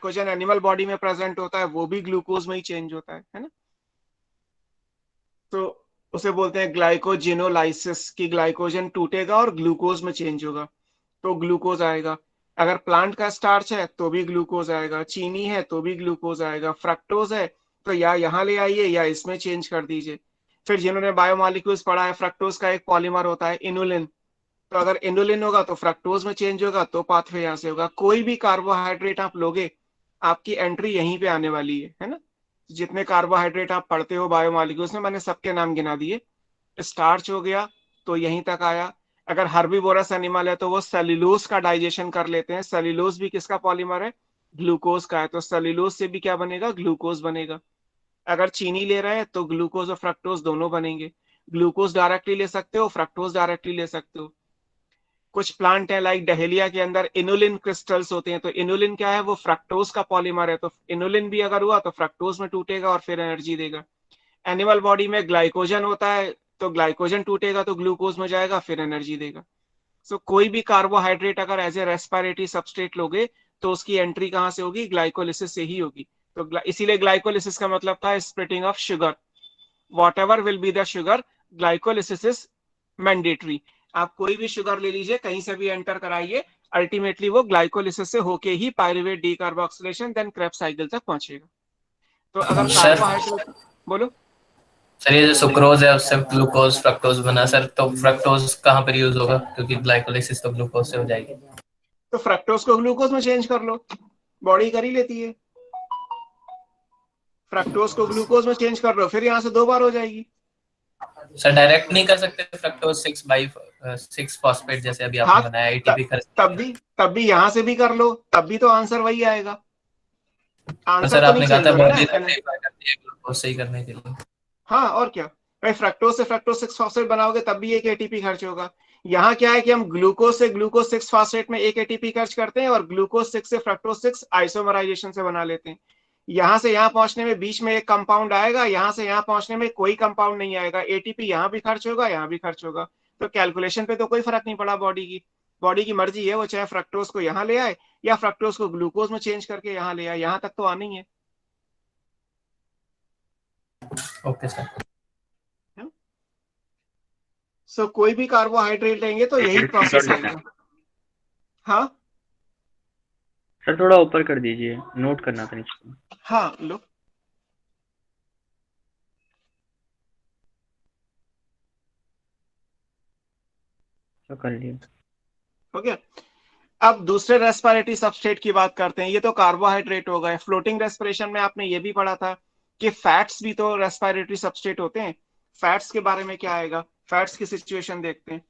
Glycogen animal body में present होता है वो भी ग्लूकोज में ही चेंज होता है ना। तो उसे बोलते हैं ग्लाइकोजिनोलाइसिस, की ग्लाइकोजन टूटेगा और ग्लूकोज में चेंज होगा तो ग्लूकोज आएगा। अगर प्लांट का स्टार्च है तो भी ग्लूकोज आएगा, चीनी है तो भी ग्लूकोज आएगा, फ्रक्टोज है तो या यहाँ ले आइए या इसमें चेंज कर दीजिए। फिर जिन्होंने बायोमॉलिक्यूल्स पढ़ा है, फ्रक्टोज का एक पॉलीमर होता है इनुलिन, तो अगर इनुलिन होगा तो फ्रक्टोज में चेंज होगा तो पाथवे यहाँ से होगा। कोई भी कार्बोहाइड्रेट आप लोगे आपकी एंट्री यहीं पे आने वाली है ना। जितने कार्बोहाइड्रेट आप पढ़ते हो बायोमॉलिक्यूल्स में, मैंने सबके नाम गिना दिए। स्टार्च हो गया तो यहीं तक आया। अगर हर्बीवोरस एनिमल है तो वो सेल्यूलोज का डाइजेशन कर लेते हैं। सेल्यूलोज भी किसका पॉलीमर है? ग्लूकोज का है, तो सेल्यूलोज से भी क्या बनेगा? ग्लूकोज बनेगा। अगर चीनी ले रहे हैं तो ग्लूकोज और फ्रक्टोज दोनों बनेंगे। ग्लूकोज डायरेक्टली ले सकते हो, फ्रक्टोज डायरेक्टली ले सकते हो। कुछ प्लांट है लाइक डहेलिया के अंदर इनुलिन क्रिस्टल्स होते हैं, तो इनुलिन क्या है? वो फ्रक्टोज का पॉलीमर है, तो इनुलिन भी अगर हुआ तो फ्रक्टोज में टूटेगा और फिर एनर्जी देगा। एनिमल बॉडी में ग्लाइकोजन होता है तो ग्लाइकोजन टूटेगा तो ग्लूकोज में जाएगा फिर एनर्जी देगा। सो कोई भी कार्बोहाइड्रेट अगर एज ए रेस्पिरेटरी सबस्ट्रेट लोगे तो उसकी एंट्री कहाँ से होगी? ग्लाइकोलिसिस से ही होगी। तो इसीलिए ग्लाइकोलिसिस का मतलब था splitting of sugar. What ever will be the sugar, glycolysis is mandatory. आप कोई भी शुगर ले लीजिए, कहीं से भी एंटर कराइए, अल्टीमेटली वो ग्लाइकोलिसिस से होके ही pyruvate decarboxylation then Krebs cycle तक पहुंचेगा। तो अगर सर कार्बोहाइड्रेट, बोलो। सर ये जो सुक्रोज है उससे ग्लूकोज फ्रक्टोज बना सर, तो फ्रक्टोज कहाँ पर यूज होगा, क्योंकि ग्लाइकोलाइसिस तो ग्लूकोज से हो जाएगी। तो फ्रक्टोज को ग्लूकोज में चेंज कर लो, बॉडी कर ही लेती है। फ्रक्टोज को ग्लूकोज में चेंज कर लो, फिर यहाँ से 2 बार हो जाएगी। सर डायरेक्ट नहीं कर सकते फ्रक्टोज 6 फॉस्फेट जैसे अभी हाँ, आपने बनाया एटीपी त, कर तब सकते भी तब भी यहाँ से भी कर लो, तब भी तो आंसर वही आएगा। हैं। आंसर सर तो नहीं आपने कहा चेंज था हो रहा बॉडी तो ना। प्रेफर करती है ग्लूकोज सही करने के लिए। हाँ, और क्या। भाई फ्रक्टोज से फ्रक्टोज 6 फॉस्फेट बनाओगे तब भी एक एटीपी खर्च होगा। यहाँ क्या है कि हम ग्लूकोज से ग्लूकोज 6 फॉस्फेट में एक एटीपी खर्च करते हैं और ग्लूकोज 6 से फ्रक्टोज 6 आइसोमराइजेशन से बना लेते हैं। यहाँ से यहाँ पहुंचने में बीच में एक कंपाउंड आएगा, यहाँ से यहाँ पहुंचने में कोई कंपाउंड नहीं आएगा, एटीपी यहाँ भी खर्च होगा यहाँ भी खर्च होगा। तो कैलकुलेशन पे तो कोई फर्क नहीं पड़ा बॉडी की। बॉडी की मर्जी है, वो चाहे फ्रक्टोज को यहाँ ले आए या फ्रक्टोज को ग्लूकोज में चेंज करके यहाँ ले आए, यहाँ तक तो आना ही है। Okay sir. सो कोई भी कार्बोहाइड्रेट लेंगे तो यही प्रोसेस आएगा। हाँ। सर थोड़ा ऊपर कर दीजिए, नोट करना था इसको। हाँ, लो। तो कर लिए। हो गया। अब दूसरे रेस्पिरेटरी सबस्ट्रेट की बात करते हैं। ये तो कार्बोहाइड्रेट हो गए। फ्लोटिंग रेस्पिरेशन में आपने ये भी पढ़ा था कि फैट्स भी तो रेस्पिरेटरी सबस्ट्रेट होते हैं। फैट्स के बारे में क्या आएगा? फैट्स की सिचुएशन देखते हैं।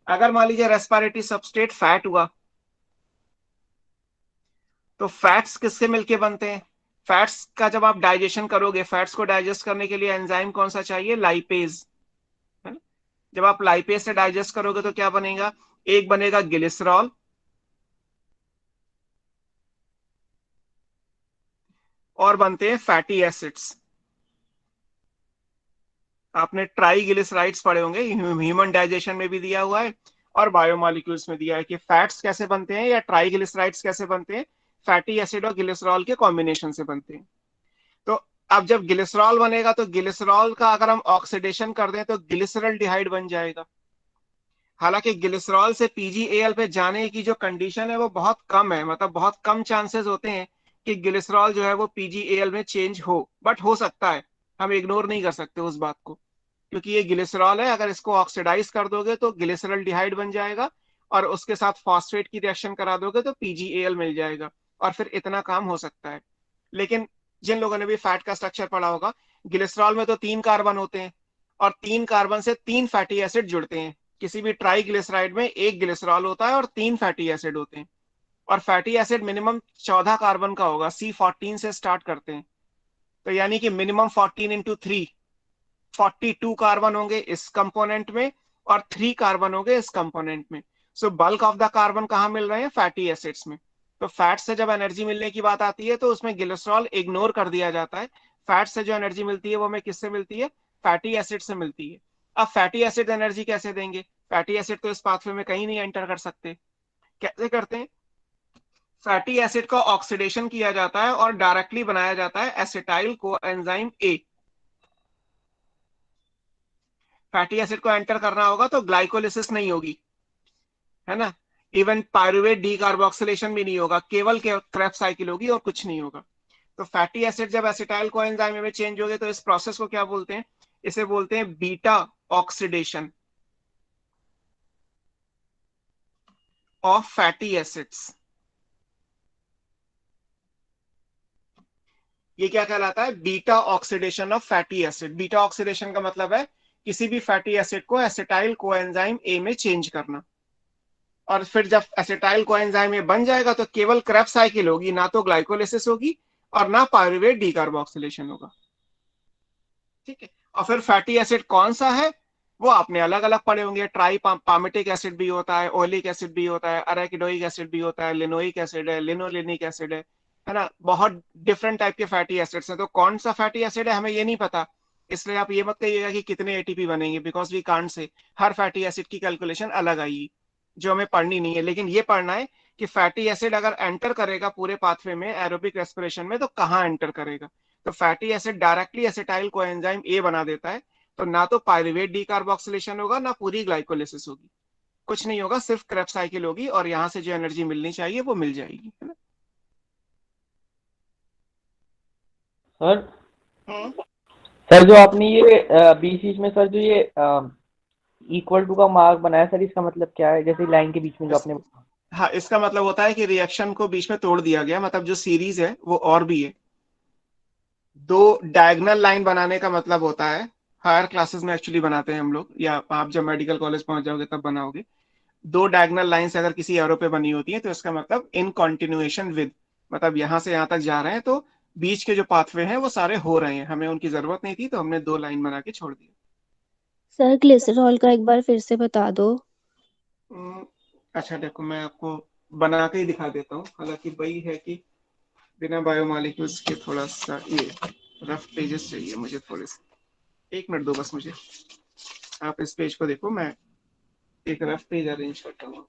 अगर मान लीजिए रेस्पिरेटरी सबस्ट्रेट फैट हुआ तो फैट्स किससे मिलके बनते हैं? फैट्स का जब आप डाइजेशन करोगे, फैट्स को डाइजेस्ट करने के लिए एंजाइम कौन सा चाहिए? लाइपेज, है ना। जब आप लाइपेज से डाइजेस्ट करोगे तो क्या बनेगा? एक बनेगा ग्लिसरॉल और बनते हैं फैटी एसिड्स। आपने ट्राईग्लिसराइड्स पढ़े होंगे, ह्यूमन डाइजेशन में भी दिया हुआ है और बायोमोलिक्यूल्स में दिया है कि फैट्स कैसे बनते हैं या ट्राईग्लिसराइड्स कैसे बनते हैं। फैटी एसिड और ग्लिसरॉल के कॉम्बिनेशन से बनते हैं। तो अब जब ग्लिसरॉल बनेगा तो ग्लिसरॉल का अगर हम ऑक्सीडेशन कर दें तो ग्लिसरल डिहाइड बन जाएगा। हालांकि ग्लिसरॉल से पीजीएल पे जाने की जो कंडीशन है वो बहुत कम है, मतलब बहुत कम चांसेस होते हैं कि ग्लिसरॉल जो है वो पीजीएल में चेंज हो, बट हो सकता है। हम इग्नोर नहीं कर सकते उस बात को, क्योंकि ये ग्लिसरॉल है। अगर इसको ऑक्सीडाइज कर दोगे तो ग्लिसरल डिहाइड बन जाएगा और उसके साथ फॉस्फेट की रिएक्शन करा दोगे तो पीजीएल मिल जाएगा और फिर इतना काम हो सकता है। लेकिन जिन लोगों ने भी फैट का स्ट्रक्चर पढ़ा होगा, ग्लिसरॉल में तो 3 कार्बन होते हैं और 3 कार्बन से 3 फैटी एसिड जुड़ते हैं। किसी भी ट्राईग्लिसराइड में एक ग्लिसरॉल होता है और 3 फैटी एसिड होते हैं। और फैटी एसिड मिनिमम 14 कार्बन का होगा, C14 से स्टार्ट करते हैं। तो यानी कि मिनिमम 14 × 3, 42 कार्बन होंगे इस कंपोनेंट में और 3 कार्बन होंगे इस कंपोनेंट में। सो बल्क ऑफ द कार्बन कहाँ मिल रहे हैं? फैटी एसिड्स में। तो फैट से जब एनर्जी मिलने की बात आती है तो उसमें ग्लिसरॉल इग्नोर कर दिया जाता है। फैट से जो एनर्जी मिलती है वो हमें किससे मिलती है? फैटी एसिड से मिलती है। अब फैटी एसिड एनर्जी कैसे देंगे? फैटी एसिड तो इस पाथवे में कहीं नहीं एंटर कर सकते। कैसे करते हैं? फैटी एसिड का ऑक्सीडेशन किया जाता है और डायरेक्टली बनाया जाता है acetyl coenzyme A. Fatty acid को एंटर करना होगा तो ग्लाइकोलिसिस नहीं होगी, है ना। इवन पायरुवेट डीकार्बोक्सिलेशन भी नहीं होगा, केवल क्रेब्स साइकिल होगी और कुछ नहीं होगा। तो फैटी एसिड जब एसिटाइल कोएंजाइम में चेंज हो गए तो इस प्रोसेस को क्या बोलते हैं? इसे बोलते हैं beta oxidation of fatty acids. ये क्या कहलाता है? Beta oxidation of fatty acid. Beta oxidation का मतलब है किसी भी फैटी एसिड को एसिटाइल कोएंजाइम ए में चेंज करना। और फिर जब एसिटाइल कोएंजाइम ए बन जाएगा तो केवल क्रेब्स साइकिल होगी, ना तो ग्लाइकोलिसिस होगी और ना पायरुवेट डीकार्बोक्सिलेशन होगा। ठीक है। और फिर फैटी एसिड कौन सा है वो आपने अलग अलग पढ़े होंगे। ट्राई पामिटिक एसिड भी होता है, ओलिक एसिड भी होता है, अरेकिडोइक एसिड भी होता है, लिनोइक एसिड है, लिनोलेनिक एसिड है ना। बहुत डिफरेंट टाइप के फैटी एसिड्स हैं। तो कौन सा फैटी एसिड है हमें ये नहीं पता, इसलिए आप ये मत कहिएगा कि कितने एटीपी बनेंगे, बिकॉज वी कांट से। हर फैटी एसिड की कैलकुलेशन अलग आएगी जो हमें पढ़नी नहीं है। लेकिन ये पढ़ना है कि फैटी एसिड अगर एंटर करेगा पूरे पाथवे में एरोबिक रेस्पिरेशन में तो कहाँ एंटर करेगा। तो fatty acid directly acetyl coenzyme A बना देता है। तो ना तो पायरुवेट डीकार्बोक्सिलेशन होगा ना पूरी ग्लाइकोलिसिस होगी, कुछ नहीं होगा, सिर्फ क्रेब्स साइकिल होगी और यहाँ से जो एनर्जी मिलनी चाहिए वो मिल जाएगी, है ना। सर हम्म। सर जो आपने ये बीच बीच में सर जो ये इक्वल टू का मार्क बनाया सर, इसका मतलब क्या है? जैसे लाइन के बीच में जो आपने। हाँ, इसका मतलब होता है कि रिएक्शन को बीच में तोड़ दिया गया, मतलब जो सीरीज है वो और भी है। दो डायगोनल लाइन बनाने का मतलब होता है, हायर क्लासेस में एक्चुअली बनाते हैं हम लोग, या आप जब मेडिकल कॉलेज पहुंच जाओगे तब बनाओगे। दो डायगोनल लाइंस अगर किसी एरो पे बनी होती है तो इसका मतलब इन कॉन्टिन्यूएशन विद, मतलब यहां से यहां तक जा रहे हैं तो बीच के जो पाथवे हैं वो सारे हो रहे हैं। हमें उनकी जरूरत नहीं थी तो हमने दो लाइन बना के छोड़ दिया। सर ग्लिसरॉल का एक बार फिर से बता दो। हम्म, अच्छा देखो, मैं आपको बना के ही दिखा देता हूँ। हालांकि वही है कि बिना बायोमॉलिक्यूल्स के थोड़ा सा ये रफ पेजेस चाहिए मुझे थोड़े से। एक मिनट दो बस मुझे। आप इस पेज को देखो, मैं एक रफ पेज अरेंज करता हूँ।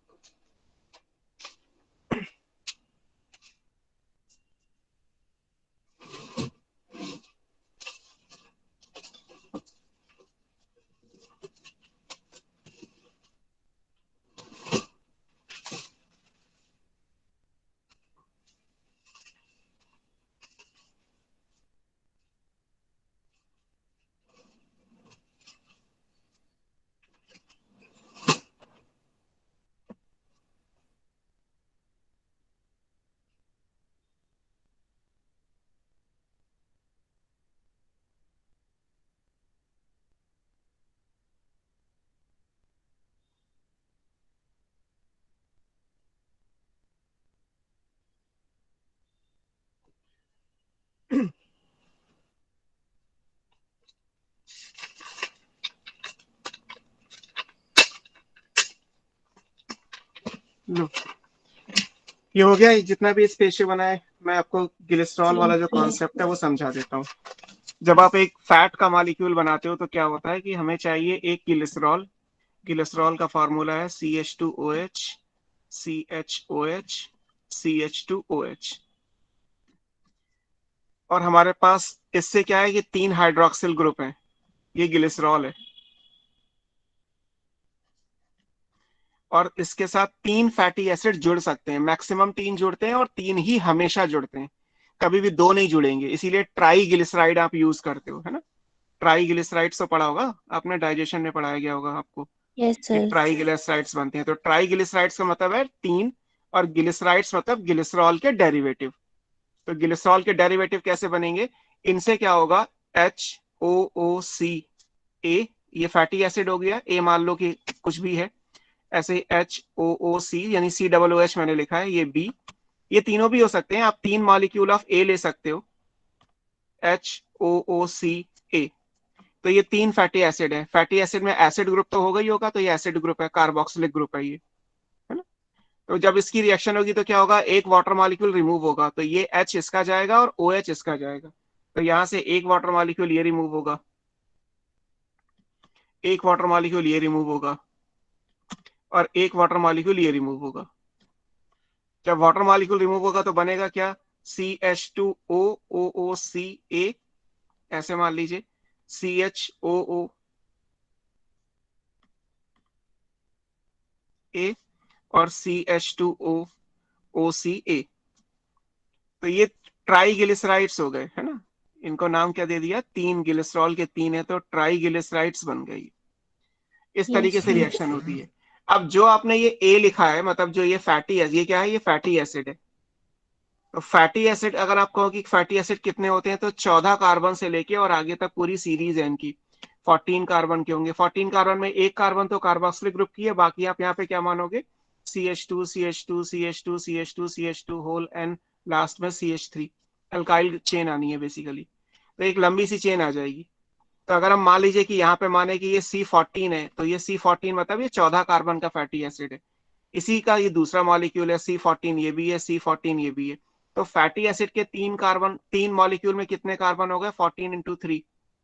लो, ये हो गया। जितना भी इस पेज पे बना है मैं आपको ग्लिसरॉल वाला जो कॉन्सेप्ट है वो समझा देता हूँ। जब आप एक फैट का मॉलिक्यूल बनाते हो तो क्या होता है कि हमें चाहिए एक ग्लिसरॉल। ग्लिसरॉल का फॉर्मूला है CH2OH CHOH CH2OH। और हमारे पास इससे क्या है कि तीन हाइड्रोक्सिल ग्रुप हैं, ये ग्लिसरॉल है। और इसके साथ तीन फैटी एसिड जुड़ सकते हैं, मैक्सिमम तीन जुड़ते हैं और तीन ही हमेशा जुड़ते हैं, कभी भी दो नहीं जुड़ेंगे। इसीलिए ट्राईग्लिसराइड आप यूज करते हो, है ना। ट्राईग्लिसराइड्स तो पढ़ा होगा आपने, डाइजेशन में पढ़ाया गया होगा आपको यस कि सर। ट्राईग्लिसराइड्स बनते हैं। तो ट्राईग्लिसराइड्स का मतलब है तीन, और ग्लिसराइड्स मतलब ग्लिसरॉल के डेरिवेटिव। तो ग्लिसरॉल के डेरिवेटिव कैसे बनेंगे? इनसे क्या होगा, HOOC, ये फैटी एसिड हो गया, ए मान लो कि कुछ भी है, ऐसे HOOC यानी COOH मैंने लिखा है, ये बी, ये तीनों भी हो सकते हैं। आप तीन मॉलिक्यूल ऑफ ए ले सकते हो, HOOCA। तो ये तीन फैटी एसिड है। फैटी एसिड में एसिड ग्रुप तो होगा ही होगा, तो ये एसिड ग्रुप है, कार्बोक्सिलिक ग्रुप है ये, है ना। तो जब इसकी रिएक्शन होगी तो क्या होगा, एक वाटर मॉलिक्यूल रिमूव होगा, तो ये H इसका जाएगा और OH इसका जाएगा। तो यहां से एक वाटर मॉलिक्यूल ये रिमूव होगा, एक वाटर मॉलिक्यूल ये रिमूव होगा और एक वाटर मॉलिक्यूल ये रिमूव होगा। जब वाटर मॉलिक्यूल रिमूव होगा तो बनेगा क्या, CH2O OOCA, ऐसे मान लीजिए CHOOA और CH2OOCA। तो ये ट्राईग्लिसराइड्स हो गए, है ना। इनको नाम क्या दे दिया, 3 ग्लिसरॉल के 3 है तो ट्राईग्लिसराइड्स बन गई। इस तरीके यस से रिएक्शन होती है। अब जो आपने ये ए लिखा है, मतलब जो ये फैटी है, ये क्या है, ये फैटी एसिड है। तो फैटी एसिड अगर आप कहो कि फैटी एसिड कितने होते हैं, तो 14 कार्बन से लेके और आगे तक पूरी सीरीज है इनकी, 14 कार्बन के होंगे। 14 कार्बन में एक कार्बन तो कार्बोक्सिलिक ग्रुप की है, बाकी आप यहाँ पे क्या मानोगे, CH2 CH2 CH2 CH2 CH2 whole and last में CH3, अल्काइल चेन आनी है बेसिकली। तो एक लंबी सी चेन आ जाएगी। तो अगर हम मान लीजिए कि यहाँ पे माने कि ये C14 है, तो ये C14 मतलब ये 14 कार्बन का फैटी एसिड है। इसी का ये दूसरा मॉलिक्यूल है C14, ये भी है C14, ये भी है। तो फैटी एसिड के 3 मॉलिक्यूल में कितने कार्बन हो गए, 14 इंटू 3,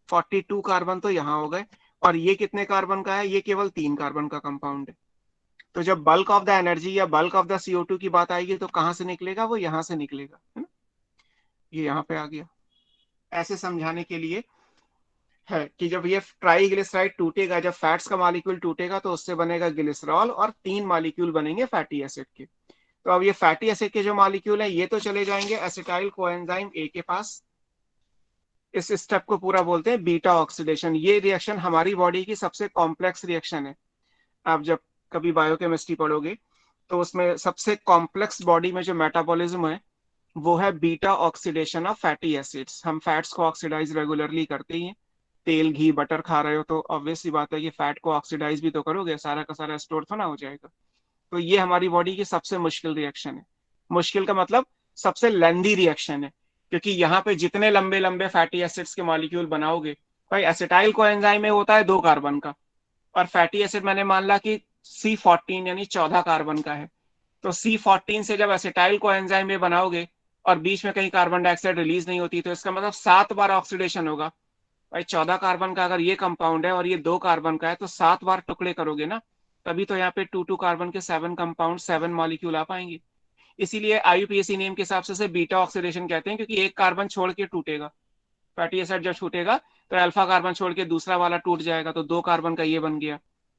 42 कार्बन तो यहाँ हो गए। और ये कितने कार्बन का है, ये केवल 3 कार्बन का कंपाउंड है। तो जब बल्क ऑफ द एनर्जी या बल्क ऑफ द CO2 की बात आएगी तो कहाँ से निकलेगा, वो यहाँ से निकलेगा, है ना। ये यहाँ पे आ गया। ऐसे समझाने के लिए है कि जब ये ट्राईग्लिसराइड टूटेगा, जब फैट्स का मॉलिक्यूल टूटेगा तो उससे बनेगा ग्लिसरॉल और 3 मॉलिक्यूल बनेंगे फैटी एसिड के। तो अब ये फैटी एसिड के जो मॉलिक्यूल है ये तो चले जाएंगे एसिटाइल कोएंजाइम ए के पास। इस स्टेप को पूरा बोलते हैं बीटा ऑक्सीडेशन। ये रिएक्शन हमारी बॉडी की सबसे कॉम्प्लेक्स रिएक्शन है। आप जब कभी बायोकेमिस्ट्री पढ़ोगे तो उसमें सबसे कॉम्प्लेक्स बॉडी में जो मेटाबॉलिज्म है वो है beta oxidation of fatty acids. हम फैट्स को ऑक्सीडाइज रेगुलरली करते ही हैं। तेल घी बटर खा रहे हो तो ऑब्वियस सी बात है कि फैट को ऑक्सीडाइज भी तो करोगे, सारा का सारा स्टोर तो ना हो जाएगा। तो ये हमारी बॉडी की सबसे मुश्किल रिएक्शन है। मुश्किल का मतलब सबसे लेंदी रिएक्शन है, क्योंकि यहाँ पे जितने लंबे लंबे फैटी एसिड्स के मॉलिक्यूल बनाओगे, भाई एसिटाइल कोएंजाइम में होता है 2 कार्बन का, और फैटी एसिड मैंने मान ला कि C14 यानी 14 कार्बन का है। तो C14 से जब एसिटाइल कोएंजाइम में बनाओगे और बीच में कहीं कार्बन डाइऑक्साइड रिलीज नहीं होती, तो इसका मतलब 7 बार ऑक्सीडेशन होगा। भाई 14 कार्बन का अगर ये कंपाउंड है और ये 2 कार्बन का है तो 7 बार टुकड़े करोगे ना, तभी तो यहाँ पे 2 कार्बन के 7 कंपाउंड 7 मॉलिक्यूल आ पाएंगे। इसीलिए IUPAC नेम के हिसाब से बीटा ऑक्सीडेशन कहते हैं, क्योंकि एक कार्बन छोड़ के टूटेगा। फैटी एसिड जब छूटेगा तो अल्फा कार्बन छोड़ के दूसरा वाला टूट जाएगा, तो 2 कार्बन का ये बन गया।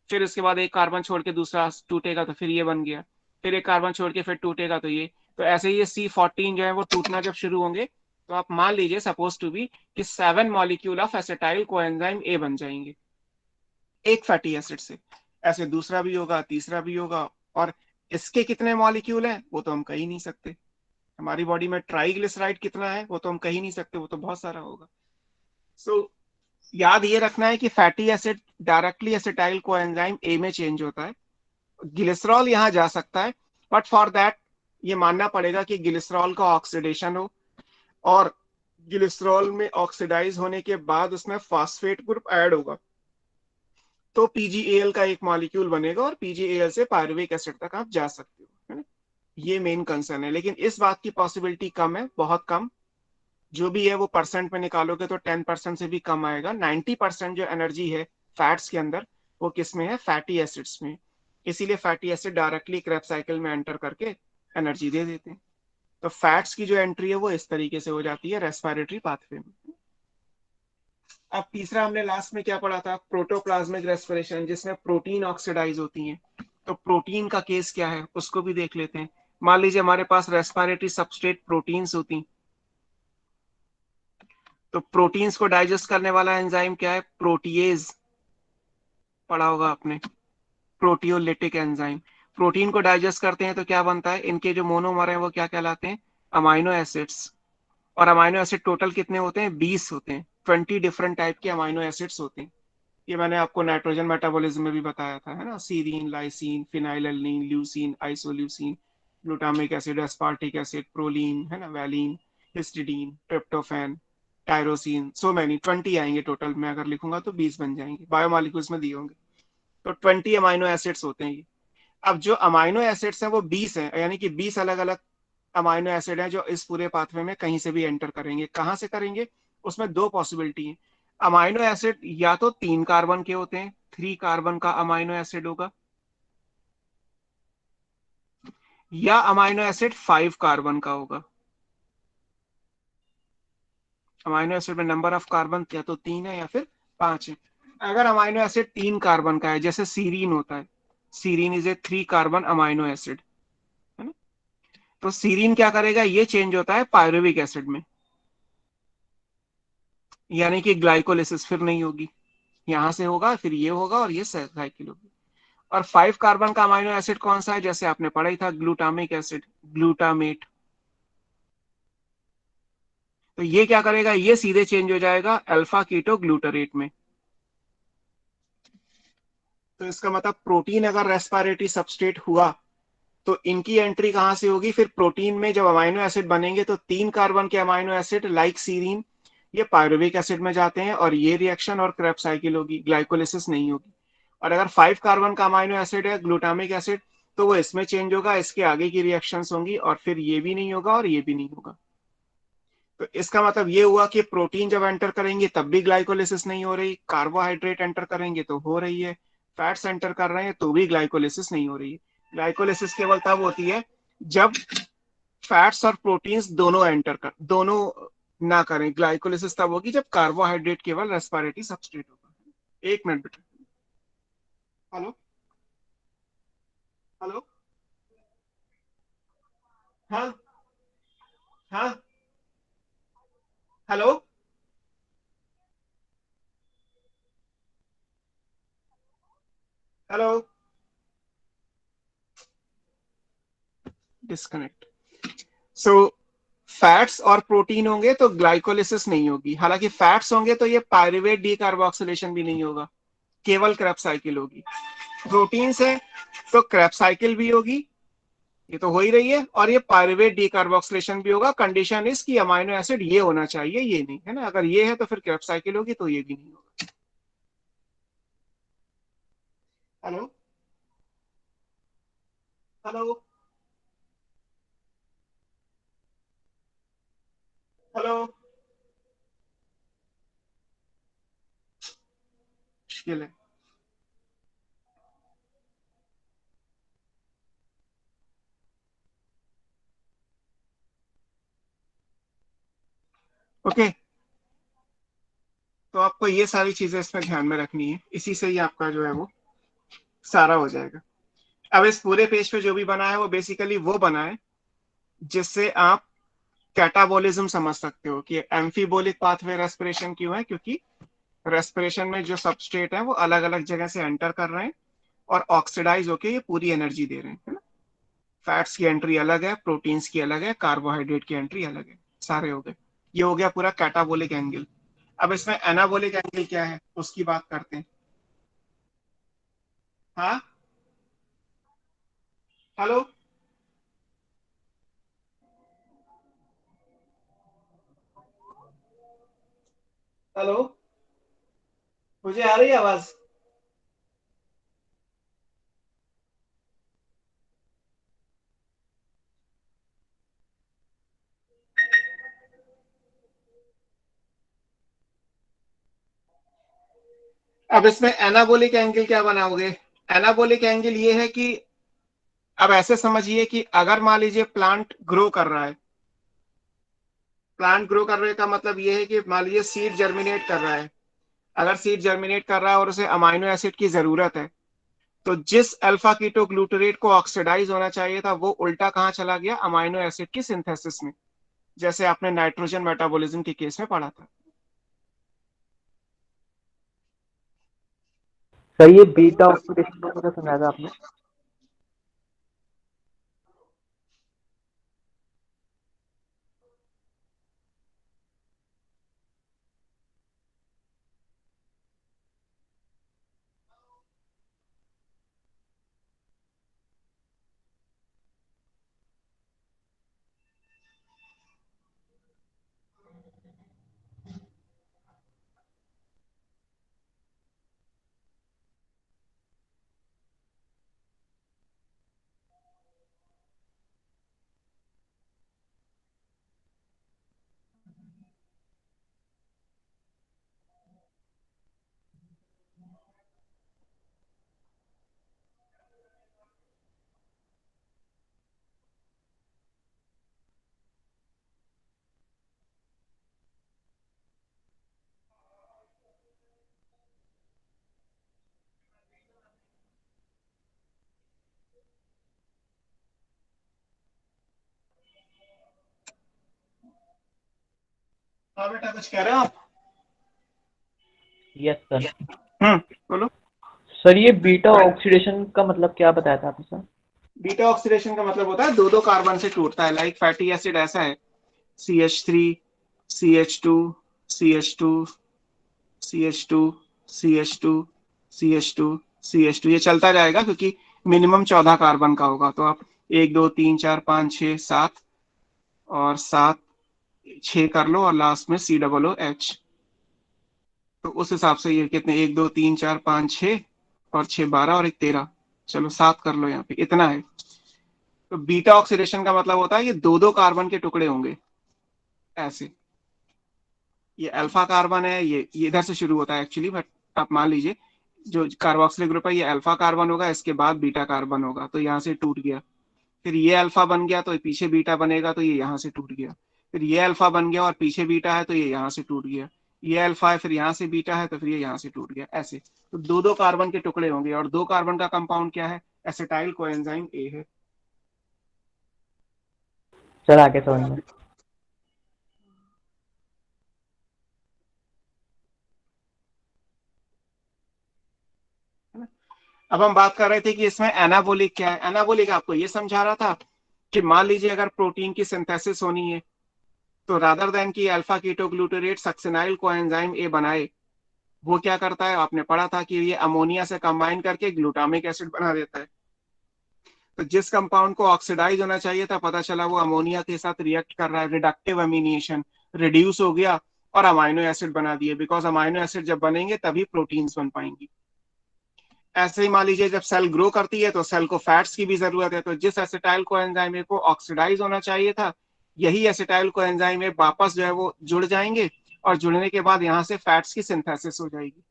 फिर उसके बाद एक कार्बन छोड़ के दूसरा टूटेगा तो फिर ये बन गया। फिर एक कार्बन छोड़ के फिर टूटेगा तो ये। तो ऐसे ही ये C14 जो है वो टूटना जब शुरू होंगे तो आप मान लीजिए सपोज टू बी कि 7 molecule of acetyl coenzyme A बन जाएंगे एक फैटी एसिड से। ऐसे दूसरा भी होगा, तीसरा भी होगा, और इसके कितने मॉलिक्यूल हैं वो तो हम कह ही नहीं सकते। हमारी बॉडी में ट्राईग्लिसराइड कितना है वो तो हम कह ही नहीं सकते, वो तो बहुत सारा होगा। सो याद ये रखना है कि fatty acid directly acetyl coenzyme A में चेंज होता है। ग्लिसरॉल यहाँ जा सकता है, बट फॉर दैट ये मानना पड़ेगा कि ग्लिसरॉल का ऑक्सीडेशन हो, और ग्लिसरॉल में ऑक्सीडाइज होने के बाद उसमें फॉस्फेट ग्रुप ऐड होगा तो PgAl का एक मॉलिक्यूल बनेगा और PgAl से पायरुविक एसिड तक आप जा सकते हो, है ना। ये मेन कंसर्न है, लेकिन इस बात की पॉसिबिलिटी कम है, बहुत कम। जो भी है वो परसेंट में निकालोगे तो 10% से भी कम आएगा। 90% जो एनर्जी है फैट्स के अंदर वो किस में है, फैटी एसिड्स में। इसीलिए fatty acid directly Krebs cycle में एंटर करके एनर्जी दे देते हैं। तो फैट्स की जो एंट्री है वो इस तरीके से हो जाती है रेस्पिरेटरी पाथवे में। अब तीसरा हमने लास्ट में क्या पढ़ा था, प्रोटोप्लाज्मिक रेस्पिरेशन, जिसमें प्रोटीन ऑक्सीडाइज होती हैं। तो प्रोटीन का केस क्या है उसको भी देख लेते हैं। मान लीजिए हमारे पास रेस्पिरेटरी सबस्ट्रेट प्रोटीन्स होती, तो प्रोटीन्स को डाइजेस्ट करने वाला एंजाइम क्या है, प्रोटीएज, पढ़ा होगा आपने, प्रोटियोलिटिक एंजाइम। प्रोटीन को डाइजेस्ट करते हैं तो क्या बनता है, इनके जो मोनोमर हैं वो क्या कहलाते हैं, अमाइनो एसिड्स। और अमाइनो एसिड टोटल कितने होते हैं, 20 होते हैं। 20 डिफरेंट टाइप के अमाइनो एसिड्स होते हैं। ये मैंने आपको नाइट्रोजन मेटाबॉलिज्म में भी बताया था, है ना। Serine, lysine, phenylalanine, leucine, isoleucine, glutamic acid, aspartic acid, proline, है ना, valine, histidine, tryptophan, tyrosine, so many 20 आएंगे टोटल। मैं अगर लिखूंगा तो 20 बन जाएंगे, बायोमॉलिक्यूल्स में दिए होंगे। तो 20 अमाइनो एसिड्स होते हैं ये। अब जो अमाइनो एसिड्स हैं वो 20 हैं, यानी कि 20 अलग अलग अमाइनो एसिड हैं जो इस पूरे पाथवे में कहीं से भी एंटर करेंगे। कहाँ से करेंगे, उसमें 2 पॉसिबिलिटी है। अमाइनो एसिड या तो 3 कार्बन के होते हैं, 3 कार्बन का अमाइनो एसिड होगा, या अमाइनो एसिड 5 कार्बन का होगा। अमाइनो एसिड में नंबर ऑफ कार्बन या तो 3 है या फिर 5 है। अगर अमाइनो एसिड 3 कार्बन का है, जैसे सीरीन होता है, serine is a 3 carbon amino acid, है ना। तो सीरीन क्या करेगा, ये चेंज होता है पायरुविक एसिड में, यानी कि ग्लाइकोलिसिस फिर नहीं होगी, यहां से होगा फिर ये होगा और ये साइकिल होगी। और 5 कार्बन का अमाइनो एसिड कौन सा है, जैसे आपने पढ़ा ही था, ग्लूटामिक एसिड, ग्लूटामेट। तो ये क्या करेगा, ये सीधे चेंज हो जाएगा अल्फा कीटो ग्लूटरेट में। तो इसका मतलब प्रोटीन अगर रेस्पिरेटरी सबस्ट्रेट हुआ तो इनकी एंट्री कहां से होगी, फिर प्रोटीन में जब अमाइनो एसिड बनेंगे तो 3 कार्बन के अमाइनो एसिड लाइक सीरीन ये पायरुविक एसिड में जाते हैं और ये रिएक्शन और क्रेब्स साइकिल होगी, ग्लाइकोलिसिस नहीं होगी। और अगर 5 कार्बन का अमाइनो एसिड है ग्लूटामिक एसिड, तो वो इसमें चेंज होगा, इसके आगे की रिएक्शंस होंगी और फिर ये भी नहीं होगा और ये भी नहीं होगा। तो इसका मतलब ये हुआ कि प्रोटीन जब एंटर करेंगे तब भी ग्लाइकोलिसिस नहीं हो रही, कार्बोहाइड्रेट एंटर करेंगे तो हो रही है, फैट्स एंटर कर रहे हैं तो भी ग्लाइकोलिसिस नहीं हो रही है। ग्लाइकोलिसिस केवल तब होती है जब फैट्स और प्रोटीन्स दोनों एंटर कर, दोनों ना करें। ग्लाइकोलिसिस तब होगी जब कार्बोहाइड्रेट केवल रेस्पिरेटरी सबस्ट्रेट होगा। एक मिनट बेटा। हेलो, हेलो, हाँ, हाँ, हेलो, हेलो, डिस्कनेक्ट। सो फैट्स और प्रोटीन होंगे तो ग्लाइकोलिसिस नहीं होगी, हालांकि फैट्स होंगे तो ये पायरुवेट डीकार्बोक्सिलेशन भी नहीं होगा, केवल क्रेब्स साइकिल होगी। प्रोटीन्स है तो क्रेब्स साइकिल भी होगी, ये तो हो ही रही है, और ये पायरुवेट डीकार्बोक्सिलेशन भी होगा। कंडीशन इस कि अमाइनो एसिड ये होना चाहिए, ये नहीं है ना। अगर ये है तो फिर क्रेब्स साइकिल होगी, तो ये भी नहीं होगा। हेलो, हेलो, हेलो, मुश्किल है। ओके, तो आपको ये सारी चीजें इसमें ध्यान में रखनी है, इसी से ही आपका जो है वो सारा हो जाएगा। अब इस पूरे पेज पे जो भी बना है वो बेसिकली वो बना है जिससे आप कैटाबोलिज्म समझ सकते हो कि एम्फीबोलिक पाथवे रेस्पिरेशन क्यों है, क्योंकि रेस्पिरेशन में जो सबस्ट्रेट है वो अलग अलग जगह से एंटर कर रहे हैं और ऑक्सीडाइज होके ये पूरी एनर्जी दे रहे हैं, है ना। फैट्स की एंट्री अलग है, प्रोटीन्स की अलग है, कार्बोहाइड्रेट की एंट्री अलग है, सारे हो गए। ये हो गया पूरा कैटाबोलिक एंगल। अब इसमें एनाबोलिक एंगल क्या है उसकी बात करते हैं। हाँ, हेलो, हेलो, मुझे आ रही है आवाज। अब इसमें एनाबोलिक एंगल क्या बनाओगे। एनाबोलिक एंगल ये है कि अब ऐसे समझिए कि अगर मान लीजिए प्लांट ग्रो कर रहा है, प्लांट ग्रो करने का मतलब ये है कि मान लीजिए सीड जर्मिनेट कर रहा है। अगर सीड जर्मिनेट कर रहा है और उसे अमाइनो एसिड की जरूरत है, तो जिस अल्फा कीटो ग्लूटरेट को ऑक्सीडाइज होना चाहिए था वो उल्टा कहाँ चला गया, अमाइनो एसिड की सिंथेसिस में, जैसे आपने नाइट्रोजन मेटाबॉलिज्म के केस में पढ़ा था। सर ये बीटा ऑक्सीडेशन वगैरह सुनाया था आपने? हाँ बेटा कुछ कह रहे हो आप? Yes sir. बोलो। सर ये बीटा ऑक्सीडेशन का मतलब क्या बताया था आपने सर? बीटा ऑक्सीडेशन का मतलब होता है दो दो कार्बन से टूटता है। लाइक फैटी एसिड ऐसा है, CH3 CH2 CH2 CH2 CH2 CH2 CH2 ये चलता जाएगा क्योंकि मिनिमम 14 कार्बन का होगा। तो आप 1 2 3 4 5 6 7 और 7 6 कर लो और लास्ट में COOH। तो उस हिसाब से ये कितने, 1 2 3 4 5 6 और 6 12 और 1 13, चलो 7 कर लो, यहाँ पे इतना है। तो बीटा ऑक्सीडेशन का मतलब होता है ये दो दो कार्बन के टुकड़े होंगे ऐसे। ये अल्फा कार्बन है, ये इधर से शुरू होता है एक्चुअली, बट आप मान लीजिए जो कार्बोक्सिलिक ग्रुप है ये अल्फा कार्बन होगा, इसके बाद बीटा कार्बन होगा, तो यहाँ से टूट गया। फिर ये अल्फा बन गया तो पीछे बीटा बनेगा, तो ये यहाँ से टूट गया। फिर ये अल्फा बन गया और पीछे बीटा है तो ये यहाँ से टूट गया। ये अल्फा है फिर यहाँ से बीटा है तो फिर ये यहाँ से टूट गया, ऐसे। तो दो दो कार्बन के टुकड़े होंगे और दो कार्बन का कंपाउंड क्या है, एसिटाइल कोएंजाइम ए है। सर आगे समझ में। अब हम बात कर रहे थे कि इसमें एनाबोलिक क्या है। एनाबोलिक आपको ये समझा रहा था कि मान लीजिए अगर प्रोटीन की सिंथेसिस होनी है तो रादर देन की alpha ketoglutarate succinyl coenzyme A बनाए, वो क्या करता है, आपने पढ़ा था कि ये अमोनिया से कंबाइन करके ग्लूटामिक एसिड बना देता है। तो जिस कंपाउंड को ऑक्सीडाइज होना चाहिए था, पता चला वो अमोनिया के साथ रिएक्ट कर रहा है, रिडक्टिव अमीनेशन, रिड्यूस हो गया और अमाइनो एसिड बना दिए। बिकॉज अमाइनो एसिड जब बनेंगे तभी प्रोटीन्स बन पाएंगी। ऐसे ही मान लीजिए जब सेल ग्रो करती है तो सेल को फैट्स की भी जरूरत है। तो जिस एसिटाइल कोएंजाइम को ऑक्सीडाइज होना चाहिए था, यही एसिटाइल कोएंजाइम वापस जो है वो जुड़ जाएंगे और जुड़ने के बाद यहाँ से फैट्स की सिंथेसिस हो जाएगी,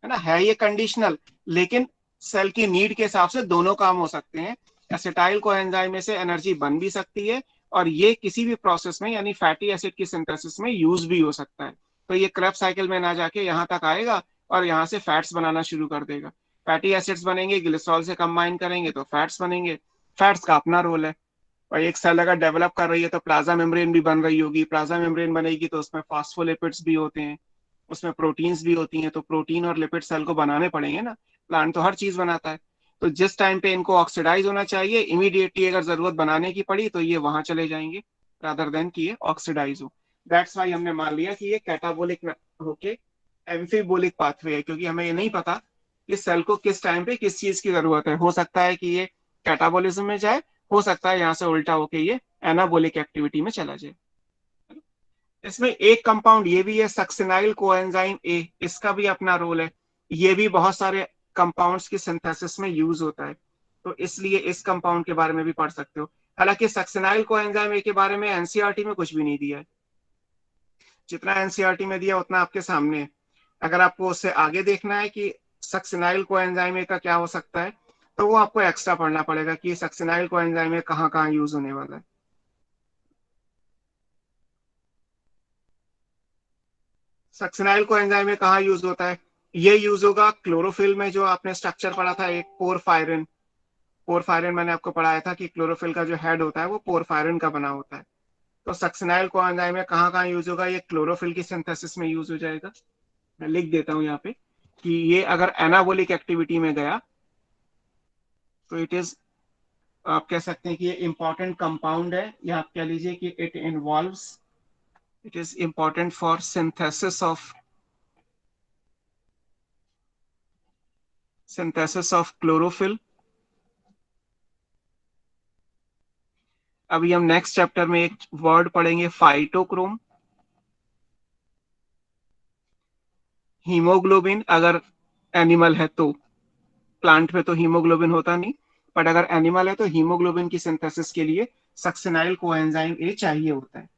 है ना। है ये कंडीशनल, लेकिन सेल की नीड के हिसाब से दोनों काम हो सकते हैं। एसिटाइल कोएंजाइम में से एनर्जी बन भी सकती है और ये किसी भी प्रोसेस में यानी फैटी एसिड की सिंथेसिस में यूज भी हो सकता है। तो ये क्रेब्स साइकिल में ना जाके यहाँ तक आएगा और यहाँ से फैट्स बनाना शुरू कर देगा। फैटी एसिड्स बनेंगे, ग्लिसरॉल से कंबाइन करेंगे तो फैट्स बनेंगे। फैट्स का अपना रोल है। और एक सेल अगर डेवलप कर रही है तो प्लाज्मा मेम्ब्रेन भी बन रही होगी। प्लाज्मा मेम्ब्रेन बनेगी तो उसमें फॉस्फोलिपिड्स भी होते हैं, उसमें प्रोटीन्स भी होती हैं। तो प्रोटीन और लिपिड सेल को बनाने पड़ेंगे ना, प्लांट तो हर चीज बनाता है। तो जिस टाइम पे इनको ऑक्सीडाइज होना चाहिए, इमीडिएटली अगर जरूरत बनाने की पड़ी तो ये वहां चले जाएंगे रादर देन कि ये ऑक्सीडाइज हो। दैट्स वाई हमने मान लिया कि ये कैटाबोलिक होके एम्फीबोलिक पाथवे है, क्योंकि हमें ये नहीं पता इस सेल को किस टाइम पे किस चीज की जरूरत है। हो सकता है कि ये कैटाबोलिज्म में जाए, हो सकता है यहाँ से उल्टा होके ये एनाबोलिक एक्टिविटी में चला जाए। इसमें एक कंपाउंड ये भी है सक्सिनाइल कोएंजाइम ए, इसका भी अपना रोल है। ये भी बहुत सारे कंपाउंड्स की सिंथेसिस में यूज होता है, तो इसलिए इस कंपाउंड के बारे में भी पढ़ सकते हो। हालांकि सक्सिनाइल कोएंजाइम ए के बारे में एनसीईआरटी में कुछ भी नहीं दिया है। जितना एनसीईआरटी में दिया उतना आपके सामने है। अगर आपको उससे आगे देखना है कि सक्सिनाइल कोएंजाइम ए का क्या हो सकता है, तो वो आपको एक्स्ट्रा पढ़ना पड़ेगा कि सक्सिनाइल कोएंजाइम ए कहाँ कहाँ यूज होने वाला है। सक्सिनाइल कोएंजाइम में कहाँ यूज होता है, ये यूज होगा क्लोरोफिल में। जो आपने स्ट्रक्चर पढ़ा था एक पोरफायरिन, पोरफायरिन मैंने आपको पढ़ाया था कि क्लोरोफिल का जो हेड होता है वो पोरफायरिन का बना होता है। तो सक्सिनाइल कोएंजाइम में कहाँ कहाँ यूज होगा, ये क्लोरोफिल की सिंथेसिस में यूज हो जाएगा। मैं लिख देता हूँ यहाँ पे कि ये अगर एनाबोलिक एक्टिविटी में गया तो इट इज, आप कह सकते हैं कि ये इंपॉर्टेंट कंपाउंड है, या आप कह लीजिए कि it involves, it is important for synthesis of chlorophyll। अभी हम नेक्स्ट चैप्टर में एक वर्ड पढ़ेंगे फाइटोक्रोम। हीमोग्लोबिन अगर एनिमल है तो, प्लांट में तो हीमोग्लोबिन होता नहीं, बट अगर एनिमल है तो हीमोग्लोबिन की सिंथेसिस के लिए सक्सिनाइल कोएंजाइम ए चाहिए होता है।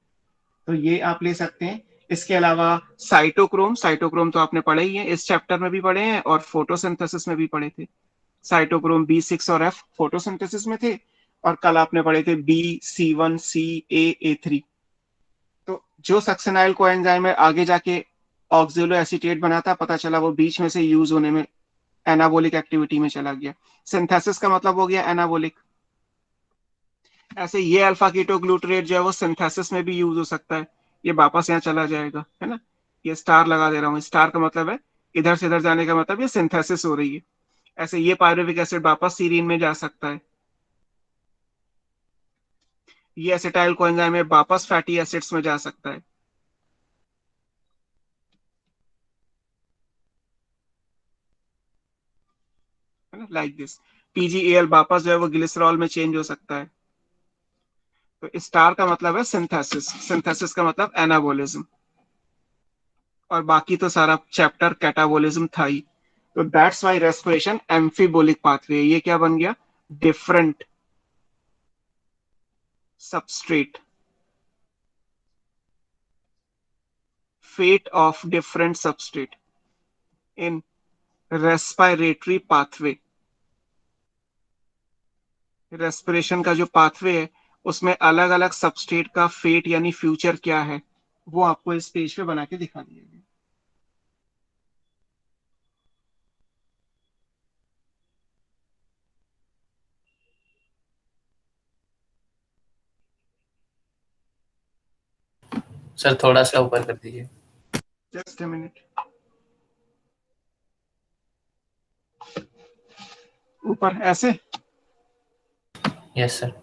तो ये आप ले सकते हैं। इसके अलावा साइटोक्रोम, साइटोक्रोम तो आपने पढ़े ही है, इस चैप्टर में भी पढ़े हैं और फोटोसिंथेसिस में भी पढ़े थे। साइटोक्रोम B6 और F फोटोसिंथेसिस में थे, और कल आपने पढ़े थे B, C1, C, A3। तो जो सक्सिनाइल कोएंजाइम है आगे जाके ऑक्सिलो एसीटेट बनाता, पता चला वो बीच में से यूज होने में एनाबोलिक एक्टिविटी में चला गया। सिंथेसिस का मतलब हो गया एनाबोलिक। ऐसे ये अल्फा कीटोग्लूटरेट जो है वो सिंथेसिस में भी यूज हो सकता है। ये वापस यहाँ चला जाएगा, है ना। ये स्टार लगा दे रहा हूँ, स्टार का मतलब है इधर से इधर जाने का मतलब ये सिंथेसिस हो रही है। ऐसे ये पायरुविक एसिड वापस सीरीन में जा सकता है, ये एसिटाइल कोएंजाइम में वापस फैटी एसिड्स में जा सकता है। लाइक दिस, पीजीएल वापस जो है वो ग्लिसरॉल में चेंज हो सकता है। तो स्टार का मतलब है सिंथेसिस, सिंथेसिस का मतलब एनाबोलिज्म, और बाकी तो सारा चैप्टर कैटाबोलिज्म था ही। तो दैट्स वाई रेस्पिरेशन एम्फीबोलिक पाथवे, ये क्या बन गया, different substrate, fate of different substrate in respiratory pathway। Respiration का जो पाथवे है उसमें अलग अलग सबस्ट्रेट का फेट यानी फ्यूचर क्या है, वो आपको इस पेज पे बना के दिखा दिया गया। सर थोड़ा सा ऊपर कर दीजिए। जस्ट अ मिनट, ऊपर ऐसे। Yes sir.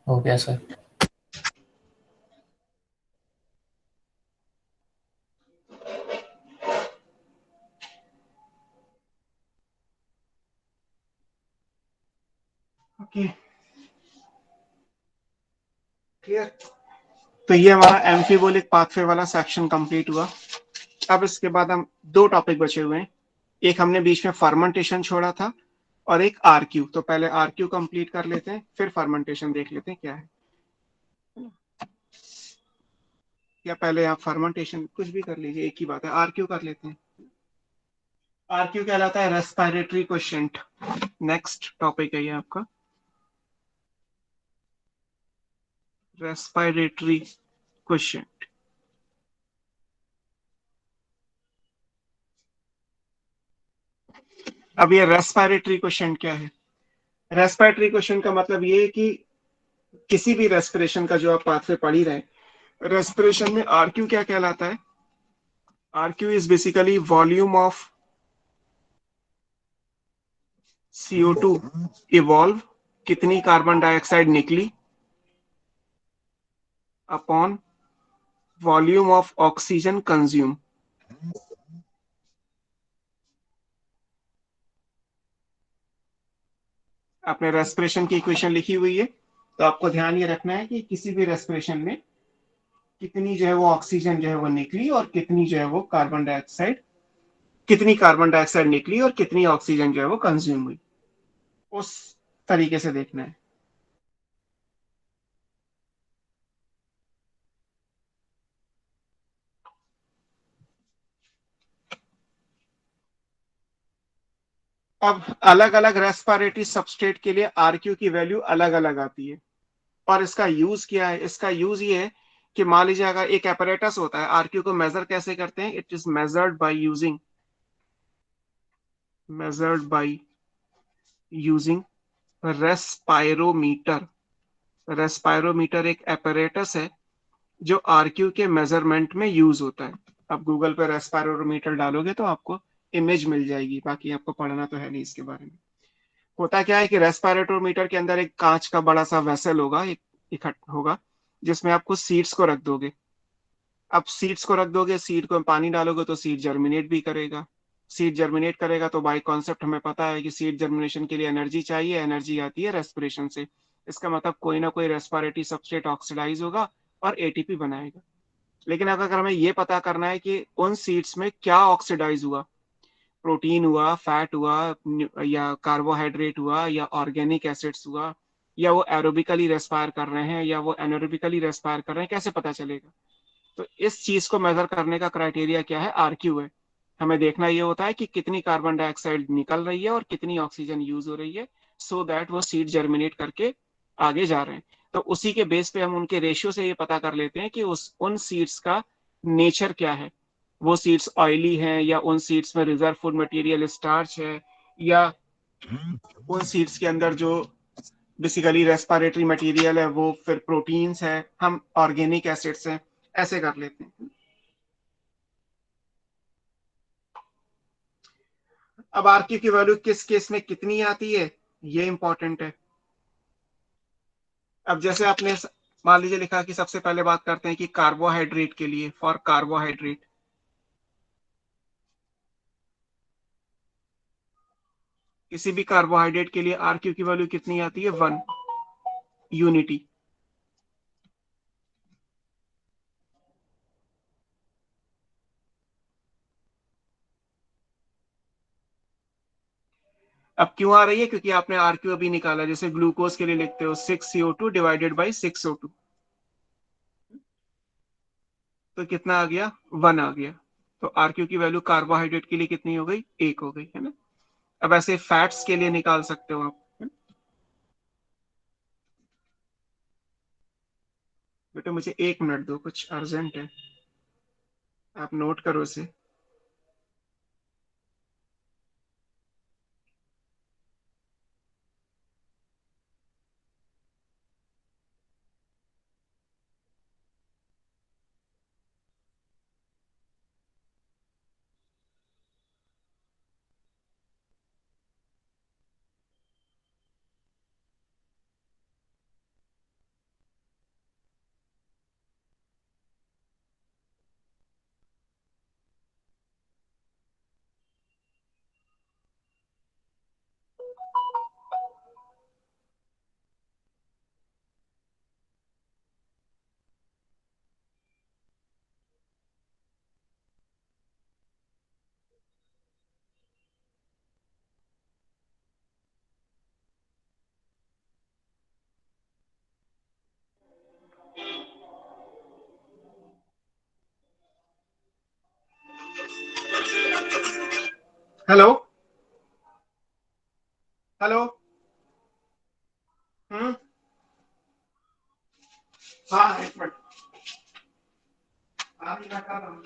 हो गया सर। Okay, clear. तो ये हमारा एम्फीबोलिक पाथवे वाला सेक्शन कंप्लीट हुआ। अब इसके बाद हम दो टॉपिक बचे हुए हैं, एक हमने बीच में फर्मेंटेशन छोड़ा था और एक आरक्यू। तो पहले आरक्यू कंप्लीट कर लेते हैं, फिर फर्मेंटेशन देख लेते हैं क्या है, या पहले आप फर्मेंटेशन कुछ भी कर लीजिए, एक ही बात है, आरक्यू कर लेते हैं। आरक्यू कहलाता है रेस्पिरेटरी क्वेश्चंट। नेक्स्ट टॉपिक है ये आपका रेस्पिरेटरी क्वेश्चंट। अब ये रेस्पिरेटरी क्वेश्चन क्या है, रेस्पिरेटरी क्वेश्चन का मतलब ये है कि किसी भी रेस्पिरेशन का जो आप पाथवे पढ़ ही रहे, रेस्पिरेशन में आरक्यू क्या कहलाता है, RQ is basically volume of CO2 evolve, कितनी कार्बन डाइऑक्साइड निकली, upon volume of oxygen consume. आपने रेस्पिरेशन की इक्वेशन लिखी हुई है, तो आपको ध्यान ये रखना है कि किसी भी रेस्पिरेशन में कितनी जो है वो ऑक्सीजन जो है वो निकली और कितनी जो है वो कार्बन डाइऑक्साइड, कितनी कार्बन डाइऑक्साइड निकली और कितनी ऑक्सीजन जो है वो कंज्यूम हुई, उस तरीके से देखना है। अब अलग अलग रेस्पिरेटरी सबस्ट्रेट के लिए आरक्यू की वैल्यू अलग अलग आती है, और इसका यूज क्या है, इसका यूज ये है कि मान लीजिए अगर एक एपरेटस होता है, आरक्यू को मेजर कैसे करते हैं, it is measured by using respirometer. Respirometer एक एपरेटस है जो आरक्यू के मेजरमेंट में यूज होता है। अब गूगल पे रेस्पायरोमीटर डालोगे तो आपको इमेज मिल जाएगी, बाकी आपको पढ़ना तो है नहीं इसके बारे में। होता क्या है कि रेस्पिरेटोमीटर के अंदर एक कांच का बड़ा सा वेसल होगा, एक इकट्ठा होगा, जिसमें आप कुछ सीड्स को रख दोगे। अब सीड्स को रख दोगे, सीड को पानी डालोगे तो सीड जर्मिनेट भी करेगा। सीड जर्मिनेट करेगा तो बाय कॉन्सेप्ट हमें पता है कि सीड जर्मिनेशन के लिए एनर्जी चाहिए, एनर्जी आती है रेस्पिरेशन से। इसका मतलब कोई ना कोई रेस्पिरेटरी सबस्ट्रेट ऑक्सीडाइज होगा और एटीपी बनाएगा। लेकिन अगर हमें ये पता करना है कि उन सीड्स में क्या ऑक्सीडाइज हुआ, प्रोटीन हुआ, फैट हुआ, या कार्बोहाइड्रेट हुआ, या ऑर्गेनिक एसिड्स हुआ, या वो एरोबिकली रेस्पायर कर रहे हैं या वो एनएरोबिकली रेस्पायर कर रहे हैं, कैसे पता चलेगा? तो इस चीज को मेजर करने का क्राइटेरिया क्या है? आरक्यू है। हमें देखना ये होता है कि कितनी कार्बन डाइऑक्साइड निकल रही है और कितनी ऑक्सीजन यूज हो रही है, सो दैट वो सीड जर्मिनेट करके आगे जा रहे हैं। तो उसी के बेस पे हम उनके रेशियो से ये पता कर लेते हैं कि उस उन सीड्स का नेचर क्या है। वो सीड्स ऑयली हैं, या उन सीड्स में रिजर्व फूड मटेरियल स्टार्च है, या उन सीड्स के अंदर जो बेसिकली रेस्पिरेटरी मटेरियल है वो फिर प्रोटीन्स है, हम ऑर्गेनिक एसिड्स हैं, ऐसे कर लेते हैं। अब आरक्यू की वैल्यू किस केस में कितनी आती है, ये इंपॉर्टेंट है। अब जैसे आपने मान लीजिए लिखा कि सबसे पहले बात करते हैं कि कार्बोहाइड्रेट के लिए, फॉर कार्बोहाइड्रेट, किसी भी कार्बोहाइड्रेट के लिए आरक्यू की वैल्यू कितनी आती है? 1 यूनिटी। अब क्यों आ रही है? क्योंकि आपने आरक्यू अभी निकाला। जैसे ग्लूकोज के लिए लिखते हो 6CO2 डिवाइडेड बाई 6O2, तो कितना आ गया? 1 आ गया। तो आरक्यू की वैल्यू कार्बोहाइड्रेट के लिए कितनी हो गई? 1 हो गई, है ना? अब ऐसे फैट्स के लिए निकाल सकते हो आप। बेटा मुझे 1 मिनट दो, कुछ अर्जेंट है, आप नोट करो इसे। हेलो। हेलो। हम्म। हाँ, 1 मिनट। आप ही रखा था।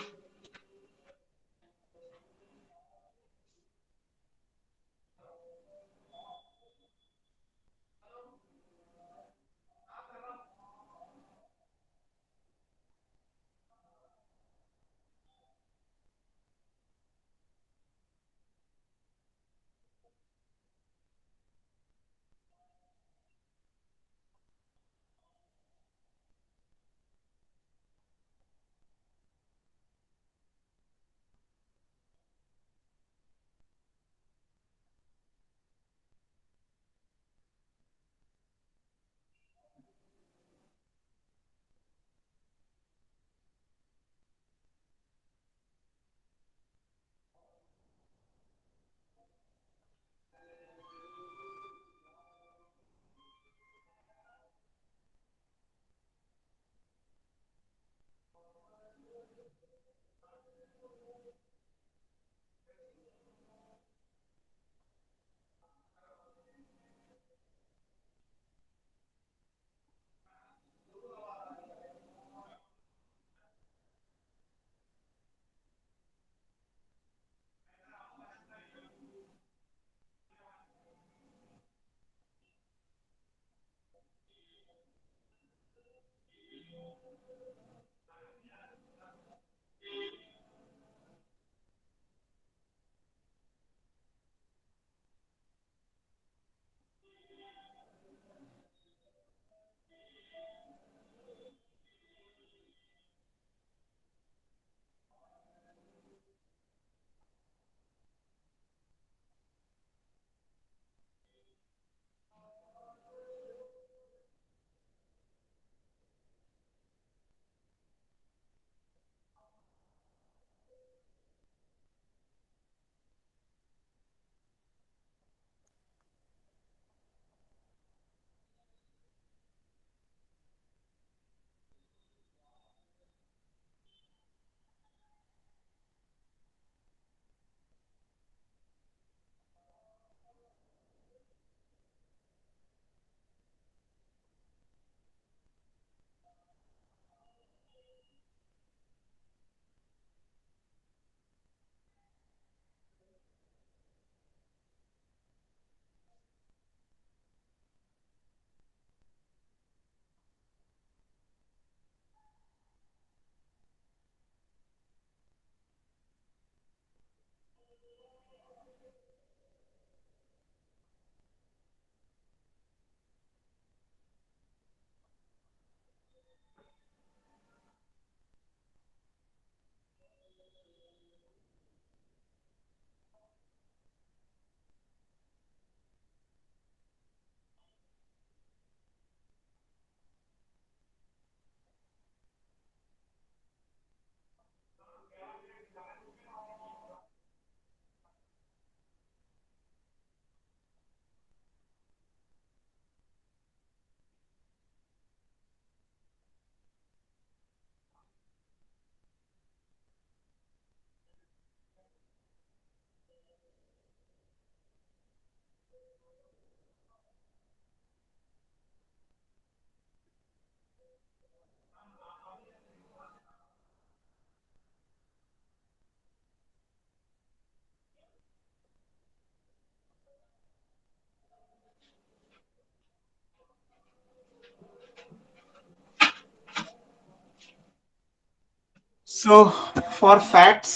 सो फॉर फैट्स,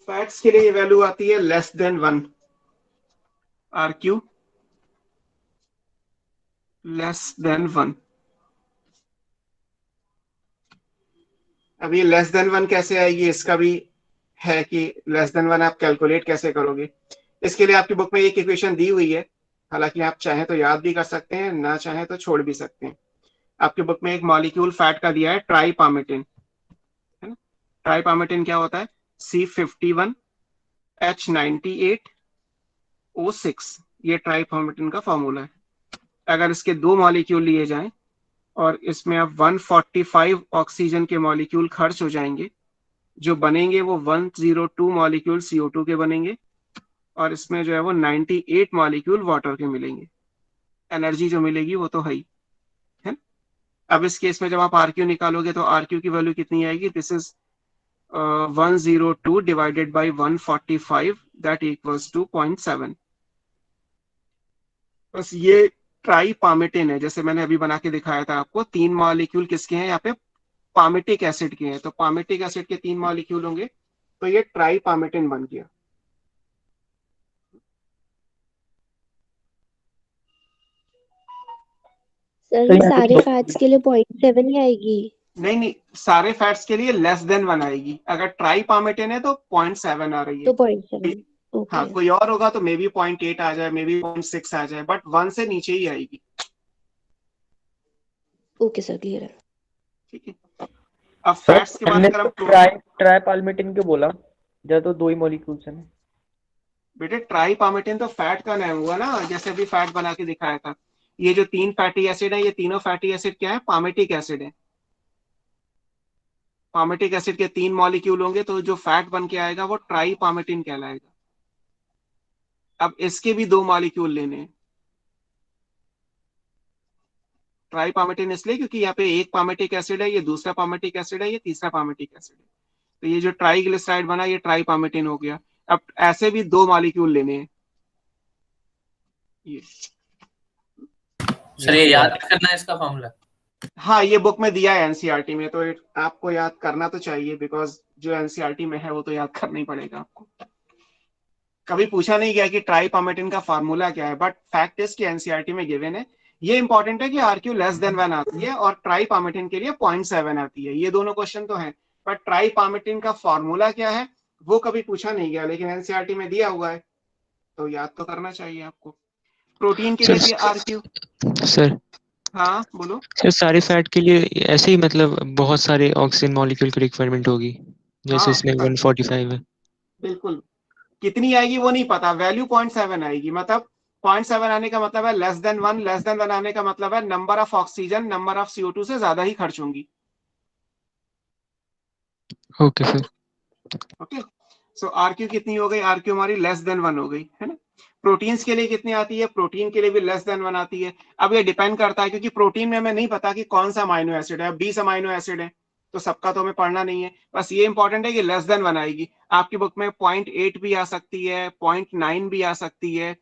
फैट्स के लिए वैल्यू आती है less than 1, R Q less than 1। अब ये लेस देन 1 कैसे आएगी, इसका भी है कि लेस देन 1 आप कैलकुलेट कैसे करोगे। इसके लिए आपकी बुक में एक इक्वेशन दी हुई है, हालांकि आप चाहें तो याद भी कर सकते हैं, ना चाहें तो छोड़ भी सकते हैं। आपकी बुक में एक मॉलिक्यूल फैट का दिया है ट्राइपामेटिन, है ना। ट्राइपामेटिन क्या होता है, C51H98O6, ये ट्राइपामेटिन का फॉर्मूला है। अगर इसके दो मॉलिक्यूल लिए जाएं और इसमें अब 145 ऑक्सीजन के मॉलिक्यूल खर्च हो जाएंगे, जो बनेंगे वो 102 मॉलिक्यूल CO2 के बनेंगे, और इसमें जो है वो 98 मॉलिक्यूल वाटर के मिलेंगे। एनर्जी जो मिलेगी वो तो है ही, है। अब इस केस में जब आप आर क्यू निकालोगे तो आर क्यू की वैल्यू कितनी आएगी, this is 102 divided by 145, that equals to 0.7। बस ये ट्राइपामेटिन है, जैसे मैंने अभी बना के दिखाया था आपको। तीन मॉलिक्यूल किसके हैं यहाँ पे, पामेटिक एसिड के हैं, तो पामेटिक एसिड के तीन मॉलिक्यूल होंगे, तो ये ट्राइपामेटिन बन गया। सर तो ये यहाँ सारे पे फैट्स के लिए 0.7 ही आएगी? नहीं नहीं, सारे फैट्स के लिए लेस देन 1 आएगी। अगर ट्राइपामेटिन है तो 0.7 आ रही तो है। 0.7। हाँ, ओके। कोई और होगा तो मे बी 0.8 आ जाए, मे बी 0.6 आ जाए, बट 1 से नीचे ही आएगी। ओके सर, क्लियर है। ठीक है, अब सर फैट्स के बाद हमने अगर तो हम ट्राइपाल्मिटिन क्यों बोला, जब तो दो ही मॉलिक्यूल्स हैं। बेटे ट्राइपामेटिन तो फैट का नाम हुआ ना, जैसे अभी फैट बना के दिखाया था। ये जो तीन फैटी एसिड है, ये तीनों फैटी एसिड क्या है, पामेटिक एसिड है। पामेटिक एसिड के तीन मॉलिक्यूल होंगे तो जो फैट बन के आएगा वो ट्राइपामेटिन कहलाएगा। अब इसके भी दो मॉलिक्यूल लेने हैं। ट्राइपामेटिन इसलिए क्योंकि यहाँ पे एक पामेटिक एसिड है, ये दूसरा पामेटिक एसिड है, ये तीसरा पामेटिक एसिड है, तो ये जो ट्राइग्लिसराइड बना ये ट्राइपामेटिन हो गया। अब ऐसे भी दो मॉलिक्यूल लेने हैं ये। सर ये याद नहीं करना है इसका फॉर्मूला? हाँ, ये बुक में दिया है एनसीईआरटी में, तो आपको याद करना तो चाहिए, बिकॉज जो एनसीईआरटी में है वो तो याद करना ही पड़ेगा आपको। कभी पूछा नहीं गया कि ट्राइपामेटिन का फार्मूला क्या है, बट फैक्ट इज कि एनसीईआरटी में गिवन है। ये इंपॉर्टेंट है कि आरक्यू लेस देन 1 आती है और ट्राइपामेटिन के लिए 0.7 आती है। ये दोनों क्वेश्चन तो हैं, बट ट्राइपामेटिन का फॉर्मूला क्या है वो कभी पूछा नहीं गया, लेकिन एनसीईआरटी में दिया हुआ है, तो याद तो करना चाहिए आपको। प्रोटीन के लिए भी आरक्यू। सर हाँ बोलो। सर सारे फैट के लिए ऐसे ही मतलब बहुत सारे ऑक्सीजन मॉलिक्यूल की रिक्वायरमेंट होगी, जैसे हाँ इसमें 145 है। बिल्कुल, कितनी आएगी वो नहीं पता, वैल्यू 0.7 आएगी। मतलब 0.7 आने का मतलब है लेस देन 1, लेस देन 1 आने का मतलब है number of oxygen number of CO2 से ज्यादा ही खर्च होंगी। Okay sir. ओके, सो आरक्यू कितनी हो गई, आरक्यू हमारी लेस देन 1 हो गई, है ना। प्रोटीन्स के लिए कितनी आती है, प्रोटीन के लिए भी लेस देन 1 आती है। अब ये डिपेंड करता है, क्योंकि प्रोटीन में हमें नहीं पता कि कौन सा अमाइनो एसिड है, 20 अमाइनो एसिड है, तो सबका तो हमें पढ़ना नहीं है। बस ये इंपॉर्टेंट है कि लेस देन 1 आएगी। आपकी बुक में 0.8 भी आ सकती है, 0.9 भी आ सकती है,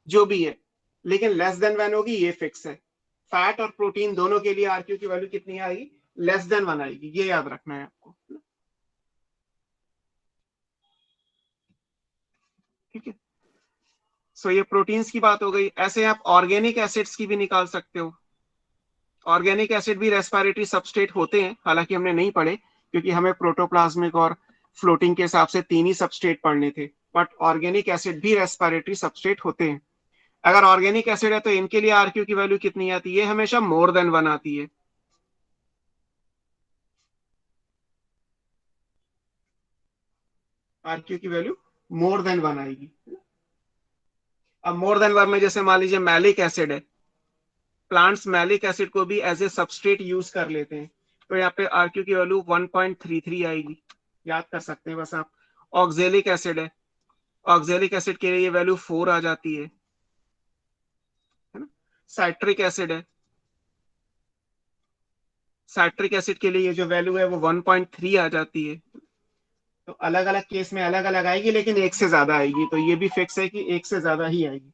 जो भी है, लेकिन लेस देन 1 होगी, ये फिक्स है। फैट और प्रोटीन दोनों के लिए आरक्यू की वैल्यू कितनी आएगी, लेस देन 1 आएगी, ये याद रखना है आपको। ठीक है, सो ये प्रोटीन्स की बात हो गई। ऐसे आप ऑर्गेनिक एसिड्स की भी निकाल सकते हो। ऑर्गेनिक एसिड भी रेस्पिरेटरी सबस्ट्रेट होते हैं, हालांकि हमने नहीं पढ़े क्योंकि हमें प्रोटोप्लाज्मिक और फ्लोटिंग के हिसाब से तीन ही सबस्ट्रेट पढ़ने थे, बट ऑर्गेनिक एसिड भी रेस्पिरेटरी सबस्ट्रेट होते हैं। अगर ऑर्गेनिक एसिड है तो इनके लिए आरक्यू की वैल्यू कितनी आती है, हमेशा मोर देन 1 आती है। आरक्यू की वैल्यू मोर देन 1 आएगी। अब मोर देन 1 में जैसे मान लीजिए मैलिक एसिड है, प्लांट्स मैलिक एसिड को भी एज ए सबस्ट्रेट यूज कर लेते हैं, तो यहाँ पे आरक्यू की वैल्यू 1.33 आएगी, याद कर सकते हैं बस आप। ऑक्जेलिक एसिड है, ऑक्जेलिक एसिड के लिए ये वैल्यू 4 आ जाती है ना। साइट्रिक एसिड है, साइट्रिक एसिड के लिए ये जो वैल्यू है वो 1.3 आ जाती है। तो अलग अलग केस में अलग अलग आएगी, लेकिन एक से ज्यादा आएगी, तो ये भी फिक्स है कि एक से ज्यादा ही आएगी।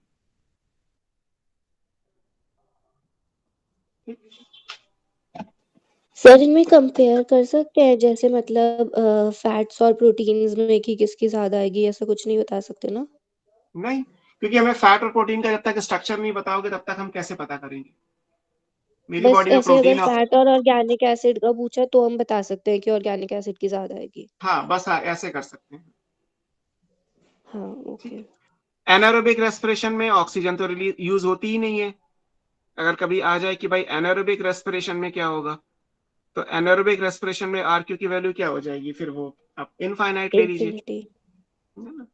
सर इनमें कंपेयर कर सकते हैं, जैसे मतलब फैट्स और प्रोटीन्स में कि किसकी ज्यादा आएगी, ऐसा कुछ नहीं बता सकते ना? नहीं, क्योंकि हमें फैट और प्रोटीन का जब तक स्ट्रक्चर नहीं बताओगे तब तक हम कैसे पता करेंगे। मेरी बस बॉडी में ऐसे अगर प्रोटीन फैट और ऑर्गेनिक एसिड का पूछा तो हम बता सकते हैं कि ऑर्गेनिक एसिड की ज्यादा आएगी। हाँ बस, हाँ ऐसे कर सकते हैं। हाँ ठीक ओके। है। एनारोबिक रेस्पिरेशन में ऑक्सीजन तो रिलीज यूज होती ही नहीं है। अगर कभी आ जाए कि भाई एनारोबिक रेस्पिरेशन में क्या होगा, तो एनारोबिक रेस्पिरेशन में आरक्यू की वैल्यू क्या हो जाएगी, फिर वो आप इनफाइनाइट ले लीजिए, इन्फिनिटी। है ना।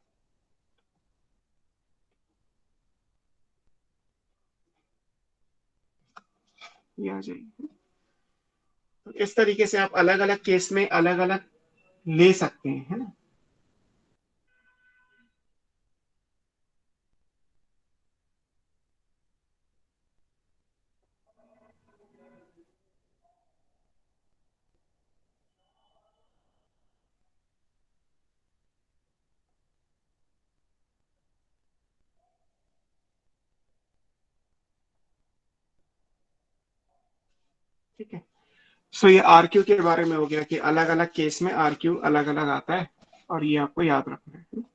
ये आ जाएगी। तो इस तरीके से आप अलग अलग केस में अलग अलग ले सकते हैं, है ना। ठीक है। सो ये आरक्यू के बारे में हो गया कि अलग अलग केस में आरक्यू अलग अलग आता है, और ये आपको याद रखना है।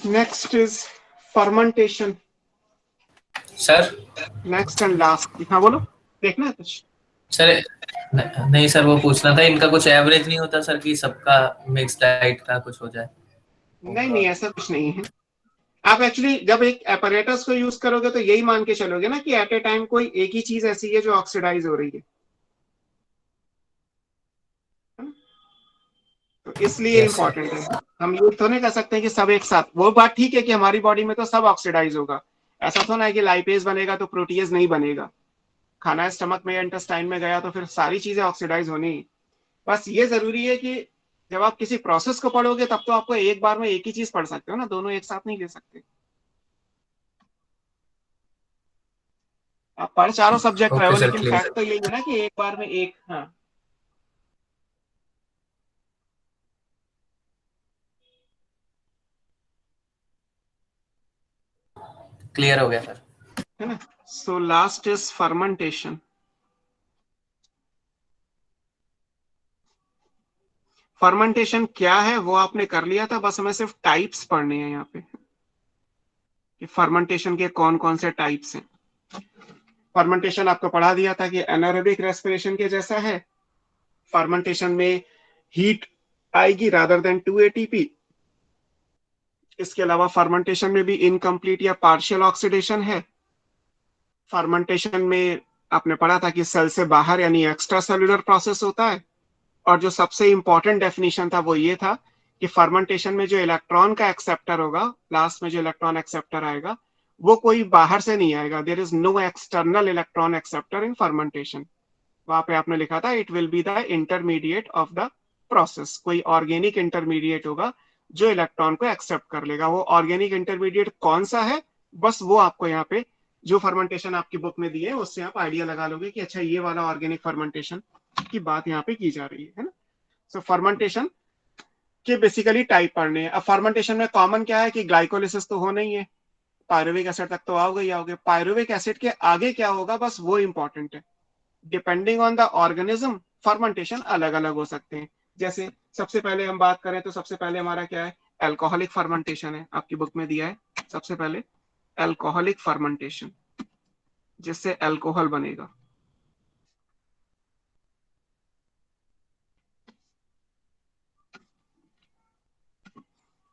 Next is fermentation. Sir next and last, हाँ बोलो, देखना है कुछ। सर नहीं सर, वो पूछना था इनका कुछ एवरेज नहीं होता सर कि सबका मिक्स डाइट का कुछ हो जाए नहीं नहीं, ऐसा कुछ नहीं है। आप एक्चुअली जब एक एपरेटस को यूज करोगे तो यही मान के चलोगे ना कि एट ए टाइम कोई एक ही चीज ऐसी है जो ऑक्सीडाइज हो रही है ना? तो इसलिए यस सर। इंपॉर्टेंट है। हम ये तो नहीं कह सकते कि सब एक साथ, वो बात ठीक है कि हमारी बॉडी में तो सब ऑक्सीडाइज होगा, ऐसा तो ना है कि लाइपेज बनेगा तो प्रोटीज नहीं बनेगा। खाना स्टमक में या इंटेस्टाइन में गया तो फिर सारी चीजें ऑक्सीडाइज होनी। बस ये जरूरी है कि जब आप किसी प्रोसेस को पढ़ोगे तब तो आपको एक बार में एक ही चीज पढ़ सकते हो ना, दोनों एक साथ नहीं ले सकते। आप पढ़ चारों सब्जेक्ट रहे ओके हो, सर, लेकिन क्लियर। फैक्ट तो यही है ना कि एक बार में एक, हाँ। क्लियर हो गया सर। है ना। So last is fermentation. Fermentation क्या है वो आपने कर लिया था, बस हमें सिर्फ टाइप्स पढ़ने हैं यहाँ पे कि फर्मेंटेशन के कौन कौन से टाइप्स हैं। फर्मेंटेशन आपको पढ़ा दिया था कि एनारोबिक रेस्पिरेशन के जैसा है। फर्मेंटेशन में हीट आएगी रादर देन 2 ATP। इसके अलावा फर्मेंटेशन में भी इनकम्प्लीट या पार्शियल ऑक्सीडेशन है। फर्मेंटेशन में आपने पढ़ा था कि सेल से बाहर यानी एक्स्ट्रा सेलुलर प्रोसेस होता है। और जो सबसे इंपॉर्टेंट डेफिनेशन था वो ये था कि फर्मेंटेशन में जो इलेक्ट्रॉन का एक्सेप्टर होगा, लास्ट में जो इलेक्ट्रॉन एक्सेप्टर आएगा वो कोई बाहर से नहीं आएगा। There is no external electron acceptor in fermentation. वहां पे आपने लिखा था it will be the intermediate of the process. कोई ऑर्गेनिक इंटरमीडिएट होगा जो इलेक्ट्रॉन को एक्सेप्ट कर लेगा। वो ऑर्गेनिक इंटरमीडिएट कौन सा है, बस वो आपको यहाँ पे जो फर्मेंटेशन आपकी बुक में दी है उससे आप आइडिया लगा लोगे कि अच्छा ये वाला ऑर्गेनिक फर्मेंटेशन की बात यहाँ पे की जा रही है ना। सो फर्मेंटेशन के बेसिकली टाइप पढ़ने हैं। अब फर्मेंटेशन में कॉमन क्या है कि ग्लाइकोलिसिस तो होना ही है, पायरुविक एसिड तक तो आओगे ही आओगे। पायरुविक एसिड के आगे क्या होगा बस वो इंपॉर्टेंट है। Depending on the organism fermentation अलग अलग हो सकते हैं। जैसे सबसे पहले हम बात करें तो सबसे पहले हमारा क्या है, अल्कोहलिक फर्मेंटेशन है, आपकी बुक में दिया है सबसे पहले अल्कोहलिक फर्मेंटेशन, जिससे अल्कोहल बनेगा।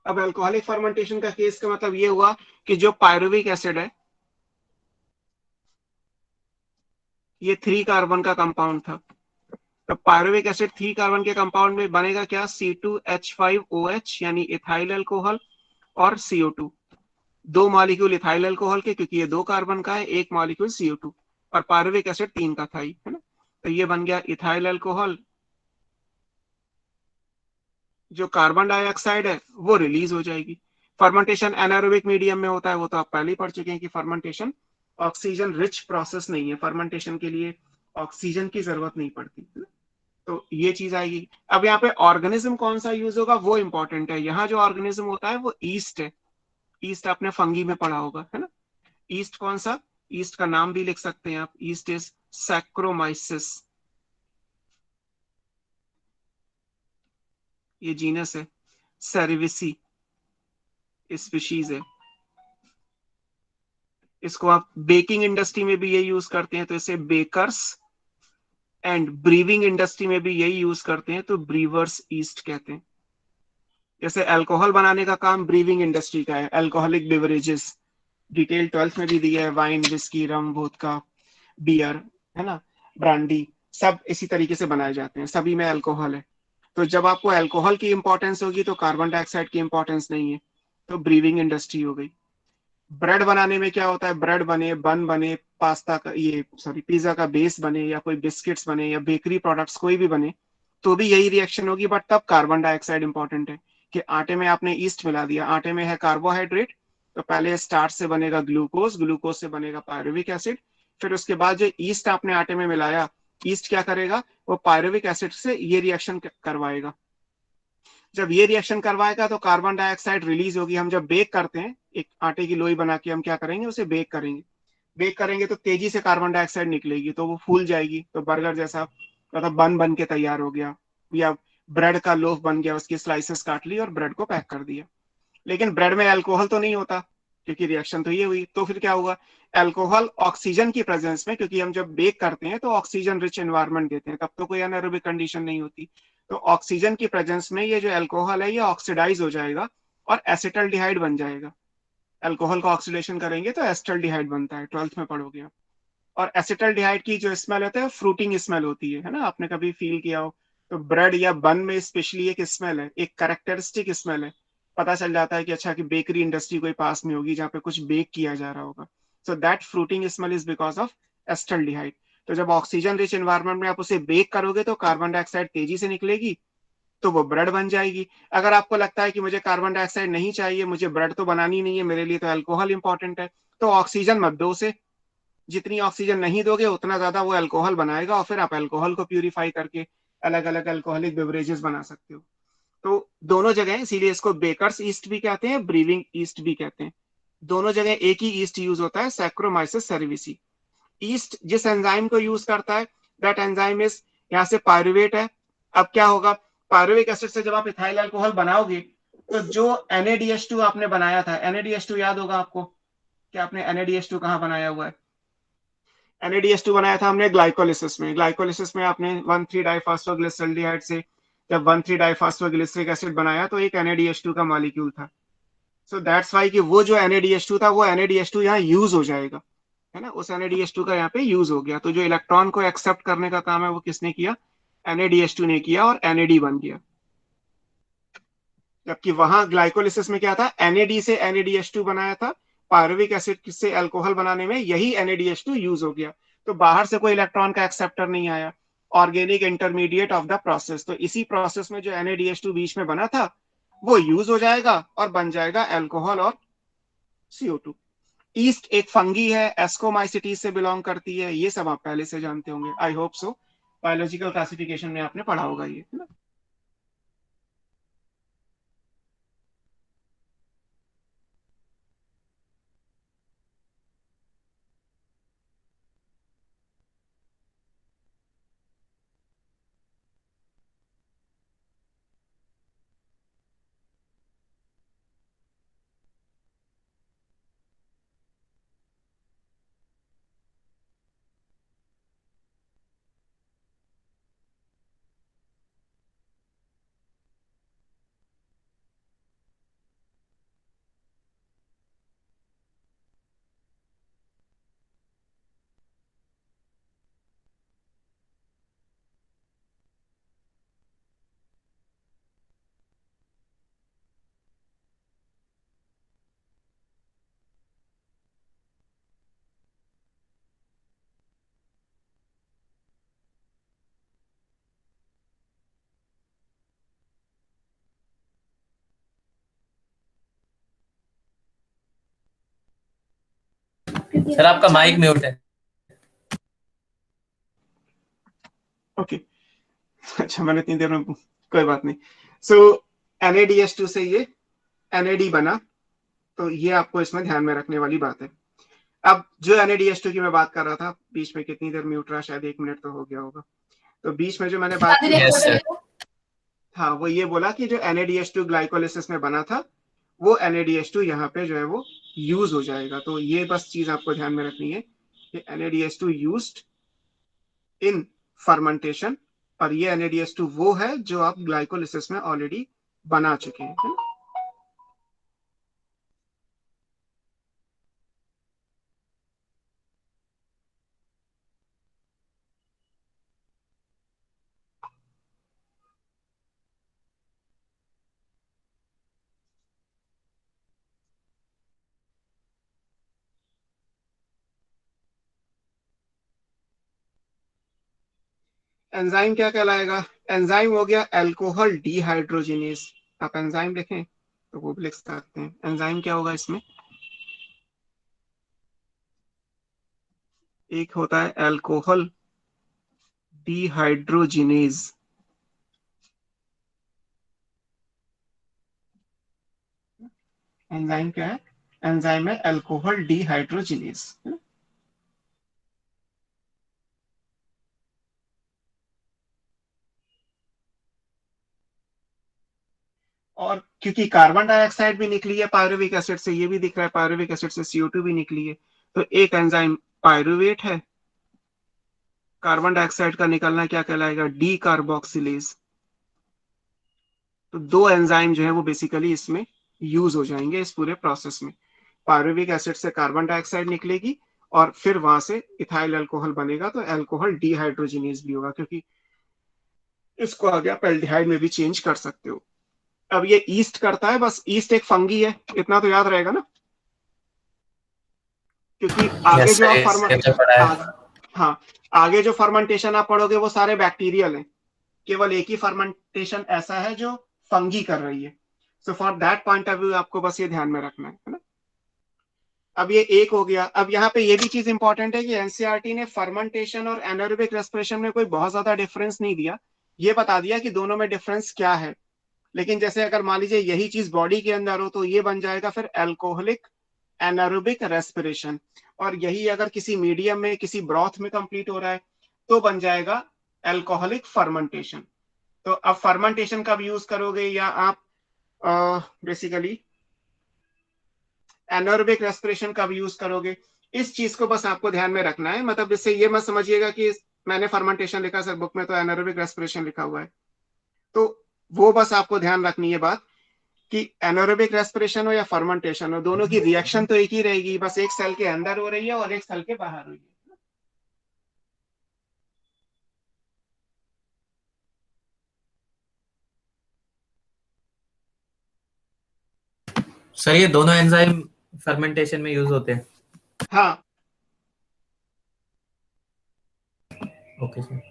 अब अल्कोहलिक फर्मेंटेशन का केस का मतलब ये हुआ कि जो पायरुविक एसिड है ये 3 कार्बन का कंपाउंड था। तो पायरुविक एसिड 3 कार्बन के कंपाउंड में बनेगा क्या, C2H5OH यानी इथाइल अल्कोहल और CO2। 2 मॉलिक्यूल इथाइल अल्कोहल के, क्योंकि ये 2 कार्बन का है, 1 मॉलिक्यूल CO2, और पायरुविक एसिड 3 का था ही, है ना। तो ये बन गया इथाइल अल्कोहल। जो कार्बन डाइऑक्साइड है वो रिलीज हो जाएगी। फर्मेंटेशन एनारोबिक मीडियम में होता है, वो तो आप पहले ही पढ़ चुके हैं कि फर्मेंटेशन ऑक्सीजन रिच प्रोसेस नहीं है, फर्मेंटेशन के लिए ऑक्सीजन की जरूरत नहीं पड़ती। तो ये चीज आएगी। अब यहाँ पे ऑर्गेनिज्म कौन सा यूज होगा वो इंपॉर्टेंट है। यहाँ जो ऑर्गेनिज्म होता है वो ईस्ट है। ईस्ट आपने फंगी में पढ़ा होगा, है ना। ईस्ट कौन सा, ईस्ट का नाम भी लिख सकते हैं आप, ईस्ट इज सैक्रोमाइसिस। ये जीनस है, सर्विसी स्पीशीज है। इसको आप बेकिंग इंडस्ट्री में भी ये यूज करते हैं तो इसे बेकर्स, एंड ब्रीविंग इंडस्ट्री में भी यही यूज करते हैं तो ब्रीवर्स ईस्ट कहते हैं। जैसे अल्कोहल बनाने का काम ब्रीविंग इंडस्ट्री का है, अल्कोहलिक बेवरेजेस डिटेल 12th में भी दिया है, वाइन, विस्की, रम, वोदका, बियर, है ना, ब्रांडी, सब इसी तरीके से बनाए जाते हैं, सभी में अल्कोहल है। तो जब आपको अल्कोहल की इंपॉर्टेंस होगी तो कार्बन डाइऑक्साइड की इंपॉर्टेंस नहीं है, तो ब्रीविंग इंडस्ट्री हो गई। ब्रेड बनाने में क्या होता है, ब्रेड बने, बन बने, पास्ता का ये सॉरी पिज्जा का बेस बने, या कोई बिस्किट्स बने, या बेकरी प्रोडक्ट्स कोई भी बने, तो भी यही रिएक्शन होगी। बट तब कार्बन डाइऑक्साइड इंपॉर्टेंट है कि आटे में आपने ईस्ट मिला दिया, आटे में है कार्बोहाइड्रेट, तो पहले स्टार्च से बनेगा ग्लूकोज, ग्लूकोज से बनेगा पायरुविक एसिड, फिर उसके बाद जो ईस्ट आपने आटे में मिलाया, ईस्ट क्या करेगा, वो पायरुविक एसिड से ये रिएक्शन करवाएगा। जब ये रिएक्शन करवाएगा तो कार्बन डाइऑक्साइड रिलीज होगी। हम जब बेक करते हैं, एक आटे की लोई बना के हम क्या करेंगे, उसे बेक करेंगे। बेक करेंगे तो तेजी से कार्बन डाइऑक्साइड निकलेगी, तो वो फूल जाएगी, तो बर्गर जैसा मतलब बन के तैयार हो गया, या ब्रेड का लोफ बन गया, उसकी स्लाइसेस काट ली और ब्रेड को पैक कर दिया। लेकिन ब्रेड में अल्कोहल तो नहीं होता, क्योंकि रिएक्शन तो ये हुई। तो फिर क्या होगा, अल्कोहल ऑक्सीजन की प्रेजेंस में, क्योंकि हम जब बेक करते हैं तो ऑक्सीजन रिच एनवायरनमेंट देते हैं, तब तो कोई एनारोबिक कंडीशन नहीं होती, तो ऑक्सीजन की प्रेजेंस में ये जो अल्कोहल है ये ऑक्सीडाइज हो जाएगा और एसिटल्डिहाइड बन जाएगा। अल्कोहल का ऑक्सीडेशन करेंगे तो एसिटल्डिहाइड बनता है, 12th में पढ़ोगे आप। और एसिटल्डिहाइड की जो स्मेल होता है फ्रूटिंग स्मेल होती है ना, आपने कभी फील किया हो तो ब्रेड या बन में स्पेशली एक स्मेल है, एक कैरेक्टरिस्टिक स्मेल है, पता चल जाता है कि अच्छा कि बेकरी इंडस्ट्री कोई पास में होगी जहाँ पे कुछ बेक किया जा रहा होगा। So that fruiting smell is because of acetaldehyde. तो जब ऑक्सीजन रिच एनवायरनमेंट में आप उसे बेक करोगे तो कार्बन डाइऑक्साइड तेजी से निकलेगी, तो वो ब्रेड बन जाएगी। अगर आपको लगता है कि मुझे कार्बन डाइऑक्साइड नहीं चाहिए, मुझे ब्रेड तो बनानी नहीं है, मेरे लिए तो अल्कोहल इंपॉर्टेंट है, तो ऑक्सीजन मत दो उसे। जितनी ऑक्सीजन नहीं दोगे उतना ज्यादा वो अल्कोहल बनाएगा, और फिर आप अल्कोहल को प्यूरिफाई करके अलग अलग अल्कोहलिक बेवरेजेस बना सकते हो। तो दोनों जगह, इसीलिए इसको बेकर्स ईस्ट भी कहते हैं, ब्रीविंग ईस्ट भी कहते हैं। दोनों जगह एक ही ईस्ट यूज होता है, सैक्रोमाइसिस सर्विसी। ईस्ट जिस एंजाइम को यूज करता है दैट एंजाइम इज, यहाँ से पायरुवेट है। अब क्या होगा, पायरुविक एसिड से जब आप इथाइल अल्कोहल बनाओगे तो जो NADH2 आपने बनाया था, NADH2 याद होगा आपको कि आपने NADH2 कहाँ बनाया हुआ है। NADH2 बनाया था हमने ग्लाइकोलिसिस में। ग्लाइकोलिसिस में आपने 1,3-डाइफॉस्फोग्लिसरॉल्डिहाइड से जब 1,3-डाइफॉस्फोग्लिसरिक एसिड बनाया तो एक NADH2 का मॉलिक्यूल था। सो दैट्स वाई कि वो जो NADH2 था वो NADH2 यहाँ यूज हो जाएगा, है ना, उस NADH2 का यहाँ पे यूज हो गया। तो जो इलेक्ट्रॉन को एक्सेप्ट करने का काम है वो किसने किया, NADH2 ने किया, और NAD बन गया। जबकि वहां ग्लाइकोलिसिस में क्या था, NAD से NADH2 बनाया था, पायरुविक एसिड से अल्कोहल बनाने में यही NADH2 यूज हो गया। तो बाहर से कोई इलेक्ट्रॉन का एक्सेप्टर नहीं आया, organic intermediate of the process. तो इसी प्रोसेस में जो NADH2 बीच में बना था वो यूज हो जाएगा और बन जाएगा अल्कोहल और CO2। ईस्ट एक फंगी है, एस्कोमाइसिटीज से बिलोंग करती है, ये सब आप पहले से जानते होंगे, I hope so. Biological classification में आपने पढ़ा होगा ये, है ना। सर आपका माइक म्यूट है। ओके अच्छा, मैंने इतनी देर में, कोई बात नहीं। सो NADH2 से ये NAD बना, तो ये आपको इसमें ध्यान में रखने वाली बात है। अब जो NADH2 की मैं बात कर रहा था, बीच में कितनी देर म्यूट रहा, शायद 1 मिनट तो हो गया होगा। तो बीच में जो मैंने बात की, यस सर। हाँ, वो ये बोला कि जो NADH2 ग्लाइकोलिसिस में बना था वो NADH2 यहाँ पे जो है वो यूज हो जाएगा। तो ये बस चीज आपको ध्यान में रखनी है कि NADH2 यूज्ड इन फर्मेंटेशन, और ये NADH2 वो है जो आप ग्लाइकोलिसिस में ऑलरेडी बना चुके हैं, है ना? एंजाइम क्या कहलाएगा? एंजाइम हो गया अल्कोहल डिहाइड्रोजिनेज। आप एंजाइम लिखें तो वो भी लिख सकते हैं। एंजाइम क्या होगा इसमें? एक होता है अल्कोहल डिहाइड्रोजिनेज। एंजाइम क्या है? एंजाइम है अल्कोहल डिहाइड्रोजिनेज। और क्योंकि कार्बन डाइऑक्साइड भी निकली है पायरुविक एसिड से, ये भी दिख रहा है, पायरुविक एसिड से CO2 भी निकली है, तो एक एंजाइम पायरुवेट है। कार्बन डाइऑक्साइड का निकलना क्या कहलाएगा? D carboxylase. तो दो एंजाइम जो है वो बेसिकली इसमें यूज हो जाएंगे इस पूरे प्रोसेस में। पायरुविक एसिड से कार्बन डाइऑक्साइड निकलेगी और फिर वहां से इथाइल अल्कोहल बनेगा, तो अल्कोहल डिहाइड्रोजिनेज भी होगा, क्योंकि इसको आगे आप एल्डिहाइड में भी चेंज कर सकते हो। अब ये ईस्ट करता है, बस ईस्ट एक फंगी है, इतना तो याद रहेगा ना, क्योंकि आगे यस जो सर, आप ये मुझे पढ़ा है। हाँ, आगे जो फर्मेंटेशन आप पढ़ोगे वो सारे बैक्टीरियल हैं। केवल एक ही फर्मेंटेशन ऐसा है जो फंगी कर रही है। So for that point of view आपको बस ये ध्यान में रखना है ना। अब ये एक हो गया। अब यहाँ पे ये भी चीज इंपॉर्टेंट है कि एनसीईआरटी ने फर्मेंटेशन और एनारोबिक रेस्पिरेशन में कोई बहुत ज्यादा डिफरेंस नहीं दिया, ये बता दिया कि दोनों में डिफरेंस क्या है। लेकिन जैसे अगर मान लीजिए यही चीज बॉडी के अंदर हो तो ये बन जाएगा फिर एल्कोहलिक एनारोबिक रेस्पिरेशन, और यही अगर किसी मीडियम में, किसी ब्रॉथ में कंप्लीट हो रहा है तो बन जाएगा एल्कोहलिक फर्मेंटेशन। तो अब फर्मेंटेशन कब यूज करोगे, या आप बेसिकली एनारोबिक रेस्पिरेशन कब यूज करोगे, इस चीज को बस आपको ध्यान में रखना है। मतलब इससे ये मत समझिएगा कि मैंने फर्मेंटेशन लिखा सर बुक में तो एनारोबिक रेस्पिरेशन लिखा हुआ है। तो वो बस आपको ध्यान रखनी है बात कि एनारोबिक रेस्पिरेशन हो या फर्मेंटेशन हो, दोनों की रिएक्शन तो एक ही रहेगी, बस एक सेल के अंदर हो रही है और एक सेल के बाहर हो रही है। सर ये दोनों एंजाइम फर्मेंटेशन में यूज होते हैं। हाँ, ओके सर।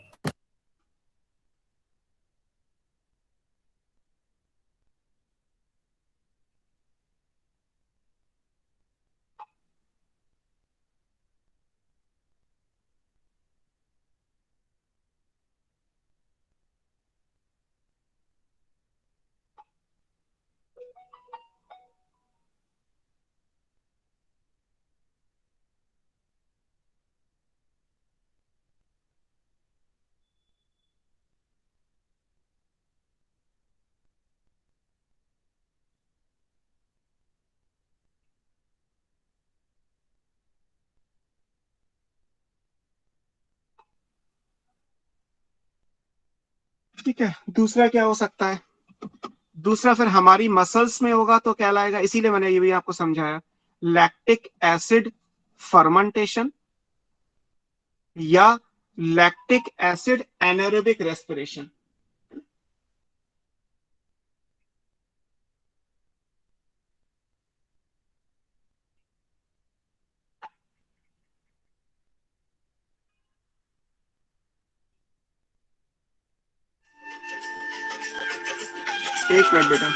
ठीक है। दूसरा क्या हो सकता है? दूसरा फिर हमारी मसल्स में होगा तो क्या लाएगा, इसीलिए मैंने ये भी आपको समझाया। लैक्टिक एसिड फर्मेंटेशन या लैक्टिक एसिड एनारोबिक रेस्पिरेशन। एक मिनट बेटा।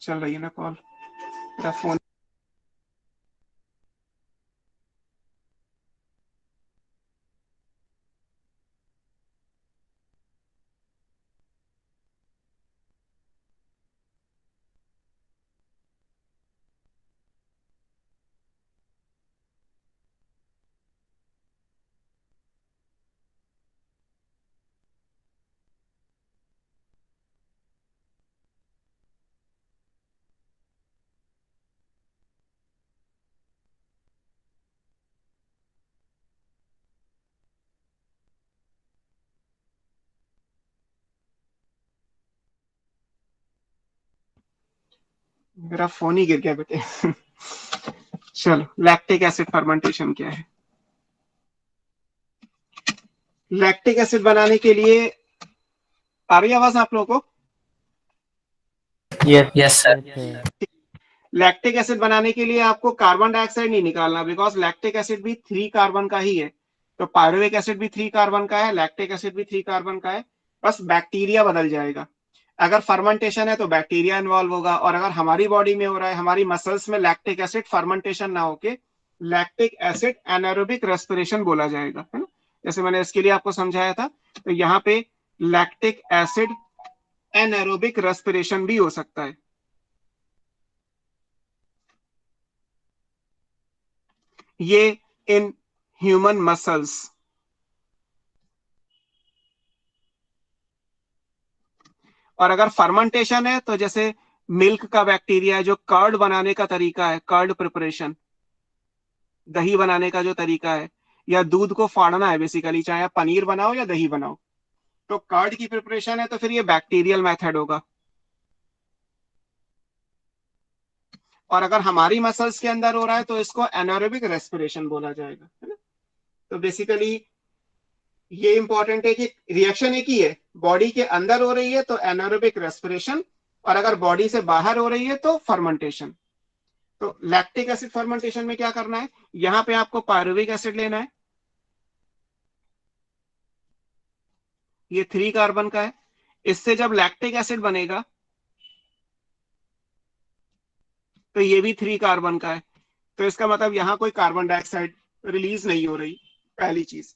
चल रही है ना कॉल, मेरा फोन। मेरा फोन ही गिर गया बेटे। चलो, लैक्टिक एसिड फर्मेंटेशन क्या है? लैक्टिक एसिड बनाने के लिए, आ रही है आवाज आप लोगों को? Yes sir. लैक्टिक एसिड बनाने के लिए आपको कार्बन डाइऑक्साइड नहीं निकालना, बिकॉज लैक्टिक एसिड भी 3 कार्बन का ही है। तो पायरुविक एसिड भी 3 कार्बन का है, लैक्टिक एसिड भी 3 कार्बन का है, बस बैक्टीरिया बदल जाएगा। अगर फर्मेंटेशन है तो बैक्टीरिया इन्वॉल्व होगा, और अगर हमारी बॉडी में हो रहा है, हमारी मसल्स में लैक्टिक एसिड फर्मेंटेशन ना होके लैक्टिक एसिड एनारोबिक रेस्पिरेशन बोला जाएगा, है ना। जैसे मैंने इसके लिए आपको समझाया था, तो यहाँ पे लैक्टिक एसिड एनारोबिक रेस्पिरेशन भी हो सकता है। ये इन ह्यूमन मसल्स। और अगर फर्मेंटेशन है तो जैसे मिल्क का बैक्टीरिया है, जो कर्ड बनाने का तरीका है, कर्ड प्रिपरेशन, दही बनाने का जो तरीका है, या दूध को फाड़ना है बेसिकली, चाहे आप पनीर बनाओ या दही बनाओ, तो कर्ड की प्रिपरेशन है, तो फिर ये बैक्टीरियल मेथड होगा। और अगर हमारी मसल्स के अंदर हो रहा है तो इसको एनारोबिक रेस्पिरेशन बोला जाएगा, है ना। तो बेसिकली ये इंपॉर्टेंट है कि रिएक्शन एक ही है, बॉडी के अंदर हो रही है तो एनारोबिक रेस्पिरेशन, और अगर बॉडी से बाहर हो रही है तो फर्मेंटेशन। तो लैक्टिक एसिड फर्मेंटेशन में क्या करना है, यहां पे आपको पायरुविक एसिड लेना है, ये 3 कार्बन का है। इससे जब लैक्टिक एसिड बनेगा तो ये भी 3 कार्बन का है, तो इसका मतलब यहां कोई कार्बन डाइऑक्साइड रिलीज नहीं हो रही, पहली चीज।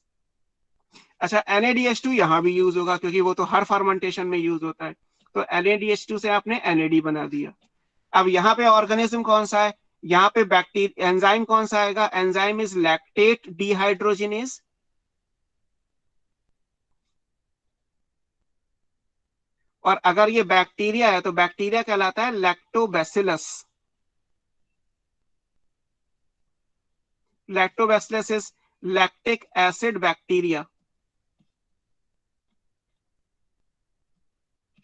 अच्छा, NaDH2 यहां भी यूज होगा क्योंकि वो तो हर फर्मेंटेशन में यूज होता है, तो NaDH2 से आपने NAD बना दिया। अब यहाँ पे ऑर्गेनिज्म कौन सा है, यहाँ पे बैक्टीरिया, एंजाइम कौन सा आएगा, एंजाइम इज लैक्टेट डिहाइड्रोजिनेज। और अगर ये बैक्टीरिया है तो बैक्टीरिया कहलाता है lactobacillus. Lactobacillus is lactic acid bacteria,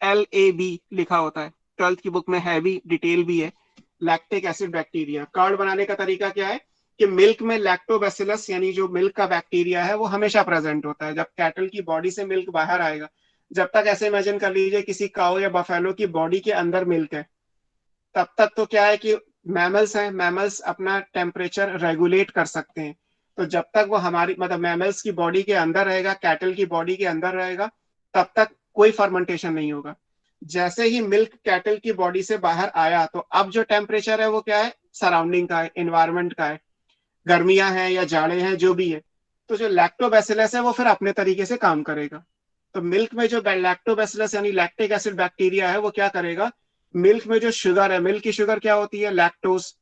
LAB लिखा होता है, 12th की बुक में है भी, डिटेल भी है। लैक्टिक एसिड बैक्टीरिया, कर्ड बनाने का तरीका क्या है कि मिल्क में लैक्टोबैसिलस यानी जो मिल्क का बैक्टीरिया है वो हमेशा प्रेजेंट होता है। जब कैटल की बॉडी से मिल्क बाहर आएगा, जब तक ऐसे इमेजिन कर लीजिए किसी काऊ या बफेलो की बॉडी के अंदर मिल्क है, तब तक तो क्या है कि मैमल्स हैं, मैमल्स अपना टेम्परेचर रेगुलेट कर सकते हैं। तो जब तक वो हमारी मतलब मैमल्स की बॉडी के अंदर रहेगा, कैटल की बॉडी के अंदर रहेगा, तब तक कोई फर्मेंटेशन नहीं होगा। जैसे ही मिल्क कैटल की बॉडी से बाहर आया तो अब जो टेम्परेचर है वो क्या है, सराउंडिंग का है, इन्वायरमेंट का है, गर्मियां हैं या जाड़े हैं जो भी है, तो जो लैक्टोबैसिलस है वो फिर अपने तरीके से काम करेगा। तो मिल्क में जो लैक्टोबैसिलस यानी लैक्टिक एसिड बैक्टीरिया है वो क्या करेगा, मिल्क में जो शुगर है, मिल्क की शुगर क्या होती है, लैक्टोज।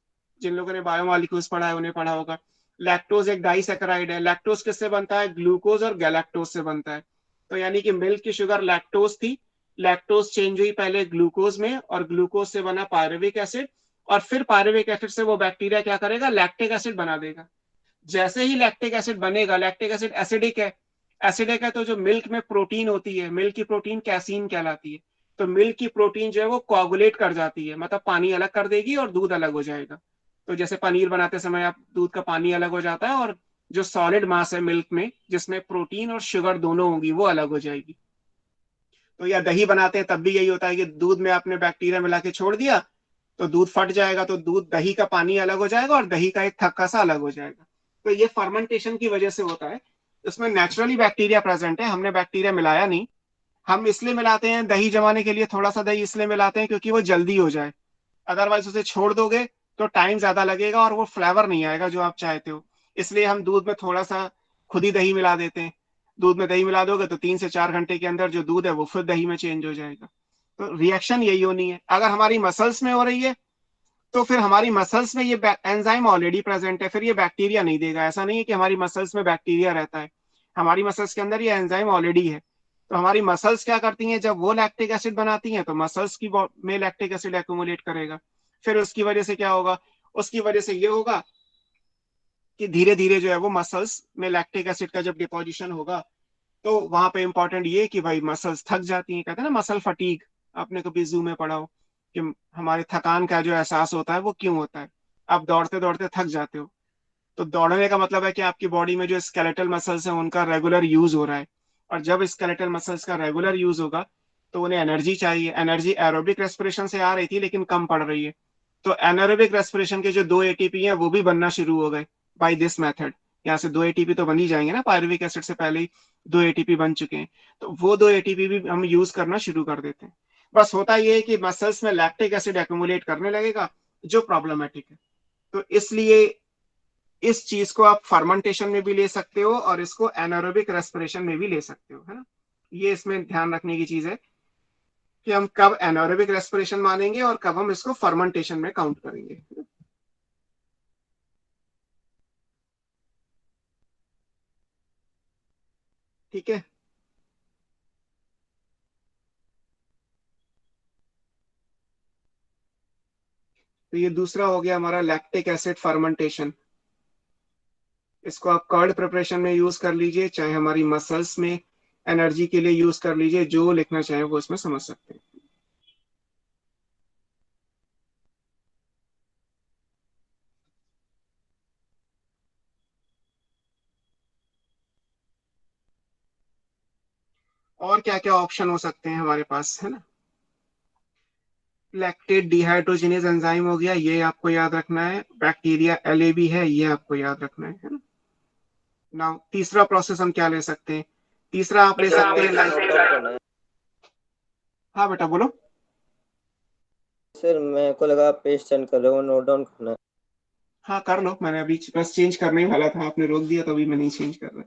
जिन लोगों ने बायोमॉलिक्यूल्स पढ़ा है उन्हें पढ़ा होगा। लैक्टोज एक डाइसैकेराइड है, लैक्टोज किससे बनता है, ग्लूकोज और गैलेक्टोज से बनता है। तो यानी कि मिल्क की शुगर लैक्टोज थी, लैक्टोज चेंज हुई पहले ग्लूकोज में, और ग्लूकोज से बना पायरुविक एसिड, और फिर पायरुविक एसिड से वो बैक्टीरिया क्या करेगा, लैक्टिक एसिड बना देगा। जैसे ही लैक्टिक एसिड बनेगा, लैक्टिक एसिड एसिडिक है, एसिडिक है तो जो मिल्क में प्रोटीन होती है, मिल्क की प्रोटीन कैसीन कहलाती है, तो मिल्क की प्रोटीन जो है वो कोआगुलेट कर जाती है, मतलब पानी अलग कर देगी और दूध अलग हो जाएगा। तो जैसे पनीर बनाते समय आप दूध का पानी अलग हो जाता है, और जो सॉलिड मास है मिल्क में जिसमें प्रोटीन और शुगर दोनों होंगी वो अलग हो जाएगी। तो या दही बनाते हैं तब भी यही होता है कि दूध में आपने बैक्टीरिया मिला के छोड़ दिया तो दूध फट जाएगा, तो दूध दही का पानी अलग हो जाएगा और दही का एक थक्का सा अलग हो जाएगा। तो ये फर्मेंटेशन की वजह से होता है। इसमें नेचुरली बैक्टीरिया प्रेजेंट है, हमने बैक्टीरिया मिलाया नहीं। हम इसलिए मिलाते हैं दही जमाने के लिए, थोड़ा सा दही इसलिए मिलाते हैं क्योंकि वो जल्दी हो जाए, अदरवाइज उसे छोड़ दोगे तो टाइम ज्यादा लगेगा और वो फ्लेवर नहीं आएगा जो आप चाहते हो। इसलिए हम दूध में थोड़ा सा खुद ही दही मिला देते हैं। दूध में दही मिला दोगे तो 3 से 4 घंटे के अंदर जो दूध है वो फिर दही में चेंज हो जाएगा। तो रिएक्शन यही होनी है। अगर हमारी मसल्स में हो रही है तो फिर हमारी मसल्स में ये एंजाइम ऑलरेडी प्रेजेंट है, फिर ये बैक्टीरिया नहीं देगा। ऐसा नहीं है कि हमारी मसल्स में बैक्टीरिया रहता है, हमारी मसल्स के अंदर ये एंजाइम ऑलरेडी है। तो हमारी मसल्स क्या करती हैं, जब वो लैक्टिक एसिड बनाती हैं तो मसल्स की में लैक्टिक एसिड एक्यूमुलेट करेगा। फिर उसकी वजह से क्या होगा, उसकी वजह से ये होगा कि धीरे धीरे जो है वो मसल्स में लैक्टिक एसिड का जब डिपोजिशन होगा तो वहां पे इंपॉर्टेंट ये कि भाई मसल्स थक जाती हैं। कहते हैं ना मसल फटीग, आपने कभी जू में पढ़ा हो कि हमारे थकान का जो एहसास होता है वो क्यों होता है। आप दौड़ते दौड़ते थक जाते हो, तो दौड़ने का मतलब है कि आपकी बॉडी में जो स्केलेटल मसल्स हैं उनका रेगुलर यूज हो रहा है। और जब स्केलेटल मसल्स का रेगुलर यूज होगा तो उन्हें एनर्जी चाहिए। एनर्जी एरोबिक रेस्पिरेशन से आ रही थी लेकिन कम पड़ रही है, तो एनारोबिक रेस्पिरेशन के जो 2 ATP हैं वो भी बनना शुरू हो गए बाय दिस मेथड। यहाँ से 2 ATP तो बन ही जाएंगे ना, पायरुविक एसिड से पहले ही 2 ATP बन चुके हैं, तो वो 2 ATP भी हम यूज करना शुरू कर देते हैं। बस होता ये है कि मसल्स में लैक्टिक एसिड एक्यूमुलेट करने लगेगा, जो प्रॉब्लमेटिक है। तो इसलिए इस चीज को आप फर्मेंटेशन में भी ले सकते हो और इसको एनारोबिक रेस्पिरेशन में भी ले सकते हो, है ना। ये इसमें ध्यान रखने की चीज है कि हम कब एनारोबिक रेस्पिरेशन मानेंगे और कब हम इसको फर्मेंटेशन में काउंट करेंगे। ठीक है। तो ये दूसरा हो गया हमारा लैक्टिक एसिड फर्मेंटेशन। इसको आप कर्ड प्रिपरेशन में यूज कर लीजिए, चाहे हमारी मसल्स में एनर्जी के लिए यूज कर लीजिए, जो लिखना चाहे वो इसमें समझ सकते हैं। और क्या क्या ऑप्शन हो सकते हैं हमारे पास, है ना। लैक्टेट डिहाइड्रोजिनेज एंजाइम हो गया, ये आपको याद रखना है। बैक्टीरिया एलएबी है, ये आपको याद रखना है ना। नाउ तीसरा प्रोसेस हम क्या ले सकते हैं? तीसरा आप ले सकते हैं हाँ बेटा बोलो। सर मेरे को लगा पेज सेंड कर रहे हो, नोट डाउन करना है। हाँ कर लो, मैंने अभी बस चेंज करने ही वाला था, आपने रोक दिया तो अभी मैं नहीं चेंज कर रहा।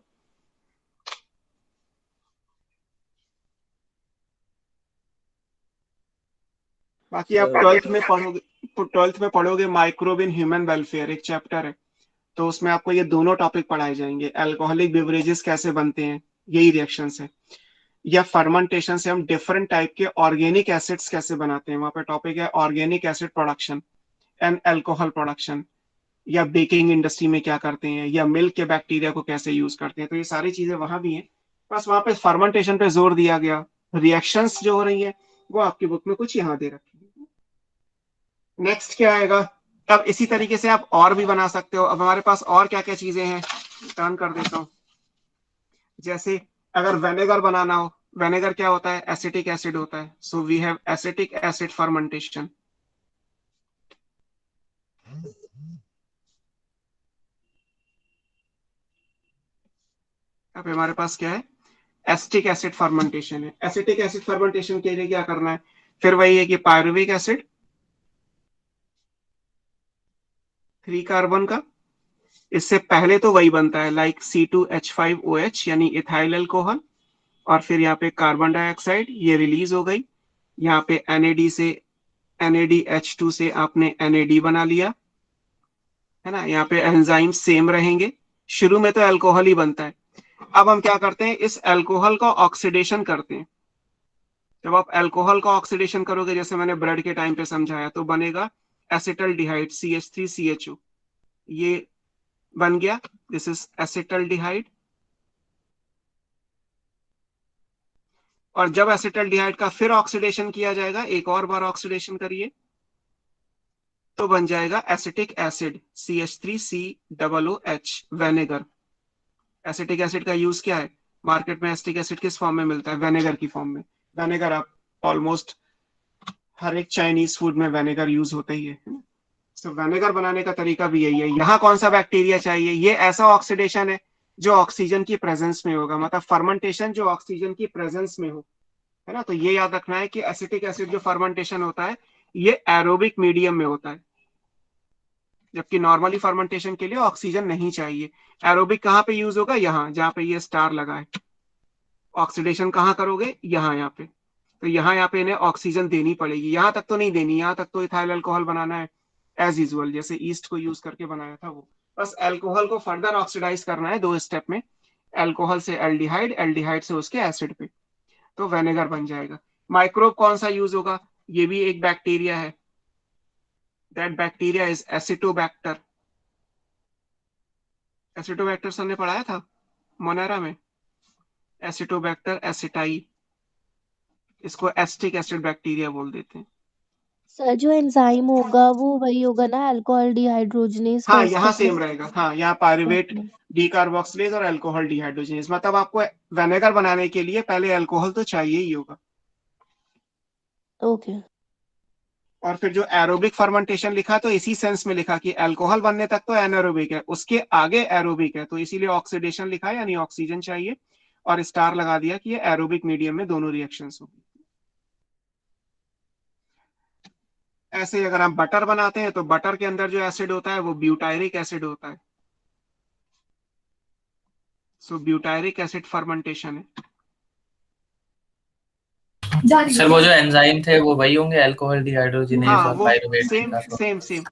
बाकी आप ट्वेल्थ में पढ़ोगे माइक्रोब इन ह्यूमन वेलफेयर, एक चैप्टर है, तो उसमें आपको ये दोनों टॉपिक पढ़ाए जाएंगे। अल्कोहलिक बेवरेजेस कैसे बनते हैं, यही रिएक्शंस है, या फर्मेंटेशन से हम डिफरेंट टाइप के ऑर्गेनिक एसिड्स कैसे बनाते हैं, वहां पे टॉपिक है organic acid production and alcohol production, या बेकिंग इंडस्ट्री में क्या करते हैं, या मिल्क के बैक्टीरिया को कैसे यूज करते हैं। तो ये सारी चीजें वहां भी हैं, बस वहां पे फर्मेंटेशन पे जोर दिया गया। रिएक्शंस जो हो रही है वो आपकी बुक में कुछ यहाँ दे रखी है। नेक्स्ट क्या आएगा? अब इसी तरीके से आप और भी बना सकते हो। अब हमारे पास और क्या क्या चीजें हैं, टर्न कर देता हूँ। जैसे अगर वेनेगर बनाना हो, वेनेगर क्या होता है? एसिटिक एसिड होता है। So we have acetic acid fermentation. अब हमारे पास क्या है? एसिटिक एसिड फर्मेंटेशन है। एसिटिक एसिड फर्मेंटेशन के लिए क्या करना है? फिर वही है कि पायरुविक एसिड 3 कार्बन का, इससे पहले तो वही बनता है लाइक C2H5OH यानी इथाइल अल्कोहल, और फिर यहाँ पे कार्बन डाइऑक्साइड ये रिलीज हो गई, यहाँ पे NADH2 से आपने NAD बना लिया, है ना। यहाँ पे एंजाइम सेम रहेंगे, शुरू में तो अल्कोहल ही बनता है। अब हम क्या करते हैं, इस अल्कोहल का ऑक्सीडेशन करते हैं। जब आप अल्कोहल का ऑक्सीडेशन करोगे, जैसे मैंने ब्रेड के टाइम पे समझाया, तो बनेगा एसिटल्डिहाइड CH3CHO, ये बन गया, दिस इज एसिटल्डिहाइड। और जब एसिटल्डिहाइड का फिर ऑक्सीडेशन किया जाएगा, एक और बार ऑक्सीडेशन करिए, तो बन जाएगा acetic acid CH3COOH, vinegar. Acetic acid का यूज क्या है मार्केट में? एसिटिक एसिड किस फॉर्म में मिलता है? वेनेगर की फॉर्म में। वेनेगर आप ऑलमोस्ट हर एक चाइनीज फूड में वेनेगर यूज होता ही है। तो वेनेगर बनाने का तरीका भी यही है। यहाँ कौन सा बैक्टीरिया चाहिए? ये ऐसा ऑक्सीडेशन है जो ऑक्सीजन की प्रेजेंस में होगा, मतलब फर्मेंटेशन जो ऑक्सीजन की प्रेजेंस में हो, है ना। तो ये याद रखना है कि एसिटिक एसिड जो फर्मेंटेशन होता है ये एरोबिक मीडियम में होता है, जबकि नॉर्मली फर्मेंटेशन के लिए ऑक्सीजन नहीं चाहिए। एरोबिक कहाँ पे यूज होगा? यहाँ जहाँ पे ये स्टार लगा है। ऑक्सीडेशन कहाँ करोगे? यहाँ पे। तो यहाँ पे इन्हें ऑक्सीजन देनी पड़ेगी। यहाँ तक तो नहीं देनी, यहाँ तक तो इथाइल अल्कोहल बनाना है एज यूजुअल, जैसे ईस्ट को यूज करके बनाया था वो। बस अल्कोहल को फर्दर ऑक्सीडाइज करना है 2 स्टेप में, अल्कोहल से एल्डिहाइड, एल्डिहाइड से उसके एसिड पे, तो वेनेगर बन जाएगा। माइक्रोब कौन सा यूज होगा? ये भी एक बैक्टीरिया है, that bacteria is Acetobacter. Acetobacter sir ने पढ़ाया था मोनेरा में, एसिटोबैक्टर एसिटाई, इसको एसिटिक एसिड बैक्टीरिया बोल देते हैं। सर जो एंजाइम होगा वो वही होगा ना, अल्कोहल डिहाइड्रोजनेज हाँ फर्स्ट यहाँ स्टेप सेम में? रहेगा। हाँ यहाँ पायरुवेट ओके डीकार्बोक्सिलेज और अल्कोहल डिहाइड्रोजनेज, मतलब आपको वेनेगर बनाने के लिए पहले अल्कोहल तो चाहिए ही होगा। ओके। और फिर जो एरोबिक फर्मेंटेशन लिखा तो इसी सेंस में लिखा कि अल्कोहल बनने तक तो एनारोबिक है, उसके आगे एरोबिक है, तो इसीलिए ऑक्सीडेशन लिखा है, यानी ऑक्सीजन चाहिए, और स्टार लगा दिया कि ये एरोबिक मीडियम में दोनों रिएक्शंस होगी। ऐसे ही अगर हम बटर बनाते हैं तो बटर के अंदर जो एसिड होता है वो ब्यूटायरिक एसिड होता है। सो ब्यूटायरिक एसिड फर्मेंटेशन है। सर वो जो एंजाइम थे वो वही होंगे, अल्कोहल डिहाइड्रोजिनेज हाँ और वो पाइरुवेट सेम जिनका सेम सेम,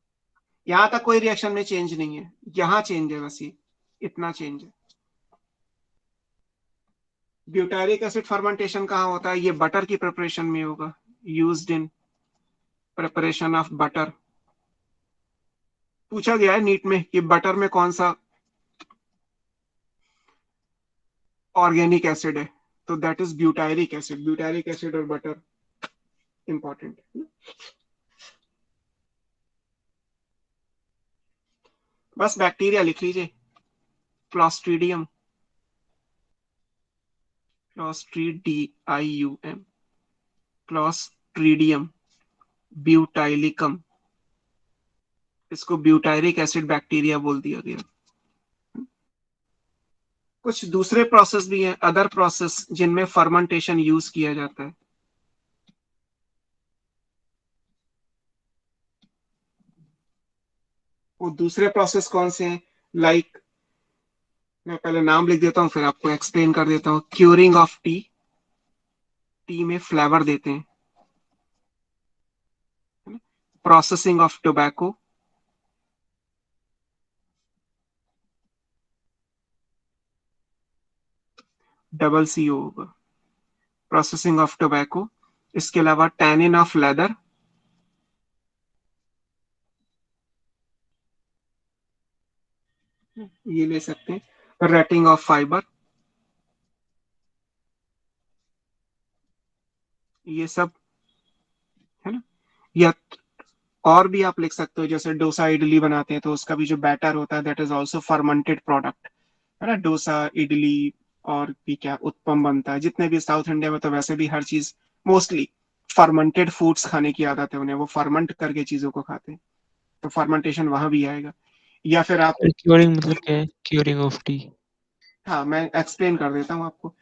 यहाँ तक कोई रिएक्शन में चेंज नहीं है, यहाँ चेंज है बस, ये इतना चेंज है। ब्यूटारिक एसिड फर्मेंटेशन कहाँ होता है? ये बटर की प्रिपरेशन में होगा, used in preparation of butter. पूछा गया है नीट में कि बटर में कौन सा ऑर्गेनिक एसिड है, तो that is butyric acid. Butyric acid और बटर इंपॉर्टेंट है। बस बैक्टीरिया लिख लीजिए, क्लॉस्ट्रीडियम, क्लॉस्ट्रीडियम, क्लॉस्ट्रीडियम ब्यूटाइलिकम, इसको ब्यूटायरिक एसिड बैक्टीरिया बोल दिया गया। कुछ दूसरे प्रोसेस भी हैं, अदर प्रोसेस जिनमें फर्मेंटेशन यूज किया जाता है। वो दूसरे प्रोसेस कौन से हैं? लाइक मैं पहले नाम लिख देता हूँ फिर आपको एक्सप्लेन कर देता हूँ। क्यूरिंग ऑफ टी, टी में फ्लेवर देते हैं। Processing of tobacco, double C होगा, प्रोसेसिंग ऑफ टोबैको। इसके अलावा टैनिन ऑफ लेदर, ये ले सकते हैं। रेटिंग ऑफ फाइबर, ये सब है ना। या और भी आप लिख सकते हो, जैसे डोसा इडली बनाते हैं तो उसका भी जो बैटर होता है that is also fermented product, है ना। डोसा इडली और भी क्या उत्पम बनता है, जितने भी साउथ इंडिया में तो वैसे भी हर चीज मोस्टली फर्मेंटेड फूड्स खाने की आदत है उन्हें, वो फर्मेंट करके चीजों को खाते हैं, तो फर्मेंटेशन वहां भी आएगा। या फिर आप, क्यूरिंग मतलब क्या है? Curing of T? हाँ मैं एक्सप्लेन कर देता हूँ आपको।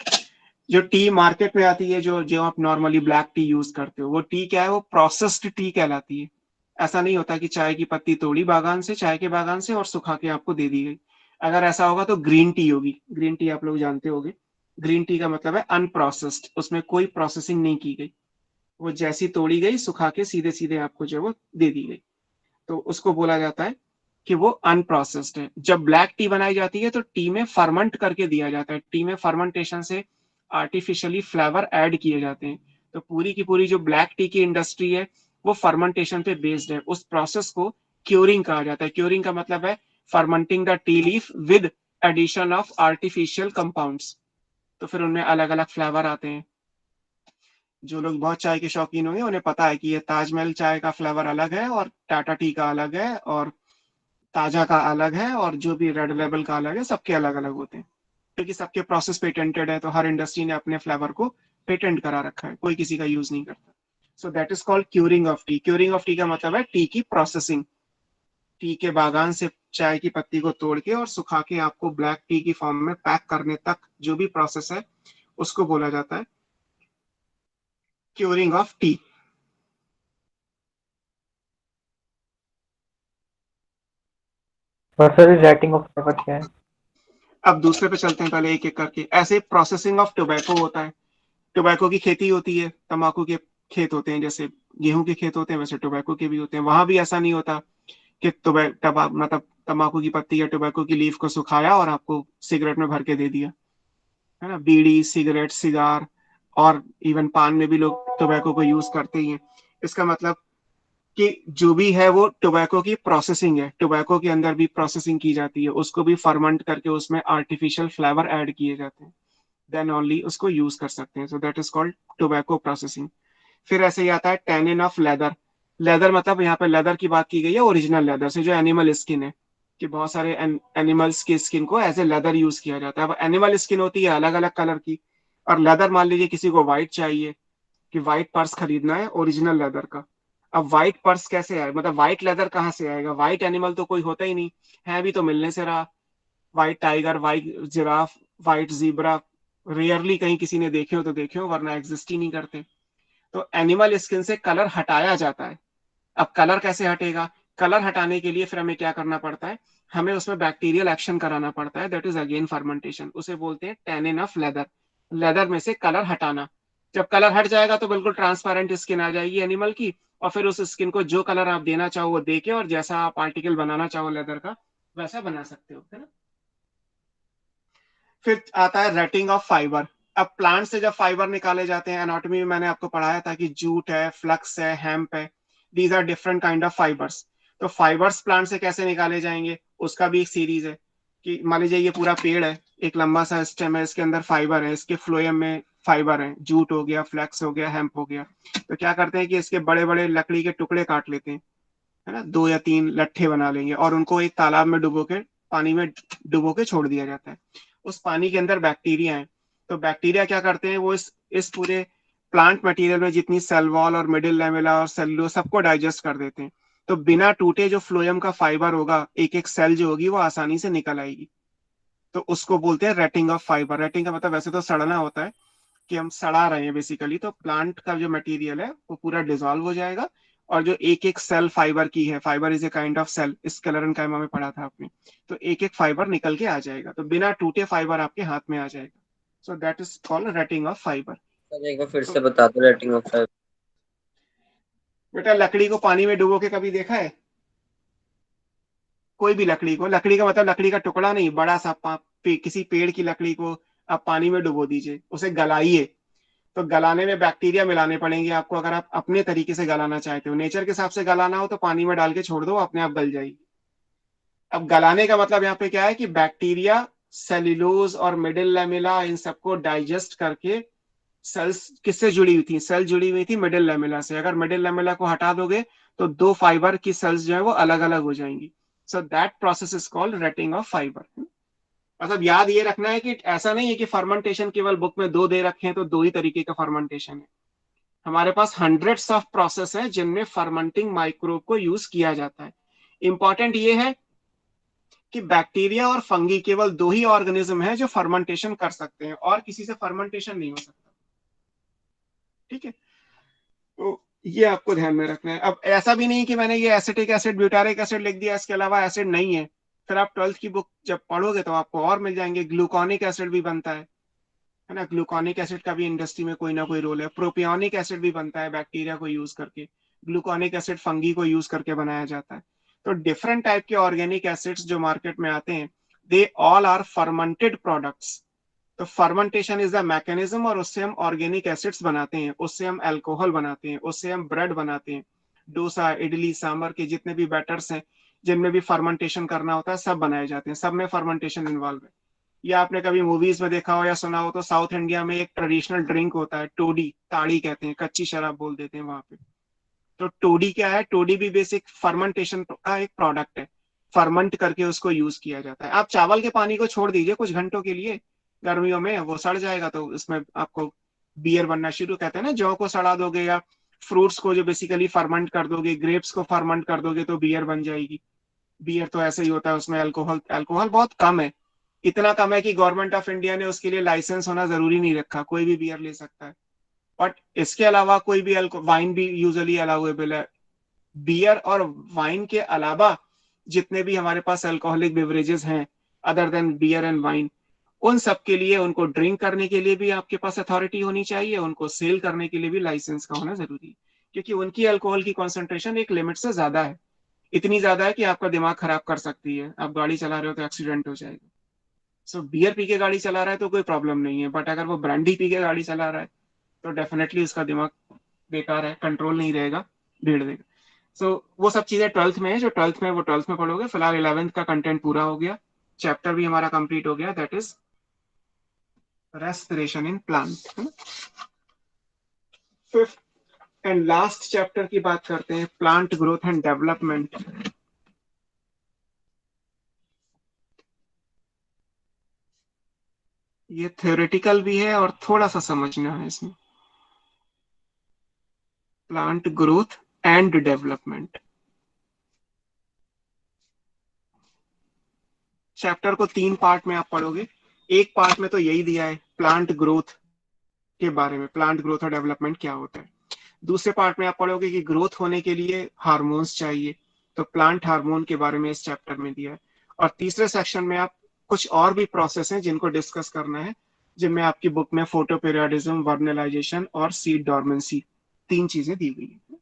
जो टी मार्केट में आती है, जो जो आप नॉर्मली ब्लैक टी यूज करते हो, वो टी क्या है? वो प्रोसेस्ड टी कहलाती है। ऐसा नहीं होता कि चाय की पत्ती तोड़ी बागान से, चाय के बागान से, और सुखा के आपको दे दी गई। अगर ऐसा होगा तो ग्रीन टी होगी। ग्रीन टी आप लोग जानते होंगे, ग्रीन टी का मतलब है अनप्रोसेस्ड, उसमें कोई प्रोसेसिंग नहीं की गई, वो जैसी तोड़ी गई सुखा के सीधे सीधे आपको जो है वो दे दी गई, तो उसको बोला जाता है कि वो अनप्रोसेस्ड है। जब ब्लैक टी बनाई जाती है तो टी में फर्मेंट करके दिया जाता है, टी में फर्मेंटेशन से आर्टिफिशियली फ्लेवर ऐड किए जाते हैं। तो पूरी की पूरी जो ब्लैक टी की इंडस्ट्री है वो फर्मेंटेशन पे बेस्ड है। उस प्रोसेस को क्यूरिंग कहा जाता है। क्यूरिंग का मतलब है fermenting the tea leaf with addition of artificial compounds. तो फिर उनमें अलग अलग फ्लेवर आते हैं। जो लोग बहुत चाय के शौकीन होंगे उन्हें पता है कि ये ताजमहल चाय का फ्लेवर अलग है, और टाटा टी का अलग है, और ताजा का अलग है, और जो भी रेड लेबल का अलग है, सबके अलग अलग होते हैं, क्योंकि सबके प्रोसेस पेटेंटेड है, तो हर इंडस्ट्री ने अपने फ्लेवर को पेटेंट करा रखा है, कोई किसी का यूज नहीं करता। So that is called curing of T. Curing of T का मतलब है टी की प्रोसेसिंग, टी के बागान से चाय की पत्ती को तोड़ के और सुखा के आपको ब्लैक टी की फॉर्म में पैक करने तक जो भी प्रोसेस है उसको बोला जाता है क्यूरिंग ऑफ टी। और सर रेटिंग ऑफ पेपर क्या है? अब दूसरे पे चलते हैं, पहले एक एक करके। ऐसे प्रोसेसिंग ऑफ टोबैको होता है। टोबैको की खेती होती है, तंबाकू के खेत होते हैं, जैसे गेहूं के खेत होते हैं वैसे टोबैको के भी होते हैं। वहां भी ऐसा नहीं होता कि मतलब तंबाकू की पत्ती या टोबैको की लीफ को सुखाया और आपको सिगरेट में भर के दे दिया, है ना। बीड़ी, सिगरेट, सिगार और इवन पान में भी लोग टोबैको को यूज करते ही हैं। इसका मतलब कि जो भी है वो टोबैको की प्रोसेसिंग है, टोबैको के अंदर भी प्रोसेसिंग की जाती है, उसको भी फर्मेंट करके उसमें आर्टिफिशियल फ्लेवर ऐड किए जाते हैं, देन ओनली उसको यूज कर सकते हैं। So that is called tobacco processing. फिर ऐसे ही आता है टैनिन ऑफ लेदर। लेदर मतलब यहाँ पे लेदर की बात की गई है, ओरिजिनल लेदर से, जो एनिमल स्किन है, कि बहुत सारे एनिमल्स की स्किन को एज ए लेदर यूज किया जाता है। अब एनिमल स्किन होती है अलग अलग कलर की, और लेदर मान लीजिए किसी को व्हाइट चाहिए, कि व्हाइट पर्स खरीदना है ओरिजिनल लेदर का। अब व्हाइट पर्स कैसे आए, मतलब व्हाइट लेदर कहाँ से आएगा? व्हाइट एनिमल तो कोई होता ही नहीं है, भी तो मिलने से रहा। White tiger, white giraffe, white zebra rarely कहीं किसी ने देखे हो तो देखे हो, वरना एग्जिस्ट ही नहीं करते। तो एनिमल स्किन से कलर हटाया जाता है, अब कलर कैसे हटेगा? कलर हटाने के लिए फिर हमें क्या करना पड़ता है, हमें उसमें बैक्टीरियल एक्शन कराना पड़ता है, दैट इज अगेन फर्मेंटेशन। उसे बोलते हैं टैनिन ऑफ लेदर, लेदर में से कलर हटाना। जब कलर हट जाएगा तो बिल्कुल ट्रांसपेरेंट स्किन आ जाएगी एनिमल की, और फिर उस स्किन को जो कलर आप देना चाहो वो दे के, और जैसा आप आर्टिकल बनाना चाहो लेदर का वैसा बना सकते हो, है ना। फिर आता है रेटिंग ऑफ फाइबर। अब प्लांट से जब फाइबर निकाले जाते हैं, एनाटॉमी में मैंने आपको पढ़ाया था कि जूट है, फ्लक्स है, हेम्प है, these are different kind of fibres. तो फाइबर्स प्लांट से कैसे निकाले जाएंगे, उसका भी एक सीरीज है। कि मान लीजिए ये पूरा पेड़ है, एक लंबा सा स्टेम है, इसके अंदर फाइबर है, इसके फ्लोएम में फाइबर है, जूट हो गया, फ्लैक्स हो गया, हेम्प हो गया। तो क्या करते हैं कि इसके बड़े बड़े लकड़ी के टुकड़े काट लेते हैं, है ना, 2 या 3 लट्ठे बना लेंगे, और उनको एक तालाब में डुबो के, पानी में डुबो के छोड़ दिया जाता है। उस पानी के अंदर बैक्टीरिया है, तो बैक्टीरिया क्या करते हैं, वो इस पूरे प्लांट मटेरियल में जितनी सेल वॉल और मिडिल लेमेला और सेलुलोज सबको डाइजेस्ट कर देते हैं। तो बिना टूटे जो फ्लोएम का फाइबर होगा, एक एक सेल जो होगी वो आसानी से निकल आएगी। तो उसको बोलते हैं रेटिंग ऑफ फाइबर। रेटिंग का मतलब वैसे तो सड़ना होता है, कि हम सड़ा रहे हैं बेसिकली। तो प्लांट का जो मटेरियल है वो पूरा डिसॉल्व हो जाएगा, और जो एक एक सेल फाइबर की है, fibre is a kind of cell, इस कलर एंड काइमा में पढ़ा था आपने, तो एक एक फाइबर निकल के आ जाएगा, तो बिना टूटे फाइबर आपके हाथ में आ जाएगा। So that is called rating of fibre. Sir एक बार फिर से बता दो रेटिंग ऑफ फाइबर। बेटा लकड़ी को पानी में डुबो के कभी देखा है? कोई भी लकड़ी को, लकड़ी का मतलब लकड़ी का टुकड़ा नहीं, बड़ा सा किसी पेड़ की लकड़ी को आप पानी में डुबो दीजिए, उसे गलाइए। तो गलाने में बैक्टीरिया मिलाने पड़ेंगे आपको, अगर आप अपने तरीके से गलाना चाहते हो। नेचर के हिसाब से गलाना हो तो पानी में डाल के छोड़ दो, अपने आप गल जाएगी। अब गलाने का मतलब यहाँ पे क्या है कि बैक्टीरिया सेल्यूलोज और मिडिल लेमिला इन सबको डाइजेस्ट करके, सेल्स किससे जुड़ी हुई थी, सेल जुड़ी हुई थी मिडिल लेमिला से। अगर मिडिल लेमिला को हटा दोगे तो 2 फाइबर की सेल्स जो है वो अलग अलग हो जाएंगी। So that process is called rating of fibre. मतलब याद ये रखना है कि ऐसा नहीं है कि फर्मेंटेशन केवल बुक में 2 दे रखे हैं तो 2 ही तरीके का फर्मेंटेशन है। हमारे पास हंड्रेड्स ऑफ प्रोसेस है जिनमें फर्मेंटिंग माइक्रोब को यूज किया जाता है। इंपॉर्टेंट ये है कि बैक्टीरिया और फंगी केवल 2 ही ऑर्गेनिज्म है जो फर्मेंटेशन कर सकते हैं, और किसी से फर्मेंटेशन नहीं हो सकता। ठीक है, तो ये आपको ध्यान में रखना है। अब ऐसा भी नहीं कि मैंने ये एसिटिक एसिड, ब्यूटारिक एसिड लिख दिया, इसके अलावा एसिड नहीं है। फिर आप 12th की बुक जब पढ़ोगे तो आपको और मिल जाएंगे। ग्लूकोनिक एसिड भी बनता है ना, ग्लूकोनिक एसिड का भी इंडस्ट्री में कोई ना कोई रोल है। प्रोपियोनिक एसिड भी बनता है बैक्टीरिया को यूज करके। ग्लूकोनिक एसिड फंगी को यूज करके बनाया जाता है। तो डिफरेंट टाइप के ऑर्गेनिक एसिड्स जो मार्केट में आते हैं, they all are fermented products. तो फर्मेंटेशन इज द मैकेनिज्म, और उससे हम ऑर्गेनिक एसिड्स बनाते हैं, उससे हम अल्कोहल बनाते हैं, उससे हम ब्रेड बनाते हैं। डोसा, इडली, सांभर के जितने भी बैटर्स हैं जिनमें भी फर्मेंटेशन करना होता है, सब बनाए जाते हैं, सब में फर्मेंटेशन इन्वॉल्व है। या आपने कभी मूवीज में देखा हो या सुना हो तो साउथ इंडिया में एक ट्रेडिशनल ड्रिंक होता है टोडी, ताड़ी कहते हैं, कच्ची शराब बोल देते हैं वहां पे। तो टोडी क्या है, टोडी भी बेसिक फर्मेंटेशन का एक प्रोडक्ट है। फर्मेंट करके उसको यूज किया जाता है। आप चावल के पानी को छोड़ दीजिए कुछ घंटों के लिए, गर्मियों में वो सड़ जाएगा, तो इसमें आपको बियर बनना शुरू, कहते हैं ना, जौ को सड़ा दोगे या फ्रूट्स को जो बेसिकली फर्मेंट कर दोगे, ग्रेप्स को फर्मेंट कर दोगे तो बियर बन जाएगी। बियर तो ऐसे ही होता है, उसमें अल्कोहल अल्कोहल बहुत कम है, इतना कम है कि गवर्नमेंट ऑफ इंडिया ने उसके लिए लाइसेंस होना जरूरी नहीं रखा, कोई भी बियर ले सकता है। बट इसके अलावा कोई भी वाइन भी यूजुअली अलाउेबल है। बियर और वाइन के अलावा जितने भी हमारे पास अल्कोहलिक बेवरेजेस हैं other than beer and wine, उन सब के लिए, उनको ड्रिंक करने के लिए भी आपके पास अथॉरिटी होनी चाहिए, उनको सेल करने के लिए भी लाइसेंस का होना जरूरी है, क्योंकि उनकी अल्कोहल की कॉन्सेंट्रेशन एक लिमिट से ज्यादा है। इतनी ज्यादा है कि आपका दिमाग खराब कर सकती है, आप गाड़ी चला रहे हो तो एक्सीडेंट हो जाएगा। सो बियर पी के गाड़ी चला रहा है तो कोई प्रॉब्लम नहीं है, बट अगर वो ब्रांडी पी के गाड़ी चला रहा है तो डेफिनेटली उसका दिमाग बेकार है, कंट्रोल नहीं रहेगा, भीड़ देगा। सो वो सब चीजें 12th में है, जो 12th में वो 12th में पढ़ोगे। फिलहाल 11th का कंटेंट पूरा हो गया, चैप्टर भी हमारा कंप्लीट हो गया, that is respiration in plant. Fifth and last chapter की बात करते हैं, प्लांट ग्रोथ एंड डेवलपमेंट। ये थ्योरेटिकल भी है और थोड़ा सा समझना है इसमें। Plant growth and development chapter को 3 पार्ट में आप पढ़ोगे। एक पार्ट में तो यही दिया है प्लांट ग्रोथ के बारे में, प्लांट ग्रोथ और डेवलपमेंट क्या होता है। दूसरे पार्ट में आप पढ़ोगे कि ग्रोथ होने के लिए हार्मोन्स चाहिए, तो प्लांट हार्मोन के बारे में इस चैप्टर में दिया है। और तीसरे सेक्शन में आप कुछ और भी प्रोसेस हैं जिनको डिस्कस करना है, जिनमें आपकी बुक में फोटो पीरियडिज्म, वर्नलाइजेशन और सीड डॉर्मेंसी 3 चीजें दी गई है।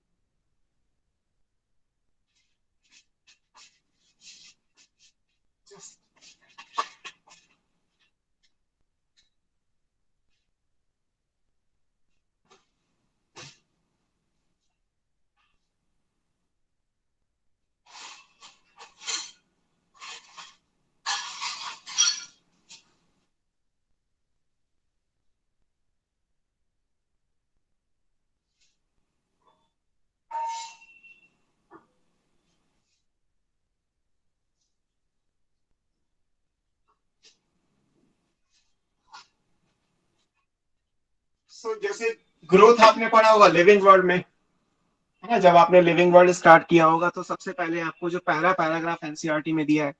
जैसे ग्रोथ आपने पढ़ा होगा लिविंग वर्ल्ड में, है ना, जब आपने लिविंग वर्ल्ड स्टार्ट किया होगा तो सबसे पहले आपको जो पहला पैराग्राफ एनसीईआरटी में दिया है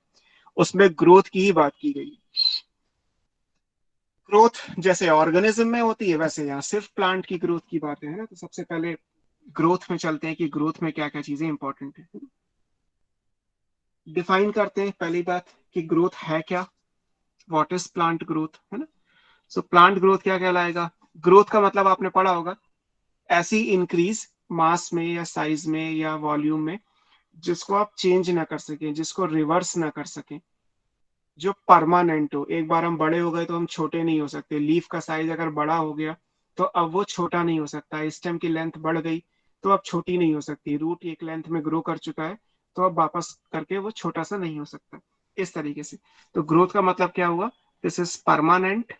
उसमें ग्रोथ की ही बात की गई। ग्रोथ जैसे ऑर्गेनिज्म में होती है वैसे यहाँ सिर्फ प्लांट की ग्रोथ की बात है ना। तो सबसे पहले ग्रोथ में चलते हैं कि ग्रोथ में क्या क्या चीजें इंपॉर्टेंट है। डिफाइन करते हैं पहली बात कि ग्रोथ है क्या, व्हाट इज प्लांट ग्रोथ, है ना। सो प्लांट ग्रोथ क्या कहलाएगा? ग्रोथ का मतलब आपने पढ़ा होगा ऐसी इंक्रीज मास में या साइज में या वॉल्यूम में जिसको आप चेंज ना कर सकें, जिसको रिवर्स ना कर सकें, जो परमानेंट हो। एक बार हम बड़े हो गए तो हम छोटे नहीं हो सकते। लीफ का साइज अगर बड़ा हो गया तो अब वो छोटा नहीं हो सकता। स्टेम की लेंथ बढ़ गई तो अब छोटी नहीं हो सकती। रूट एक लेंथ में ग्रो कर चुका है तो अब वापस करके वो छोटा सा नहीं हो सकता। इस तरीके से तो ग्रोथ का मतलब क्या हुआ? दिस इज परमानेंट,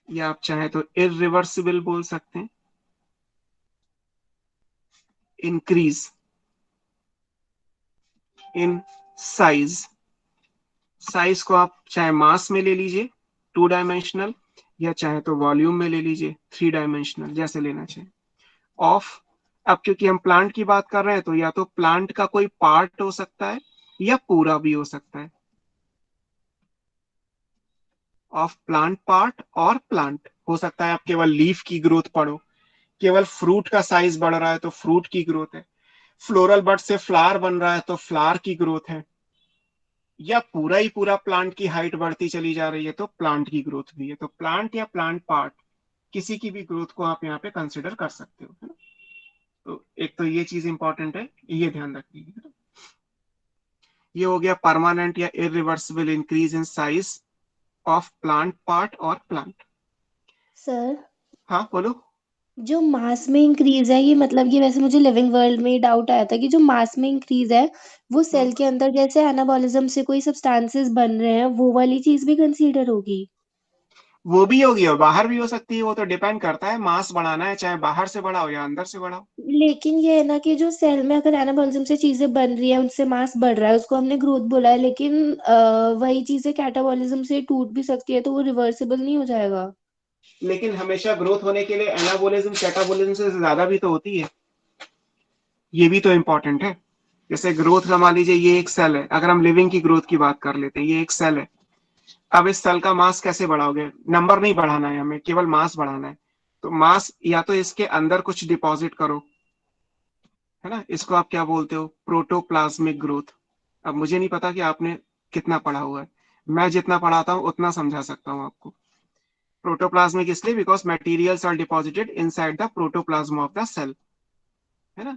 या आप चाहे तो इरिवर्सिबल बोल सकते हैं। इंक्रीज इन साइज, साइज को आप चाहे मास में ले लीजिए 2 डायमेंशनल, या चाहे तो वॉल्यूम में ले लीजिए 3 डायमेंशनल, जैसे लेना चाहिए। ऑफ, अब क्योंकि हम प्लांट की बात कर रहे हैं तो या तो प्लांट का कोई पार्ट हो सकता है या पूरा भी हो सकता है। ऑफ प्लांट पार्ट और प्लांट हो सकता है। आप केवल लीफ की ग्रोथ पढ़ो, केवल फ्रूट का साइज बढ़ रहा है तो फ्रूट की ग्रोथ है। फ्लोरल बड से फ्लावर बन रहा है तो फ्लावर की ग्रोथ है। या पूरा ही पूरा प्लांट की हाइट बढ़ती चली जा रही है तो प्लांट की ग्रोथ भी है। तो प्लांट या प्लांट पार्ट किसी की भी ग्रोथ को आप यहाँ पे कंसिडर कर सकते हो, है ना। तो एक तो ये चीज इंपॉर्टेंट है, ये ध्यान रखिए। ये हो गया परमानेंट या irreversible increase in size of plant part और प्लांट। सर, हाँ बोलो। जो मास में इंक्रीज है ये मतलब ये वैसे मुझे लिविंग वर्ल्ड में डाउट आया था कि जो मास में इंक्रीज है वो सेल के अंदर जैसे एनाबॉलिज्म से कोई सब्सटेंसेस बन रहे हैं वो वाली चीज भी कंसीडर होगी? वो भी होगी और बाहर भी हो सकती है। वो तो डिपेंड करता है, मास बढ़ाना है चाहे बाहर से बढ़ाओ या अंदर से बढ़ाओ। लेकिन ये है ना कि जो सेल में अगर एनाबॉलिज्म से चीजें बन रही है उनसे मास बढ़ रहा है उसको हमने ग्रोथ बोला है, लेकिन वही चीजें कैटाबॉलिज्म से टूट भी सकती है तो वो रिवर्सिबल नहीं हो जाएगा? लेकिन हमेशा ग्रोथ होने के लिए एनाबोलिज्म कैटाबोलिज्म से ज्यादा भी तो होती है, ये भी तो इंपॉर्टेंट है। जैसे ग्रोथ का मान लीजिए ये एक सेल है, अगर हम लिविंग की ग्रोथ की बात कर लेते हैं, ये एक सेल है। अब इस सेल का मास कैसे बढ़ाओगे? नंबर नहीं बढ़ाना है हमें, केवल मास बढ़ाना है। तो मास या तो इसके अंदर कुछ डिपॉजिट करो, है ना, इसको आप क्या बोलते हो? Protoplasmic growth. अब मुझे नहीं पता कि आपने कितना पढ़ा हुआ है, मैं जितना पढ़ाता हूँ उतना समझा सकता हूँ आपको। प्रोटोप्लाज्मिक इसलिए because materials are deposited inside the protoplasm of the cell, है ना।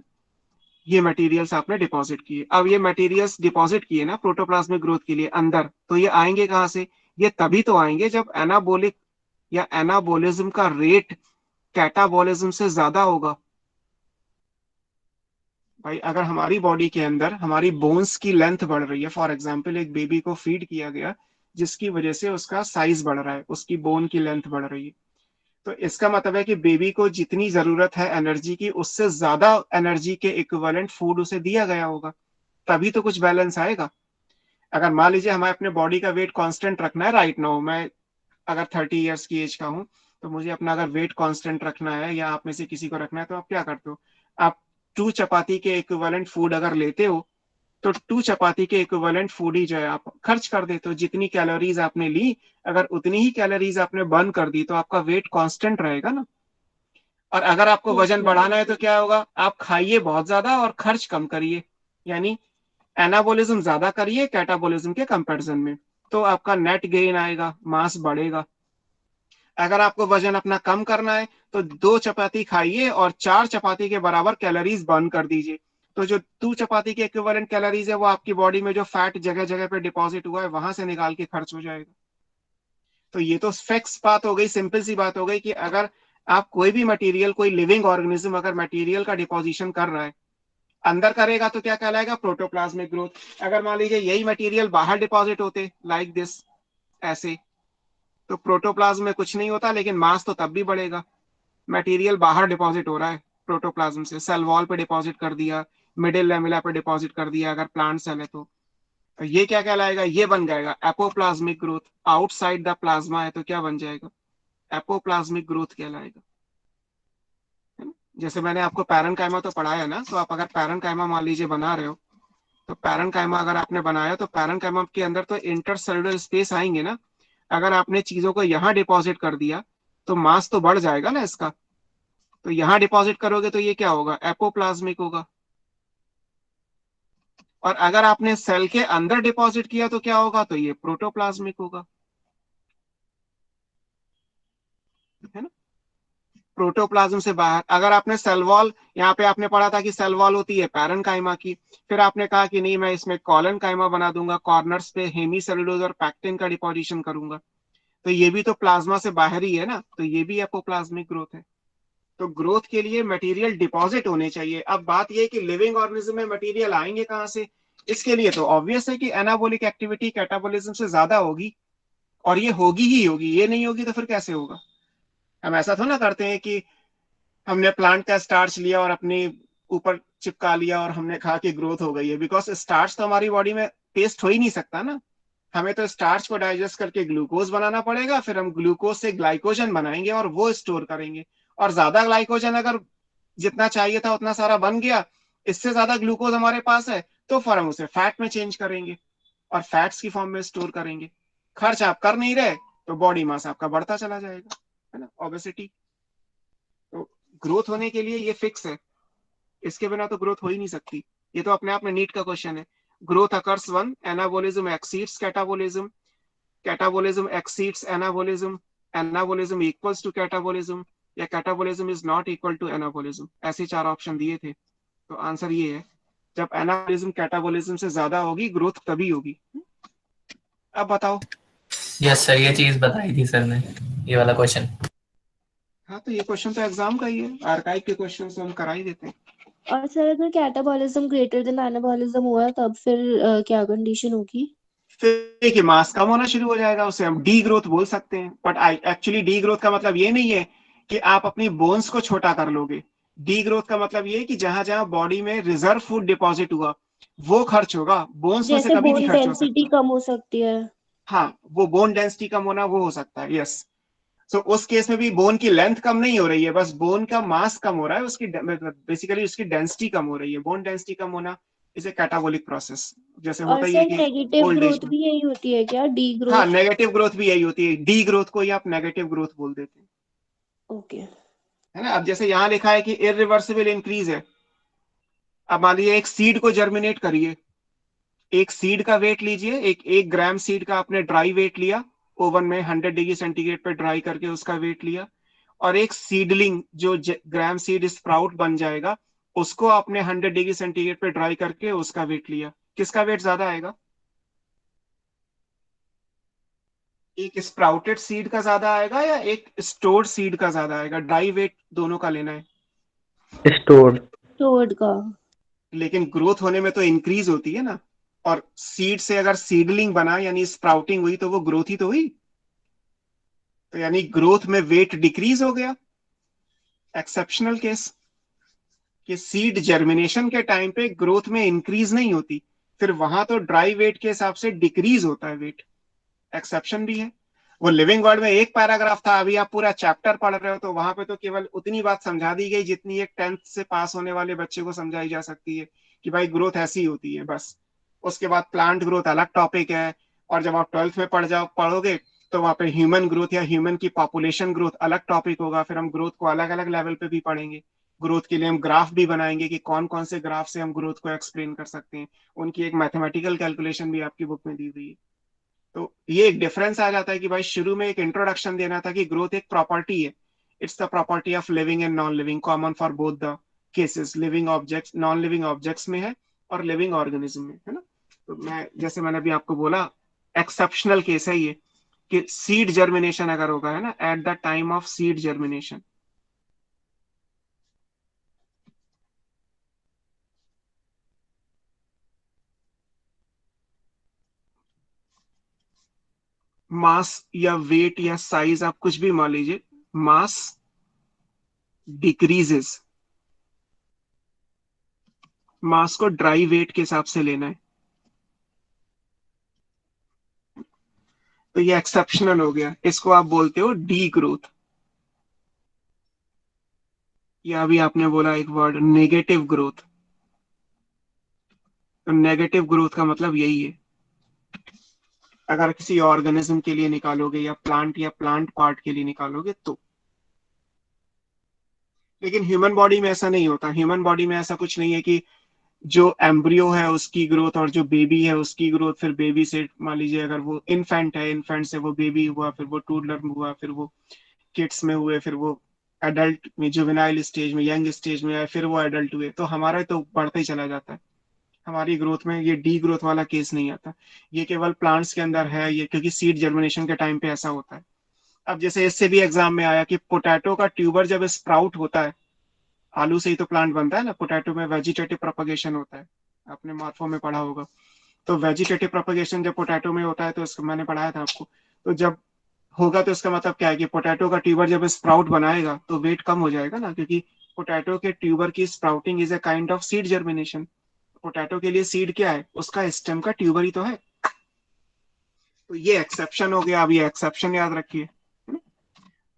ये मटेरियल्स आपने डिपॉजिट किए। अब ये मटेरियल्स डिपॉजिट किए ना प्रोटोप्लाज्मिक ग्रोथ के लिए अंदर, तो ये आएंगे कहाँ से? ये तभी तो आएंगे जब एनाबोलिक या एनाबोलिज्म का रेट कैटाबोलिज्म से ज्यादा होगा। भाई अगर हमारी बॉडी के अंदर हमारी बोन्स की लेंथ बढ़ रही है, फॉर एग्जांपल एक बेबी को फीड किया गया जिसकी वजह से उसका साइज बढ़ रहा है, उसकी बोन की लेंथ बढ़ रही है, तो इसका मतलब है कि बेबी को जितनी जरूरत है एनर्जी की उससे ज्यादा एनर्जी के इक्विवेलेंट फूड उसे दिया गया होगा, तभी तो कुछ बैलेंस आएगा। अगर मान लीजिए हमें अपने बॉडी का वेट कांस्टेंट रखना है, राइट नाउ मैं अगर 30 ईयर्स की एज का हूं तो मुझे अपना अगर वेट कांस्टेंट रखना है या आप में से किसी को रखना है, तो आप क्या करते हो? आप 2 चपाती के इक्विवेलेंट फूड अगर लेते हो तो 2 चपाती के इक्विवेलेंट फूड ही जो है आप खर्च कर देते हो। जितनी कैलोरीज आपने ली, अगर उतनी ही कैलोरीज आपने बर्न कर दी तो आपका वेट कांस्टेंट रहेगा ना। और अगर आपको वजन Okay. बढ़ाना है तो क्या होगा, आप खाइए बहुत ज्यादा और खर्च कम करिए, यानी एनाबोलिज्म ज्यादा करिए कैटाबोलिज्म के कंपैरिजन में, तो आपका नेट गेन आएगा, मास बढ़ेगा। अगर आपको वजन अपना कम करना है तो 2 चपाती खाइए और 4 चपाती के बराबर कैलोरीज बर्न कर दीजिए, तो जो 2 चपाती के इक्विवेलेंट कैलोरीज है वो आपकी बॉडी में जो फैट जगह जगह पे डिपॉजिट हुआ है वहां से निकाल के खर्च हो जाएगा। तो ये तो फिक्स बात हो गई, सिंपल सी बात हो गई कि अगर आप कोई भी मटेरियल, कोई लिविंग ऑर्गेनिज्म अगर मटेरियल का डिपोजिशन कर रहा है, अंदर करेगा तो क्या कहलाएगा, प्रोटोप्लाज्मिक ग्रोथ। अगर मान लीजिए यही मटेरियल बाहर डिपॉजिट होते लाइक दिस, ऐसे, तो प्रोटोप्लाज्म में कुछ नहीं होता, लेकिन मास तो तब भी बढ़ेगा। मटेरियल बाहर डिपॉजिट हो रहा है प्रोटोप्लाज्म से, सेल वॉल पे डिपॉजिट कर दिया, मिडिल लेमिला पे डिपॉजिट कर दिया अगर प्लांट सेल है तो ये क्या कहलाएगा, ये बन जाएगा एपोप्लाज्मिक ग्रोथ। आउटसाइड द प्लाज्मा है तो क्या बन जाएगा, एपोप्लाज्मिक ग्रोथ कहलाएगा। जैसे मैंने आपको पैरेन्काइमा तो पढ़ाया ना, तो आप अगर पैरेन्काइमा मान लीजिए बना रहे हो, तो पैरेन्काइमा अगर आपने बनाया तो पैरेन्काइमा के अंदर तो इंटरसेलुलर स्पेस आएंगे ना। अगर आपने चीजों को यहाँ डिपॉजिट कर दिया तो मास तो बढ़ जाएगा ना इसका, तो यहाँ डिपॉजिट करोगे तो ये क्या होगा, एपोप्लाज्मिक होगा। और अगर आपने सेल के अंदर डिपॉजिट किया तो क्या होगा, तो ये प्रोटोप्लाज्मिक होगा, है ना। प्रोटोप्लाज्म से बाहर अगर आपने सेल वॉल, यहाँ पे आपने पढ़ा था कि सेल वॉल होती है पैरेन्काइमा की, फिर आपने कहा कि नहीं मैं इसमें कॉलनकाइमा बना दूंगा, कॉर्नर्स पे हेमीसेलुलोज और पैक्टिन का डिपोजिशन करूंगा, तो ये भी तो प्लाज्मा से बाहर ही है ना, तो ये भी एपोप्लाज्मिक ग्रोथ है। तो ग्रोथ के लिए मटेरियल डिपॉजिट होने चाहिए। अब बात यह कि लिविंग ऑर्गेनिज्म में मटेरियल आएंगे कहां से, इसके लिए तो ऑब्वियस है कि एनाबोलिक एक्टिविटी कैटाबोलिज्म से ज्यादा होगी, और ये होगी ही होगी, ये नहीं होगी तो फिर कैसे होगा। हम ऐसा थोड़ा ना करते हैं कि हमने प्लांट का स्टार्च लिया और अपने ऊपर चिपका लिया और हमने कहा कि ग्रोथ हो गई है, बिकॉज स्टार्च तो हमारी बॉडी में पेस्ट हो ही नहीं सकता ना। हमें तो स्टार्च को डाइजेस्ट करके ग्लूकोज बनाना पड़ेगा, फिर हम ग्लूकोज से ग्लाइकोजन बनाएंगे और वो स्टोर करेंगे, और ज्यादा ग्लाइकोजन अगर जितना चाहिए था उतना सारा बन गया, इससे ज्यादा ग्लूकोज हमारे पास है, तो फिर हम उसे फैट में चेंज करेंगे और फैट्स की फॉर्म में स्टोर करेंगे। खर्च आप कर नहीं रहे तो बॉडी मास आपका बढ़ता चला जाएगा, है ना, ओबेसिटी। तो ग्रोथ होने के लिए ये फिक्स है, इसके बिना तो ग्रोथ हो ही नहीं सकती। ये तो अपने आप में नीट का क्वेश्चन है। Growth occurs when, anabolism exceeds catabolism, catabolism exceeds anabolism, anabolism equals to catabolism, या catabolism is not equal to anabolism. ऐसे 4 ऑप्शन दिए थे, तो आंसर ये है, जब एनाबोलिज्म कैटाबोलिज्म से ज्यादा होगी ग्रोथ तभी होगी। अब बताओ। यस सर, ये चीज बताई थी सर ने, ये वाला क्वेश्चन। हाँ तो ये क्वेश्चन तो एग्जाम का ही है, आर्काइव के क्वेश्चन से हम करा ही देते हैं। और सर अगर कैटाबॉलिज्म ग्रेटर देन एनाबॉलिज्म हुआ तब फिर क्या कंडीशन होगी? फिर देखिए मास कम होना शुरू हो जाएगा, उसे हम डी ग्रोथ बोल सकते हैं। बट एक्चुअली डी ग्रोथ का मतलब ये नहीं है कि आप अपनी बोन्स को छोटा कर लोगे। डी ग्रोथ का मतलब ये है कि जहां जहां बॉडी में रिजर्व फूड डिपॉजिट हुआ वो खर्च होगा, बोन्स में से जैसे कभी नहीं बोन खर्च हो डेंसिटी सकता। कम हो सकती है। हाँ, वो बोन डेंसिटी कम होना वो हो सकता है, यस। सो उस केस में भी बोन की लेंथ कम नहीं हो रही है, बस बोन का मास कम हो रहा है, उसकी बेसिकली उसकी डेंसिटी कम हो रही है। बोन डेंसिटी कम होना इज ए कैटाबोलिक प्रोसेस, जैसे और होता ही है सर कि नेगेटिव ओल्ड एज ग्रोथ में। भी यही होती है क्या, डी हाँ, ग्रोथ? नेगेटिव ग्रोथ भी यही होती है, डी ग्रोथ को ही आप नेगेटिव ग्रोथ बोल देते हैं, ओके। है ना। अब जैसे यहाँ लिखा है कि इरिवर्सिबल इंक्रीज है। अब मान लीजिए एक सीड को जर्मिनेट करिए, एक सीड का वेट लीजिए, एक ग्राम सीड का आपने ड्राई वेट लिया, ओवन में 100 डिग्री सेंटीग्रेड पे ड्राई करके उसका वेट लिया, और एक सीडलिंग जो ग्राम सीड स्प्राउट बन जाएगा उसको आपने 100 डिग्री सेंटीग्रेड पे ड्राई करके उसका वेट लिया, किसका वेट ज्यादा आएगा? एक स्प्राउटेड सीड का ज्यादा आएगा या एक स्टोर्ड सीड का ज्यादा आएगा? ड्राई वेट दोनों का लेना है, स्टोर्ड। स्टोर्ड का। लेकिन ग्रोथ होने में तो इंक्रीज होती है ना। और सीड से अगर सीडलिंग बना यानी स्प्राउटिंग हुई तो वो ग्रोथ ही तो हुई, तो यानी ग्रोथ में वेट डिक्रीज हो गया। एक्सेप्शनल केस कि सीड जर्मिनेशन के टाइम पे ग्रोथ में इंक्रीज नहीं होती, फिर वहां तो ड्राई वेट के हिसाब से डिक्रीज होता है वेट, एक्सेप्शन भी है। वो लिविंग वर्ल्ड में एक पैराग्राफ था, अभी आप पूरा चैप्टर पढ़ रहे हो, तो वहां पे तो केवल उतनी बात समझा दी गई जितनी एक 10th से पास होने वाले बच्चे को समझाई जा सकती है कि भाई ग्रोथ ऐसी होती है, बस। उसके बाद प्लांट ग्रोथ अलग टॉपिक है, और जब आप 12th में पढ़ोगे तो वहाँ पे ह्यूमन ग्रोथ या ह्यूमन की पॉपुलेशन ग्रोथ अलग टॉपिक होगा, फिर हम ग्रोथ को अलग अलग लेवल पे भी पढ़ेंगे। ग्रोथ के लिए हम ग्राफ भी बनाएंगे कि कौन कौन से ग्राफ से हम ग्रोथ को एक्सप्लेन कर सकते हैं, उनकी एक मैथमेटिकल कैलकुलेशन भी आपकी बुक में दी हुई है। तो ये एक डिफरेंस आ जाता है कि भाई शुरू में एक इंट्रोडक्शन देना था कि ग्रोथ एक प्रॉपर्टी है, it's the property of living and non living, common for both the cases, living objects non living objects में है और लिविंग ऑर्गेनिज्म में, है ना। तो मैं जैसे मैंने अभी आपको बोला एक्सेप्शनल केस है ये कि सीड जर्मिनेशन अगर होगा, है ना, at the time of seed germination, mass या वेट या साइज आप कुछ भी मान लीजिए, मास डिक्रीजेस, मास को ड्राई वेट के हिसाब से लेना है, तो ये एक्सेप्शनल हो गया, इसको आप बोलते हो डी ग्रोथ। या अभी आपने बोला एक वर्ड नेगेटिव ग्रोथ, तो नेगेटिव ग्रोथ का मतलब यही है, अगर किसी ऑर्गेनिज्म के लिए निकालोगे या प्लांट पार्ट के लिए निकालोगे तो। लेकिन ह्यूमन बॉडी में ऐसा नहीं होता, ह्यूमन बॉडी में ऐसा कुछ नहीं है कि जो एम्ब्रियो है उसकी ग्रोथ और जो बेबी है उसकी ग्रोथ, फिर बेबी से मान लीजिए अगर वो इन्फेंट है, इन्फेंट से वो बेबी हुआ, फिर वो टूडलर में हुआ, फिर वो किड्स में हुए, फिर वो एडल्ट में, जुवेनाइल स्टेज में, यंग स्टेज में आए, फिर वो एडल्ट हुए, तो हमारा तो बढ़ता ही चला जाता है। हमारी ग्रोथ में ये डी ग्रोथ वाला केस नहीं आता, ये केवल प्लांट्स के अंदर है ये, क्योंकि सीड जर्मिनेशन के टाइम पे ऐसा होता है। अब जैसे इससे भी एग्जाम में आया कि पोटैटो का ट्यूबर जब स्प्राउट होता है, आलू से ही तो प्लांट बनता है ना, पोटैटो में वेजिटेटिव प्रोपगेशन होता है, आपने मार्फो में पढ़ा होगा। तो वेजिटेटिव प्रोपगेशन जब पोटैटो में होता है तो इसको मैंने पढ़ाया था आपको, तो जब होगा तो इसका मतलब क्या है कि पोटैटो का ट्यूबर जब स्प्राउट बनाएगा तो वेट कम हो जाएगा ना, क्योंकि पोटैटो के ट्यूबर की sprouting is a kind of seed germination. Potato के लिए सीड क्या है, उसका स्टेम का ट्यूबर ही तो है। तो ये एक्सेप्शन हो गया, अब ये एक्सेप्शन याद रखिए।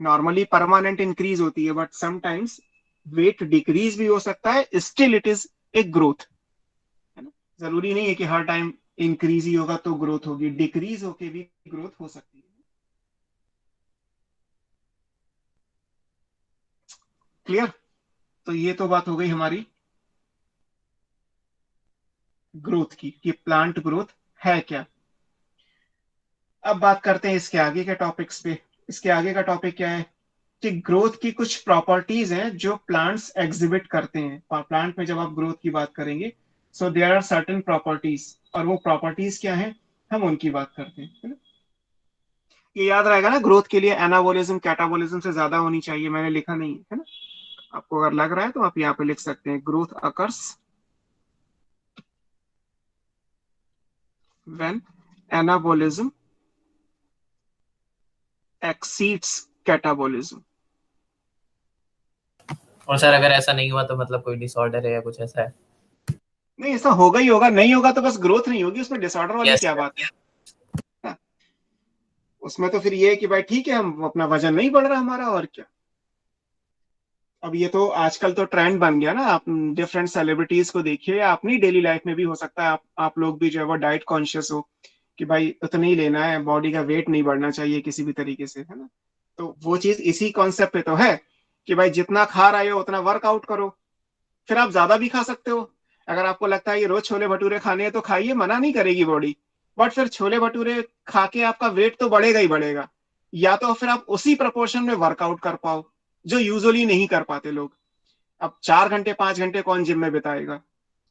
नॉर्मली परमानेंट इंक्रीज होती है, बट समटाइम्स वेट डिक्रीज भी हो सकता है, still it is a growth, है ना। जरूरी नहीं है कि हर टाइम इंक्रीज ही होगा तो ग्रोथ होगी, डिक्रीज होके भी ग्रोथ हो सकती है। क्लियर। तो ये तो बात हो गई हमारी ग्रोथ की कि प्लांट ग्रोथ है क्या। अब बात करते हैं इसके आगे के टॉपिक्स पे। इसके आगे का टॉपिक क्या है कि ग्रोथ की कुछ प्रॉपर्टीज हैं जो प्लांट्स एग्जिबिट करते हैं। प्लांट में जब आप ग्रोथ की बात करेंगे, so there are certain properties, और वो प्रॉपर्टीज क्या हैं हम उनकी बात करते हैं, है ना। ये याद रहेगा ना, ग्रोथ के लिए एनाबोलिज्म कैटाबोलिज्म से ज्यादा होनी चाहिए, मैंने लिखा नहीं है ना। आपको अगर लग रहा है तो आप यहाँ पे लिख सकते हैं, growth occurs when anabolism exceeds catabolism. और सर अगर ऐसा नहीं हुआ तो मतलब कोई डिसऑर्डर है या कुछ ऐसा है? नहीं, ऐसा होगा ही होगा, नहीं होगा तो बस ग्रोथ नहीं होगी, उसमें डिसऑर्डर वाली क्या बात है। हाँ, उसमें तो फिर ये है कि भाई ठीक है, हम अपना वजन नहीं बढ़ रहा हमारा, और क्या। अब ये तो आजकल तो ट्रेंड बन गया ना, आप डिफरेंट सेलिब्रिटीज को देखिए, या अपनी डेली लाइफ में भी हो सकता है, आप लोग भी जो है वो डाइट कॉन्शियस हो कि भाई उतना ही लेना है, बॉडी का वेट नहीं बढ़ना चाहिए किसी भी तरीके से, है ना। तो वो चीज इसी कॉन्सेप्ट पे तो है कि भाई जितना खा रहे हो उतना वर्कआउट करो, फिर आप ज्यादा भी खा सकते हो। अगर आपको लगता है ये रोज छोले भटूरे खाने हैं तो खाइए, मना नहीं करेगी बॉडी, बट फिर छोले भटूरे खा के आपका वेट तो बढ़ेगा ही बढ़ेगा। या तो फिर आप उसी प्रपोर्शन में वर्कआउट कर पाओ, जो यूजुअली नहीं कर पाते लोग। अब 4 घंटे 5 घंटे कौन जिम में बिताएगा,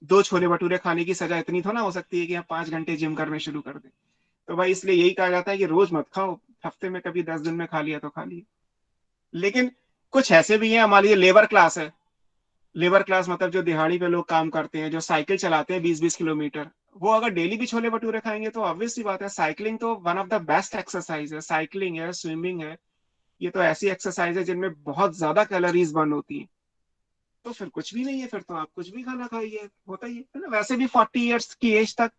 2 छोले भटूरे खाने की सजा इतनी तो ना हो सकती है कि आप 5 घंटे जिम करने शुरू कर दें। तो भाई इसलिए यही कहा जाता है कि रोज मत खाओ, हफ्ते में कभी 10 दिन में खा लिया तो खा लिया। लेकिन कुछ ऐसे भी हैं, मान लीजिए लेबर क्लास है, लेबर क्लास मतलब जो दिहाड़ी पे लोग काम करते हैं, जो साइकिल चलाते हैं 20-20 किलोमीटर, वो अगर डेली भी छोले भटूरे खाएंगे तो ऑब्वियस सी बात है, साइकिलिंग तो one of the best exercise है, साइकिलिंग है, स्विमिंग है, ये तो ऐसी एक्सरसाइज है जिनमें बहुत ज्यादा कैलोरीज बर्न होती है। तो फिर कुछ भी नहीं है, फिर तो आप कुछ भी खाना खाइए, होता ही है ना। वैसे भी 40 ईयर्स की एज तक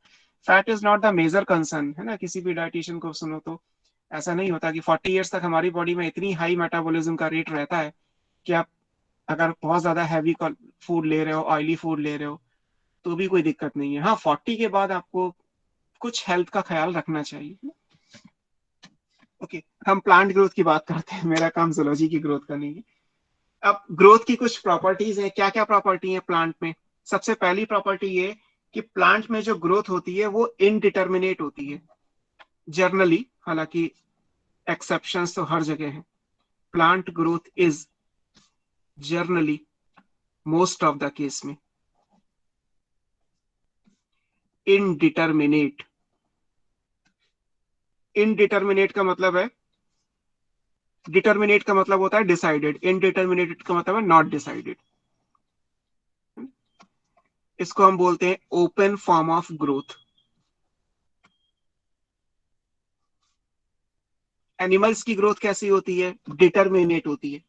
fat is not the major concern, है ना। किसी भी डाइटिशियन को सुनो तो ऐसा नहीं होता कि 40 ईयर्स तक हमारी बॉडी में इतनी हाई मेटाबॉलिज्म का रेट रहता है कि आप अगर बहुत ज्यादा हैवी फूड ले रहे हो, ऑयली फूड ले रहे हो, तो भी कोई दिक्कत नहीं है। हाँ, 40 के बाद आपको कुछ हेल्थ का ख्याल रखना चाहिए। ओके, हम प्लांट ग्रोथ की बात करते हैं, मेरा काम जूलॉजी की ग्रोथ का नहीं है। अब ग्रोथ की कुछ प्रॉपर्टीज है, क्या क्या प्रॉपर्टी है प्लांट में। सबसे पहली प्रॉपर्टी ये कि प्लांट में जो ग्रोथ होती है वो इनडिटर्मिनेट होती है जनरली, हालांकि एक्सेप्शंस तो हर जगह है। Plant growth is generally, most of the case में, इनडिटर्मिनेट। इनडिटर्मिनेट का मतलब है, डिटर्मिनेट का मतलब होता है डिसाइडेड, इनडिटर्मिनेट का मतलब है नॉट डिसाइडेड। इसको हम बोलते हैं open form of growth. Animals की ग्रोथ कैसी होती है? डिटर्मिनेट होती है।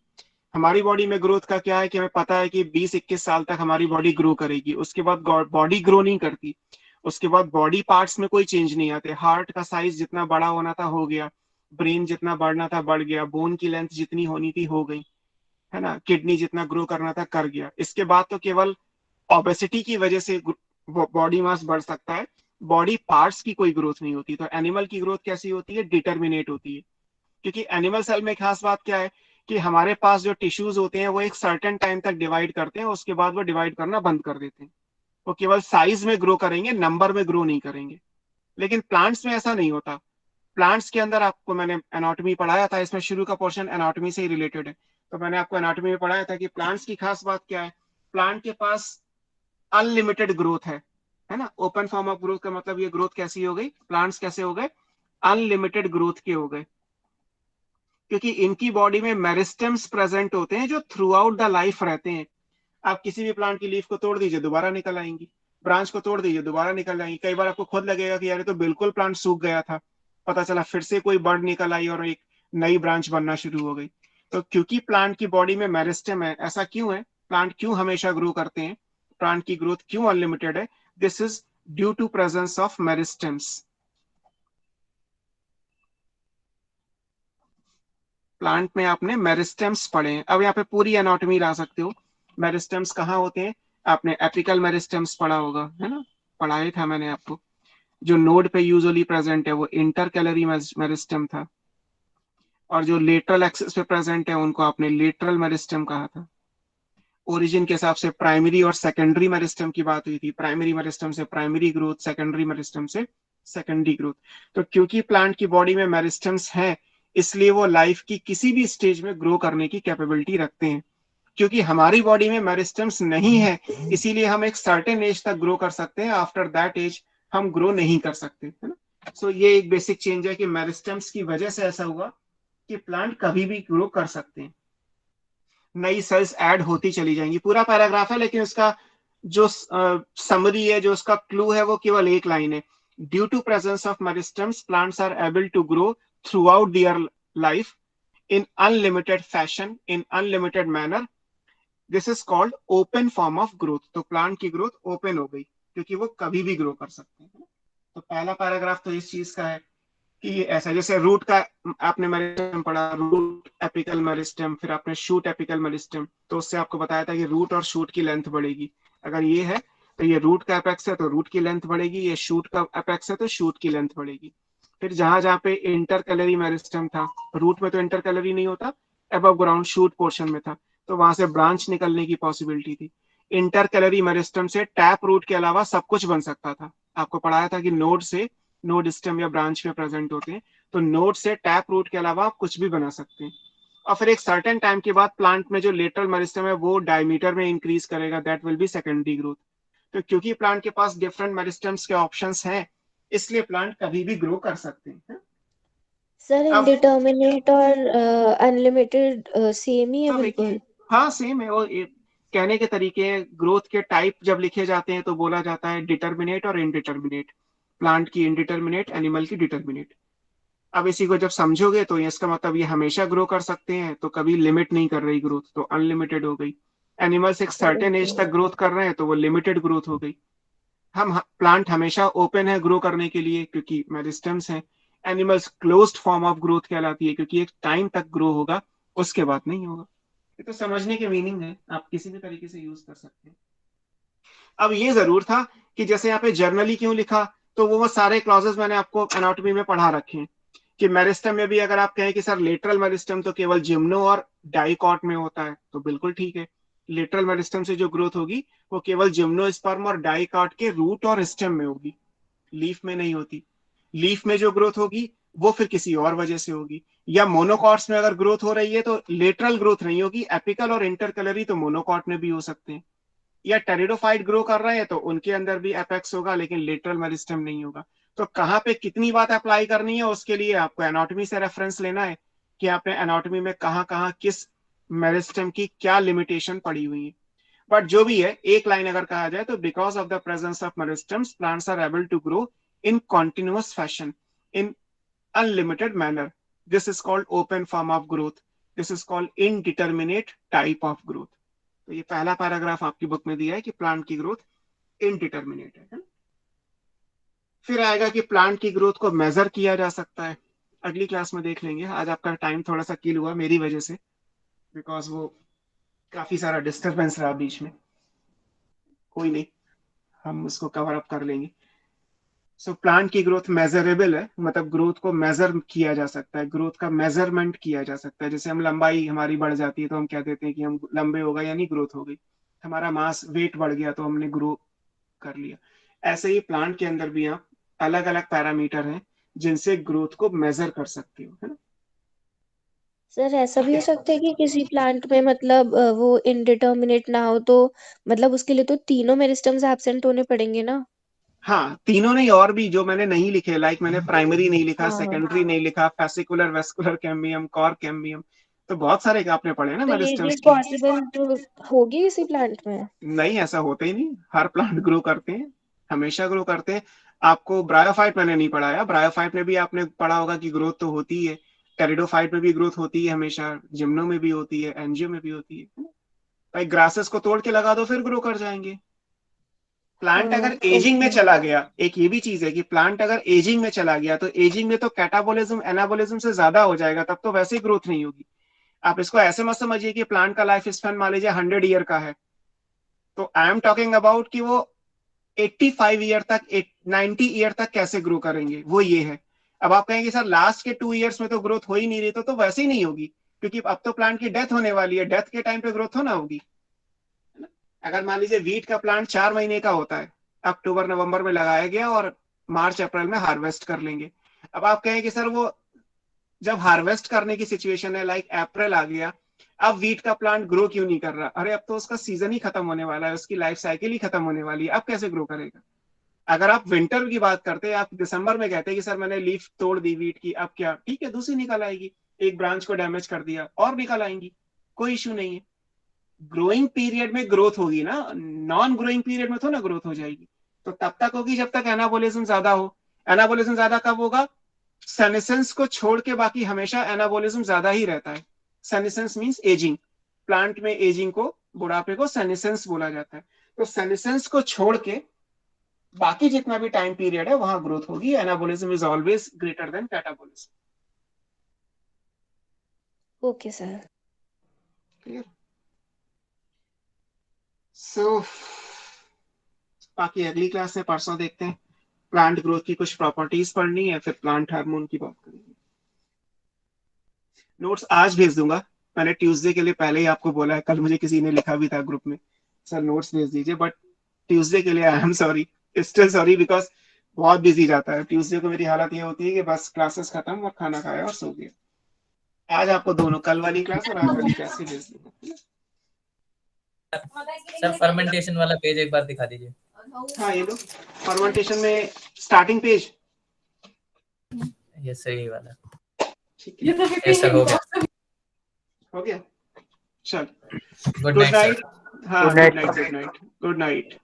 हमारी बॉडी में ग्रोथ का क्या है कि हमें पता है कि 20-21 साल तक हमारी बॉडी ग्रो करेगी, उसके बाद बॉडी ग्रो नहीं करती, उसके बाद बॉडी पार्ट्स में कोई चेंज नहीं आते। हार्ट का साइज जितना बड़ा होना था हो गया, ब्रेन जितना बढ़ना था बढ़ गया, बोन की लेंथ जितनी होनी थी हो गई, है ना, किडनी जितना ग्रो करना था कर गया। इसके बाद तो केवल ओबेसिटी की वजह से बॉडी मास बढ़ सकता है, बॉडी पार्ट्स की कोई ग्रोथ नहीं होती। तो एनिमल की ग्रोथ कैसी होती है? डिटर्मिनेट होती है। क्योंकि एनिमल सेल में खास बात क्या है कि हमारे पास जो टिश्यूज होते हैं वो एक सर्टेन टाइम तक डिवाइड करते हैं, उसके बाद वो डिवाइड करना बंद कर देते हैं। वो केवल साइज में ग्रो करेंगे, नंबर में ग्रो नहीं करेंगे। लेकिन प्लांट्स में ऐसा नहीं होता। प्लांट्स के अंदर आपको मैंने एनाटॉमी पढ़ाया था, इसमें शुरू का पोर्शन एनाटॉमी से ही रिलेटेड है, तो मैंने आपको एनाटॉमी में पढ़ाया था कि प्लांट्स की खास बात क्या है। प्लांट के पास अनलिमिटेड ग्रोथ है ना। ओपन फॉर्म ऑफ ग्रोथ का मतलब ये ग्रोथ कैसी हो गई, प्लांट्स कैसे हो गए? अनलिमिटेड ग्रोथ के हो गए, क्योंकि इनकी बॉडी में मेरिस्टेम्स प्रेजेंट होते हैं जो थ्रू आउट द लाइफ रहते हैं। आप किसी भी प्लांट की लीफ को तोड़ दीजिए दोबारा निकल आएंगी, ब्रांच को तोड़ दीजिए दोबारा निकल आएंगी। कई बार आपको खुद लगेगा कि यार ये तो बिल्कुल प्लांट सूख गया था, पता चला फिर से कोई बर्ड निकल आई और एक नई ब्रांच बनना शुरू हो गई। तो क्योंकि प्लांट की बॉडी में मेरिस्टेम है, ऐसा क्यों है? प्लांट क्यों हमेशा ग्रो करते हैं, प्लांट की ग्रोथ क्यों अनलिमिटेड है? This is due to presence of meristems. Plant में आपने मेरिस्टेम्स पढ़े हैं, अब यहाँ पे पूरी एनाटॉमी ला सकते हो। मेरिस्टेम्स कहाँ होते हैं? आपने एपिकल मेरिस्टेम्स पढ़ा होगा, है ना, पढ़ाया था मैंने आपको। जो नोड पे यूजुअली प्रेजेंट है वो इंटरकैलरी मेरिस्टेम था, और जो लेटरल एक्सिस पे प्रेजेंट है उनको आपने लेटरल मेरिस्टेम कहा था। ओरिजिन के हिसाब से प्राइमरी और सेकेंडरी मेरिस्टेम की बात हुई थी, प्राइमरी मेरिस्टेम से प्राइमरी ग्रोथ, सेकेंडरी मेरिस्टेम से सेकेंडरी ग्रोथ। तो क्योंकि प्लांट की बॉडी में मेरिस्टेम्स हैं, इसलिए वो लाइफ की किसी भी स्टेज में ग्रो करने की कैपेबिलिटी रखते हैं। क्योंकि हमारी बॉडी में मेरिस्टेम्स नहीं है, इसीलिए हम एक सर्टेन एज तक ग्रो कर सकते हैं, आफ्टर दैट एज हम ग्रो नहीं कर सकते, है ना। सो ये एक बेसिक चेंज है कि मेरिस्टेम्स की वजह से ऐसा हुआ कि प्लांट कभी भी ग्रो कर सकते हैं, नई सेल्स ऐड होती चली जाएंगी। पूरा पैराग्राफ है, लेकिन उसका जो समरी है, जो उसका क्लू है, वो केवल एक लाइन है। Due to presence of meristems plants are able to grow throughout their life in unlimited fashion, in unlimited manner. This is called open form of growth. तो प्लांट की ग्रोथ ओपन हो गई क्योंकि वो कभी भी grow कर सकते हैं। तो पहला पैराग्राफ तो इस चीज का है कि ये ऐसा, जैसे रूट का आपने मेरिस्टेम पढ़ा, रूट एपिकल मेरिस्टेम, फिर आपने शूट एपिकल मेरिस्टेम, तो उससे आपको बताया था कि रूट और शूट की लेंथ बढ़ेगी। अगर ये है तो ये रूट का एपेक्स है तो रूट की लेंथ बढ़ेगी, ये शूट का एपेक्स है तो शूट की लेंथ बढ़ेगी। फिर जहां जहां पे इंटरकैलरी मेरिस्टेम था, रूट में तो इंटरकैलरी नहीं होता, अबव ग्राउंड शूट पोर्शन में था, तो वहां से ब्रांच निकलने की पॉसिबिलिटी थी। इंटरकैलरी मेरिस्टेम से टैप रूट के अलावा सब कुछ बन सकता था। आपको पढ़ाया था कि नोड से, नोड स्टेम या ब्रांच में प्रेजेंट होते हैं, तो नोड से टैप रूट के अलावा आप कुछ भी बना सकते हैं। और फिर एक सर्टेन टाइम के बाद प्लांट में जो लेटरल मेरिस्टेम है वो डायमीटर में इंक्रीज करेगा, that will be secondary growth. तो क्योंकि प्लांट के पास डिफरेंट मेरिस्टेम्स के ऑप्शंस हैं, इसलिए प्लांट कभी भी ग्रो कर सकते हैं। सर अब इनडिटर्मिनेट और अनलिमिटेड सेम ही है सब एक ही बिल्कुल? है। हाँ सेम है। और कहने के तरीके हैं, ग्रोथ के टाइप जब लिखे जाते हैं तो बोला जाता है डिटर्मिनेट और इनडिटर्मिनेट। प्लांट की इनडिटर्मिनेट, एनिमल की डिटर्मिनेट। अब इसी को जब समझोगे तो इसका मतलब ये हमेशा ग्रो कर सकते हैं, तो कभी लिमिट नहीं कर रही ग्रोथ, तो अनलिमिटेड हो गई। एनिमल्स एक सर्टेन एज तक ग्रोथ कर रहे हैं तो वो लिमिटेड ग्रोथ हो गई। हम प्लांट हमेशा ओपन है ग्रो करने के लिए क्योंकि मेरिस्टेम्स हैं। Animals closed form of growth कहलाती है क्योंकि एक टाइम तक ग्रो होगा, उसके बाद नहीं होगा। ये तो समझने के मीनिंग है, आप किसी भी तरीके से यूज कर सकते हैं। अब ये जरूर था कि जैसे यहाँ पे जर्नली क्यों लिखा, तो वो सारे क्लॉजेस मैंने आपको एनाटॉमी में पढ़ा रखे हैं कि मेरिस्टेम में भी अगर आप कहें कि सर लेटरल मेरिस्टेम तो केवल जिम्नो और डाइकॉट में होता है, तो बिल्कुल ठीक है। लेटरल मेरिस्टेम से जो ग्रोथ होगी वो केवल जिम्नोस्पर्म और डाइकॉट के रूट और स्टेम में होगी, लीफ में नहीं होती। लीफ में जो ग्रोथ होगी वो फिर किसी और वजह से होगी। या मोनोकॉट्स में अगर ग्रोथ हो रही है तो लेटरल ग्रोथ नहीं होगी, एपिकल और इंटरकलरी तो मोनोकॉट में भी हो सकते हैं। या टेरिडोफाइट ग्रो कर रहे हैं तो उनके अंदर भी एपेक्स होगा लेकिन लेटरल मेरिस्टेम नहीं होगा। तो कहाँ पे कितनी बात अप्लाई करनी है उसके लिए आपको एनाटॉमी से रेफरेंस लेना है कि आपने एनाटॉमी में कहाँ कहाँ किस मेरिस्टेम की क्या लिमिटेशन पड़ी हुई है। बट जो भी है, एक लाइन अगर कहा जाए तो because of the presence of meristems plants are able to grow in continuous fashion in unlimited manner. This is called open form of growth, this is called indeterminate type of growth. तो ये पहला paragraph आपकी book में दिया है कि plant की growth indeterminate है। फिर आएगा कि प्लांट की ग्रोथ को मेजर किया जा सकता है, अगली क्लास में देख लेंगे। आज आपका टाइम थोड़ा सा किल हुआ मेरी वजह से, बिकॉज वो काफी सारा डिस्टरबेंस रहा बीच में। कोई नहीं, हम उसको कवर अप कर लेंगे। सो प्लांट की ग्रोथ मेजरेबल है, मतलब ग्रोथ को मेजर किया जा सकता है, ग्रोथ का मेजरमेंट किया जा सकता है। जैसे हम लंबाई हमारी बढ़ जाती है तो हम कह देते हैं कि हम लंबे हो गए यानी ग्रोथ हो गई। हमारा मास वेट बढ़ गया तो हमने ग्रो कर लिया। ऐसे ही प्लांट के अंदर भी आप अलग अलग पैरामीटर हैं जिनसे ग्रोथ को मेजर कर सकते हो, है ना। सर ऐसा भी हो सकता है कि किसी प्लांट में मतलब वो इनडिटर्मिनेट ना हो, तो मतलब उसके लिए तो तीनों मेरिस्टम्स एब्सेंट होने पड़ेंगे ना। हाँ, तीनों नहीं और भी जो मैंने नहीं लिखे, लाइक मैंने प्राइमरी नहीं लिखा, हाँ सेकेंडरी नहीं लिखा, fascicular vascular cambium, cork cambium, तो बहुत सारे आपने पढ़े ना तो ये मेरिस्टम्स के। पॉसिबल तो होगी इसी प्लांट में। नहीं, ऐसा होता ही नहीं, हर प्लांट ग्रो करते हैं, हमेशा ग्रो करते हैं। आपको ब्रायोफाइट मैंने नहीं पढ़ाया, ब्रायोफाइट में भी आपने पढ़ा होगा कि ग्रोथ तो होती है, टेरिडोफाइट में भी ग्रोथ होती है हमेशा, जिम्नो में भी होती है, एंजियो में भी होती है। भाई ग्रासेस को तोड़ के लगा दो फिर ग्रो कर जाएंगे। प्लांट अगर एजिंग में ओके। चला गया, एक ये भी चीज है कि प्लांट अगर एजिंग में चला गया तो एजिंग में तो कैटाबोलिज्म एनाबोलिज्म से ज्यादा हो जाएगा, तब तो वैसे ही ग्रोथ नहीं होगी। आप इसको ऐसे मत समझिए कि प्लांट का लाइफ स्पैन मान लीजिए 100 ईयर का है, तो आई एम टॉकिंग अबाउट कि वो 85 ईयर तक 90 ईयर तक कैसे ग्रो करेंगे, वो ये है। अब आप कहेंगे सर लास्ट के 2 ईयर्स में तो ग्रोथ हो ही नहीं रही, तो वैसे ही नहीं होगी, क्योंकि अब तो प्लांट की डेथ होने वाली है, डेथ के टाइम पे ग्रोथ होना होगी। अगर मान लीजिए वीट का प्लांट 4 महीने का होता है, अक्टूबर नवंबर में लगाया गया और मार्च अप्रैल में हार्वेस्ट कर लेंगे। अब आप कहें कि सर वो जब हार्वेस्ट करने की सिचुएशन है, लाइक अप्रैल आ गया, अब वीट का प्लांट ग्रो क्यों नहीं कर रहा? अरे अब तो उसका सीजन ही खत्म होने वाला है, उसकी लाइफ साइकिल ही खत्म होने वाली है, अब कैसे ग्रो करेगा? अगर आप विंटर की बात करते हैं, आप दिसंबर में कहते हैं कि सर मैंने लीफ तोड़ दी वीट की, अब क्या, ठीक है दूसरी निकल आएगी, एक ब्रांच को डैमेज कर दिया और निकल आएंगी, कोई इश्यू नहीं है। ग्रोइंग पीरियड में ग्रोथ होगी ना, नॉन ग्रोइंग पीरियड में तो ना ग्रोथ हो जाएगी। तो तब तक होगी जब तक एनाबोलिज्म ज्यादा हो। एनाबोलिज्म ज्यादा कब होगा? सेनेसेंस को छोड़ के बाकी हमेशा एनाबोलिज्म ज्यादा ही रहता है। सेनेसेंस मींस एजिंग, प्लांट में एजिंग को, बुढ़ापे को सेनेसेंस बोला जाता है। तो सेनेसेंस को छोड़ के बाकी जितना भी टाइम पीरियड है वहां ग्रोथ होगी। Anabolism is always greater than catabolism. Okay sir. Clear? So बाकी अगली क्लास में परसों देखते हैं, प्लांट ग्रोथ की कुछ प्रॉपर्टीज पढ़नी है, फिर प्लांट हार्मोन की बात करेंगे। नोट्स आज भेज दूंगा, मैंने ट्यूसडे के लिए पहले ही आपको बोला है, कल मुझे किसी ने लिखा भी था ग्रुप में, सर नोट्स भेज दीजिए, बट ट्यूसडे के लिए I am sorry, still sorry, because बहुत बिजी जाता है। ट्यूसडे को मेरी हालत ये होती है कि बस क्लासेस खत्म और खाना खाया और सो गया। आज आपको दोनों, कल वाली क्लास और आज वाली क्लास ही भेज दूंगा। सर फर्मेंटेशन वाला पेज एक बार दिखा दीजिए। हाँ ये लो, फर्मेंटेशन में स्टार्टिंग पेज, ये सही वाला, ठीक है, यस सर हो गया। हो गया, चल good good night night. Sir. हाँ Good night. Good night, good night, good night.